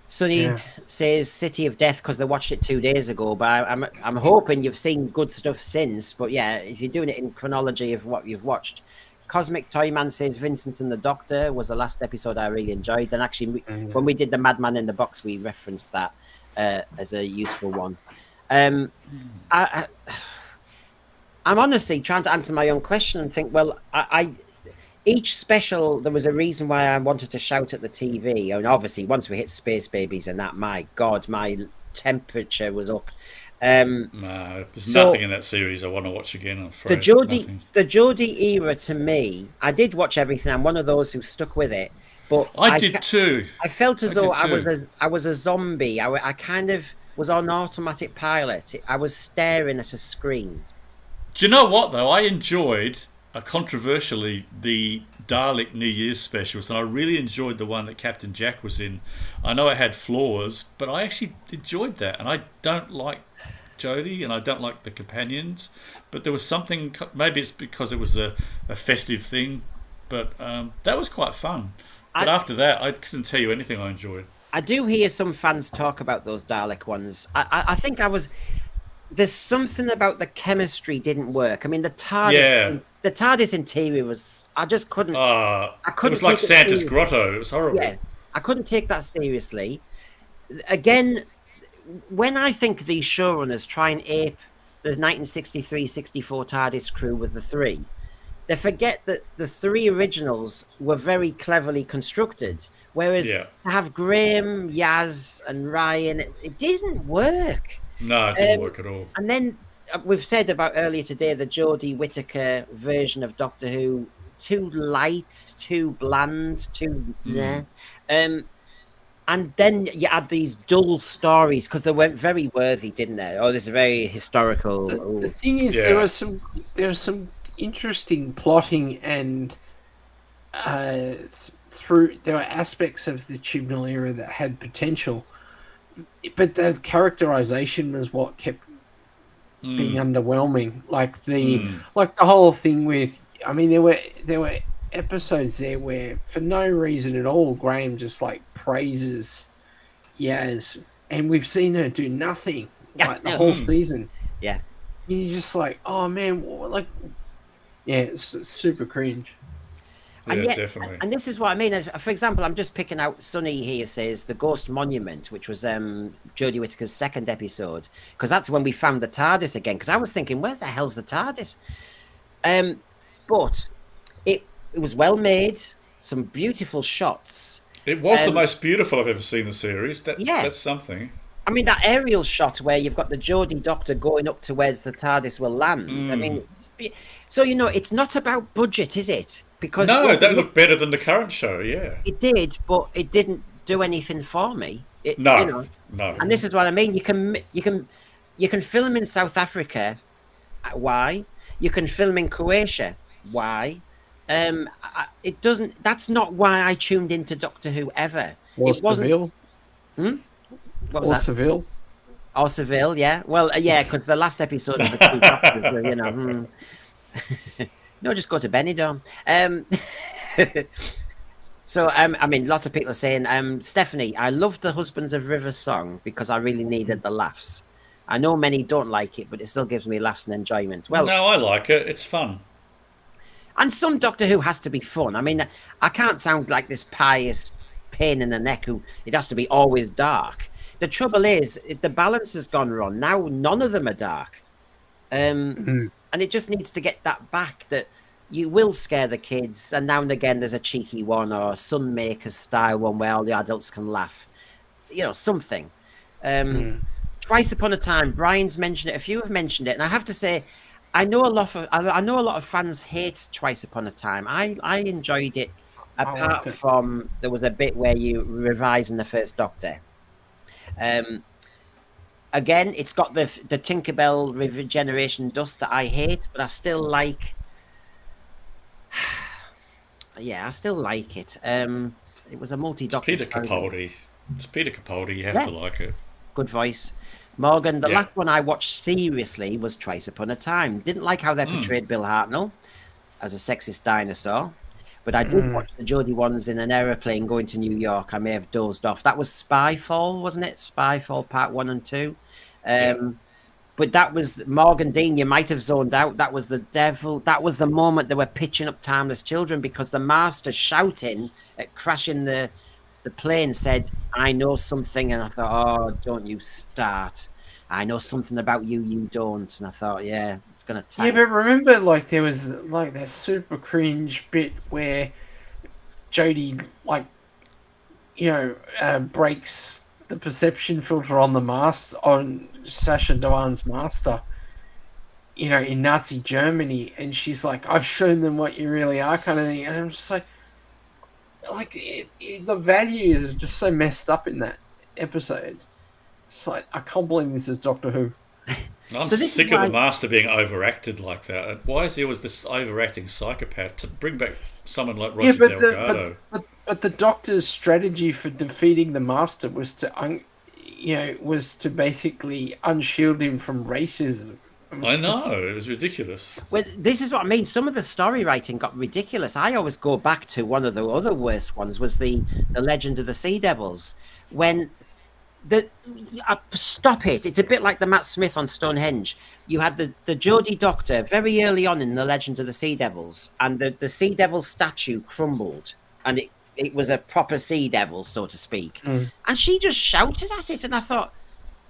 [SPEAKER 1] Sonny says City of Death because they watched it 2 days ago. But I'm hoping you've seen good stuff since. But yeah, if you're doing it in chronology of what you've watched. Cosmic Toyman says Vincent and the Doctor was the last episode I really enjoyed. And actually, when we did the Madman in the Box, we referenced that as a useful one. I'm honestly trying to answer my own question and think, well, each special, there was a reason why I wanted to shout at the TV. And obviously, once we hit Space Babies and that, my God, my temperature was up.
[SPEAKER 4] No, there's nothing in that series I want to watch again. I'm afraid.
[SPEAKER 1] The Jodie era, to me, I did watch everything. I'm one of those who stuck with it. But
[SPEAKER 4] I did too.
[SPEAKER 1] I felt as though I was a zombie. I kind of was on automatic pilot. I was staring at a screen.
[SPEAKER 4] Do you know what, though? I enjoyed, controversially, the Dalek New Year's specials, and I really enjoyed the one that Captain Jack was in. I know it had flaws, but I actually enjoyed that. And I don't like Jodie, and I don't like the companions, but there was something, maybe it's because it was a festive thing, but that was quite fun. But after that, I couldn't tell you anything I enjoyed. I
[SPEAKER 1] do hear some fans talk about those Dalek ones. I think there's something about the chemistry didn't work. I mean, the TARDIS interior was, I just couldn't. It was
[SPEAKER 4] like Santa's grotto. It was horrible. Yeah,
[SPEAKER 1] I couldn't take that seriously. Again, when I think these showrunners try and ape the 1963-64 TARDIS crew with the three, they forget that the three originals were very cleverly constructed. Whereas to have Graham, Yaz, and Ryan, it didn't work.
[SPEAKER 4] No, it didn't work at all.
[SPEAKER 1] And then we've said about earlier today the Jodie Whittaker version of Doctor Who, too light, too bland, too and then you add these dull stories because they weren't very worthy, didn't they? Oh, this is very historical.
[SPEAKER 3] The thing is, there was some interesting plotting, and there were aspects of the Chibnall era that had potential, but the characterization was what kept being underwhelming. Like the whole thing with, I mean, there were episodes there where for no reason at all Graham just like praises Yaz, and we've seen her do nothing like the whole season.
[SPEAKER 1] Yeah,
[SPEAKER 3] and you're just like, oh man, like, yeah, it's super cringe.
[SPEAKER 1] And
[SPEAKER 4] yeah, definitely.
[SPEAKER 1] And this is what I mean. For example, I'm just picking out, Sonny here says the Ghost Monument, which was Jodie Whittaker's second episode, because that's when we found the TARDIS again. Because I was thinking, where the hell's the TARDIS? But it was well made, some beautiful shots.
[SPEAKER 4] It was the most beautiful I've ever seen the series. That's something.
[SPEAKER 1] I mean, that aerial shot where you've got the Jodie Doctor going up to where the TARDIS will land. I mean, so, it's not about budget, is it? Because
[SPEAKER 4] that looked better than the current show, yeah.
[SPEAKER 1] It did, but it didn't do anything for me.
[SPEAKER 4] No.
[SPEAKER 1] And this is what I mean. You can film in South Africa. Why? You can film in Croatia. Why? It doesn't. That's not why I tuned into Doctor Who ever.
[SPEAKER 3] Or Seville.
[SPEAKER 1] What was that?
[SPEAKER 3] Seville.
[SPEAKER 1] Or Seville, yeah. Well, yeah, because the last episode of the two Doctors were, No, just go to Benidorm. So, I mean, lots of people are saying, Stephanie, I loved the Husbands of River song because I really needed the laughs. I know many don't like it, but it still gives me laughs and enjoyment. Well,
[SPEAKER 4] no, I like it. It's fun.
[SPEAKER 1] And some Doctor Who has to be fun. I mean, I can't sound like this pious pain in the neck who it has to be always dark. The trouble is, the balance has gone wrong. Now, none of them are dark. And it just needs to get that back, that you will scare the kids, and now and again there's a cheeky one or a Sunmaker style one where all the adults can laugh. Something. Twice Upon a Time, Brian's mentioned it, a few have mentioned it, and I have to say, I know a lot of fans hate Twice Upon a Time. I enjoyed it, apart from there was a bit where you revising the First Doctor. Again, it's got the Tinkerbell regeneration dust that I hate, but I still like. Yeah, I still like it. It was a multi-doctor.
[SPEAKER 4] Peter Capaldi. It's Peter Capaldi. You have to like it.
[SPEAKER 1] Good voice. Morgan, the last one I watched seriously was Twice Upon a Time. Didn't like how they portrayed Bill Hartnell as a sexist dinosaur, but I did watch the Jodie ones in an aeroplane going to New York. I may have dozed off. That was Spyfall, wasn't it? Spyfall Part 1 and 2. But that was Morgan Dean. You might have zoned out. That was the devil. That was the moment they were pitching up Timeless Children, because the master shouting at crashing the plane said, "I know something," and I thought, "Oh, don't you start! I know something about you, you don't." And I thought, "Yeah, it's gonna take."
[SPEAKER 3] Yeah, but remember, like there was like that super cringe bit where Jodie, breaks the perception filter on the master, on Sacha Dhawan's master, in Nazi Germany, and she's like, "I've shown them what you really are," kind of thing, and I'm just like the values are just so messed up in that episode. It's like, I can't believe this is Doctor Who.
[SPEAKER 4] I'm sick of the master being overacted like that. Why is he always this overacting psychopath? To bring back someone like Roger Delgado.
[SPEAKER 3] But the Doctor's strategy for defeating the master was to basically unshield him from racism.
[SPEAKER 4] I know, it was ridiculous.
[SPEAKER 1] Well, this is what I mean. Some of the story writing got ridiculous. I always go back to one of the other worst ones was the Legend of the Sea Devils. When stop it. It's a bit like the Matt Smith on Stonehenge. You had the Jodie Doctor very early on in the Legend of the Sea Devils, and the Sea Devil statue crumbled, and it was a proper sea devil, so to speak. And she just shouted at it, and I thought,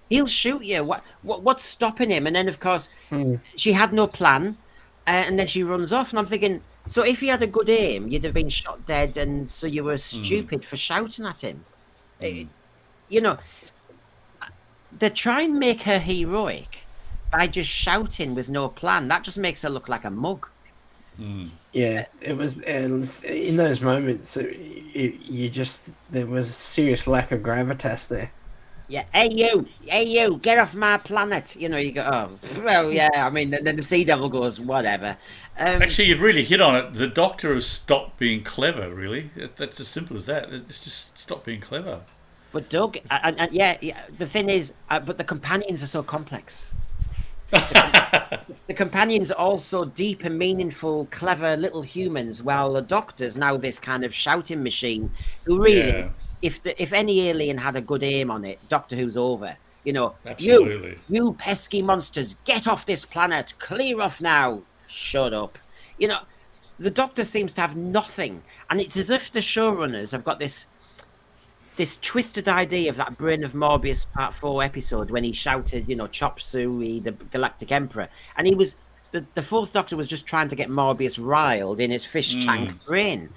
[SPEAKER 1] he'll shoot you. What's stopping him? And then, of course, she had no plan, and then she runs off. And I'm thinking, so if he had a good aim, you'd have been shot dead, and so you were stupid for shouting at him. They try and make her heroic by just shouting with no plan. That just makes her look like a mug.
[SPEAKER 3] Yeah, it was in those moments. There was serious lack of gravitas there.
[SPEAKER 1] Yeah, hey you, get off my planet. You go, oh, well, yeah. I mean, then the Sea Devil goes, whatever.
[SPEAKER 4] Actually, you've really hit on it. The Doctor has stopped being clever. Really, that's as simple as that. It's just stop being clever.
[SPEAKER 1] But Doug, and the thing is, but the companions are so complex. The companions are all so deep and meaningful, clever little humans, while the Doctor's now this kind of shouting machine who really. Yeah. If any alien had a good aim on it, Doctor Who's over.
[SPEAKER 4] Absolutely.
[SPEAKER 1] You pesky monsters, get off this planet, clear off now. Shut up. The Doctor seems to have nothing, and it's as if the showrunners have got this twisted idea of that Brain of Morbius Part 4 episode when he shouted, Chop Suey, the Galactic Emperor, and he was the Fourth Doctor was just trying to get Morbius riled in his fish tank brain.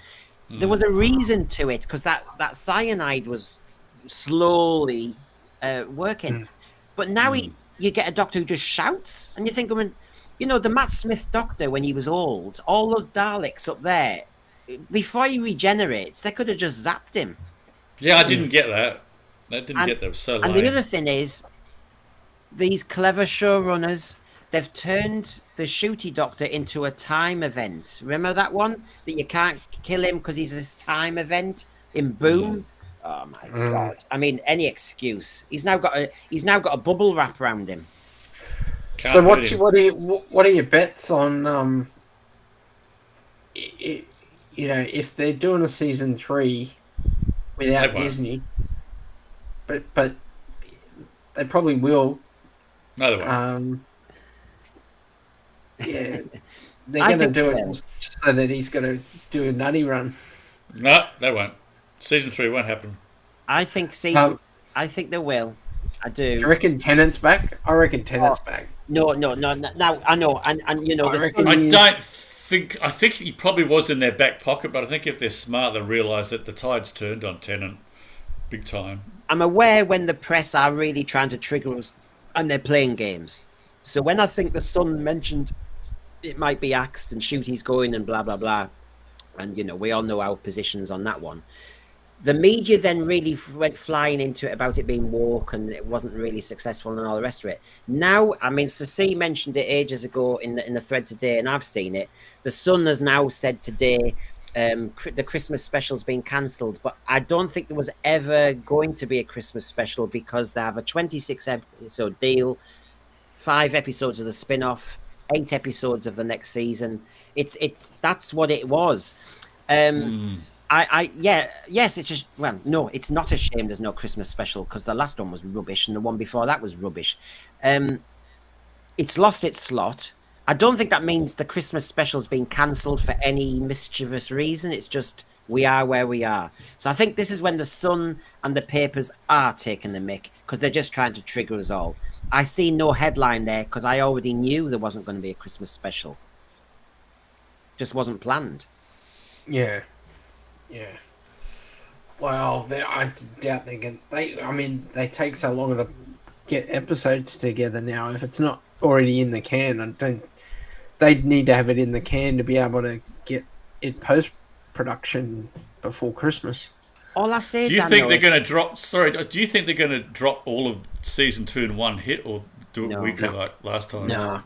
[SPEAKER 1] There was a reason to it, because that cyanide was slowly working. But now you get a Doctor who just shouts, and you think, the Matt Smith Doctor, when he was old, all those Daleks up there, before he regenerates, they could have just zapped him.
[SPEAKER 4] Yeah, I didn't get that. I didn't get that. It was so lame.
[SPEAKER 1] And the other thing is, these clever showrunners, they've turned the Shooty Doctor into a time event. Remember that one? That you can't kill him because he's this time event in Boom? Oh my God. I mean, any excuse. He's now got a bubble wrap around him.
[SPEAKER 3] So what are your bets on if they're doing a season 3 without Disney? But they probably will.
[SPEAKER 4] No, they won't.
[SPEAKER 3] Yeah, they're going to do it so that he's going to do a nutty run.
[SPEAKER 4] No, they won't. Season 3 won't happen.
[SPEAKER 1] I think I think they will. I do.
[SPEAKER 3] Do you reckon Tennant's back? I reckon Tennant's back.
[SPEAKER 1] No. Now I know, and
[SPEAKER 4] I don't think he probably was in their back pocket, but I think if they're smart, they realise that the tide's turned on Tennant big time.
[SPEAKER 1] I'm aware when the press are really trying to trigger us and they're playing games. So when I think the Sun mentioned it might be axed and Ncuti's going and blah, blah, blah, and, you know, we all know our positions on that one. The media then really went flying into it about it being woke and it wasn't really successful and all the rest of it. Now, I mean, Ceci mentioned it ages ago in the thread today, and I've seen it. The Sun has now said today the Christmas special's been cancelled, but I don't think there was ever going to be a Christmas special because they have a 26-episode deal, 5 episodes of the spin-off, 8 episodes of the next season. That's what it was. Yes, it's just, well, no, it's not a shame there's no Christmas special because the last one was rubbish and the one before that was rubbish. It's lost its slot. I don't think that means the Christmas special's been cancelled for any mischievous reason. It's just we are where we are. So I think this is when the Sun and the papers are taking the mick because they're just trying to trigger us all. I see no headline there because I already knew there wasn't going to be a Christmas special. Just wasn't planned.
[SPEAKER 3] Yeah. Well, I doubt they can. They take so long to get episodes together now. If it's not already in the can, they'd need to have it in the can to be able to get it post-production before Christmas.
[SPEAKER 1] All I say,
[SPEAKER 4] do you think they're going to drop? Sorry, do you think they're going to drop all of season 2 in one hit, or do it weekly like last time?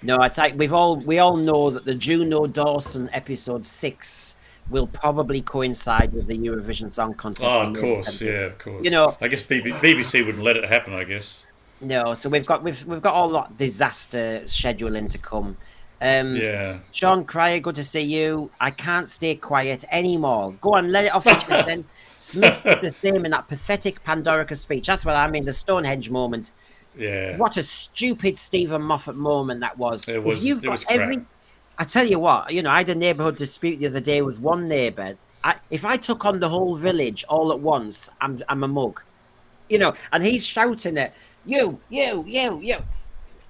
[SPEAKER 1] No. It's like we all know that the Juno Dawson episode 6 will probably coincide with the Eurovision Song Contest.
[SPEAKER 4] Oh, of course, of course.
[SPEAKER 1] You know,
[SPEAKER 4] I guess BBC wouldn't let it happen. I guess.
[SPEAKER 1] No, so we've got all that disaster scheduling to come. Sean Cryer, good to see you. I can't stay quiet anymore. Go on, let it off your chest then. Smith did the same in that pathetic Pandorica speech. That's what I mean, the Stonehenge moment.
[SPEAKER 4] Yeah.
[SPEAKER 1] What a stupid Stephen Moffat moment that was.
[SPEAKER 4] It was crap.
[SPEAKER 1] I tell you what, you know, I had a neighbourhood dispute the other day with one neighbour. If I took on the whole village all at once, I'm a mug. You know, and he's shouting at you.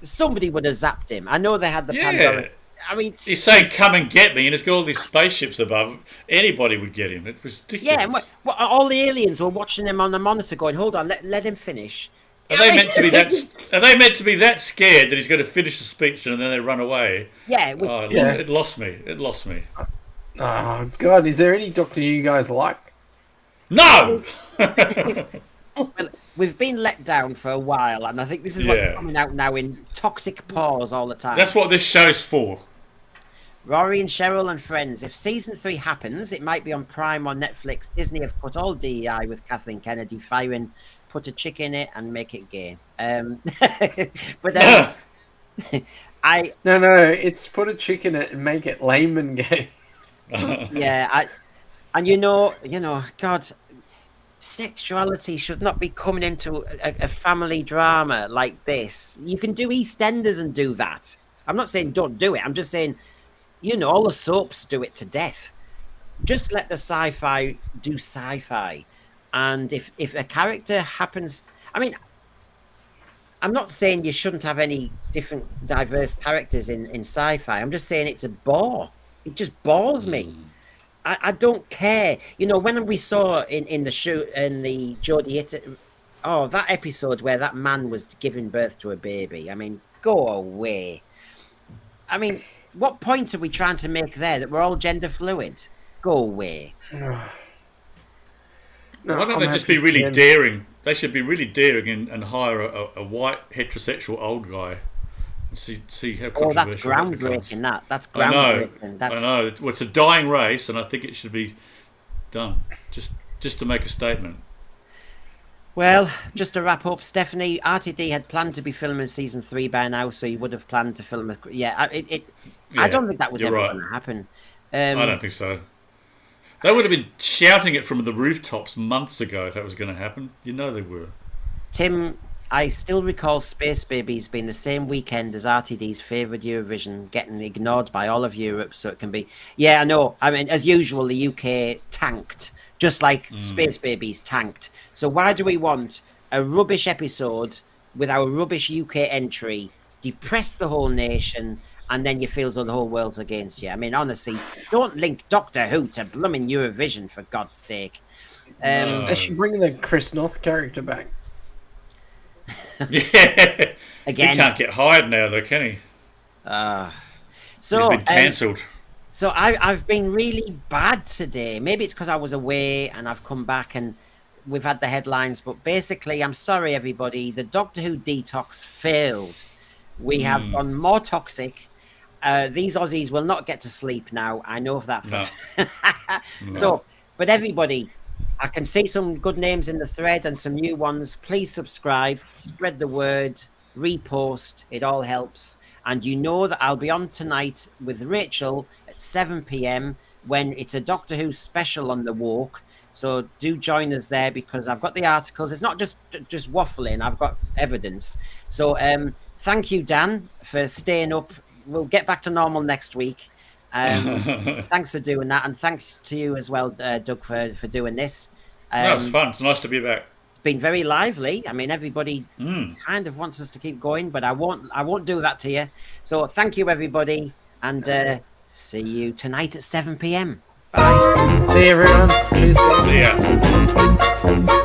[SPEAKER 1] Somebody would have zapped him. I know they had the Pandora. I mean,
[SPEAKER 4] he's saying, "Come and get me," and it's got all these spaceships above. Anybody would get him. It was ridiculous.
[SPEAKER 1] Yeah, and all the aliens were watching him on the monitor, going, "Hold on, let him finish."
[SPEAKER 4] Are they meant to be that? Are they meant to be that scared that he's going to finish the speech and then they run away?
[SPEAKER 1] Yeah.
[SPEAKER 4] It lost me. It lost me.
[SPEAKER 3] Oh God! Is there any Doctor Who you guys like?
[SPEAKER 4] No.
[SPEAKER 1] Well, we've been let down for a while, and I think this is what's coming out now in toxic pause all the time.
[SPEAKER 4] That's what this show's for.
[SPEAKER 1] Rory and Cheryl and friends. If season 3 happens, it might be on Prime or Netflix. Disney have cut all DEI with Kathleen Kennedy firing. Put a chick in it and make it gay. But
[SPEAKER 3] No, it's put a chick in it and make it lame and gay.
[SPEAKER 1] And you know, God, sexuality should not be coming into a family drama like this. You can do EastEnders and do that. I'm not saying don't do it. I'm just saying, you know, all the soaps do it to death. Just let the sci-fi do sci-fi. And if a character happens... I mean, I'm not saying you shouldn't have any different diverse characters in sci-fi. I'm just saying it's a bore. It just bores me. I don't care. You know, when we saw in the show, in the Jodie that episode where that man was giving birth to a baby. I mean, go away. I mean, what point are we trying to make there that we're all gender fluid? Go away.
[SPEAKER 4] Why don't they just be really daring? They should be really daring and hire a white heterosexual old guy and see how controversial.
[SPEAKER 1] That's groundbreaking. That's groundbreaking.
[SPEAKER 4] I know. Well, it's a dying race, and I think it should be done just to make a statement.
[SPEAKER 1] Well, just to wrap up, Stephanie, RTD had planned to be filming season 3 by now, so he would have planned to film it. I don't think that was ever going to happen.
[SPEAKER 4] I don't think so. They would have been shouting it from the rooftops months ago if that was going to happen. You know they were.
[SPEAKER 1] Tim, I still recall Space Babies being the same weekend as RTD's favourite Eurovision, getting ignored by all of Europe, so it can be... Yeah, I know. I mean, as usual, the UK tanked, just like Space Babies tanked. So why do we want a rubbish episode with our rubbish UK entry, depress the whole nation, and then you feel as though the whole world's against you. I mean, honestly, don't link Doctor Who to blooming Eurovision, for God's sake.
[SPEAKER 3] They should bring the Chris North character back.
[SPEAKER 4] Yeah.
[SPEAKER 1] Again.
[SPEAKER 4] He can't get hired now, though, can he?
[SPEAKER 1] So
[SPEAKER 4] He's been cancelled.
[SPEAKER 1] So I've been really bad today. Maybe it's because I was away and I've come back and we've had the headlines. But basically, I'm sorry, everybody. The Doctor Who detox failed. We have gone more toxic. These Aussies will not get to sleep now. I know of that.
[SPEAKER 4] No.
[SPEAKER 1] So, but everybody, I can see some good names in the thread and some new ones. Please subscribe, spread the word, repost. It all helps. And you know that I'll be on tonight with Rachel at 7 p.m. when it's a Doctor Who special on the walk. So do join us there because I've got the articles. It's not just waffling. I've got evidence. So thank you, Dan, for staying up. We'll get back to normal next week. Thanks for doing that. And thanks to you as well, Doug, for doing this.
[SPEAKER 4] No, it's fun. It's nice to be back.
[SPEAKER 1] Been very lively. I mean, everybody kind of wants us to keep going, but I won't do that to you. So thank you, everybody, and see you tonight at 7 p.m. Bye.
[SPEAKER 3] See you, everyone.
[SPEAKER 4] See ya.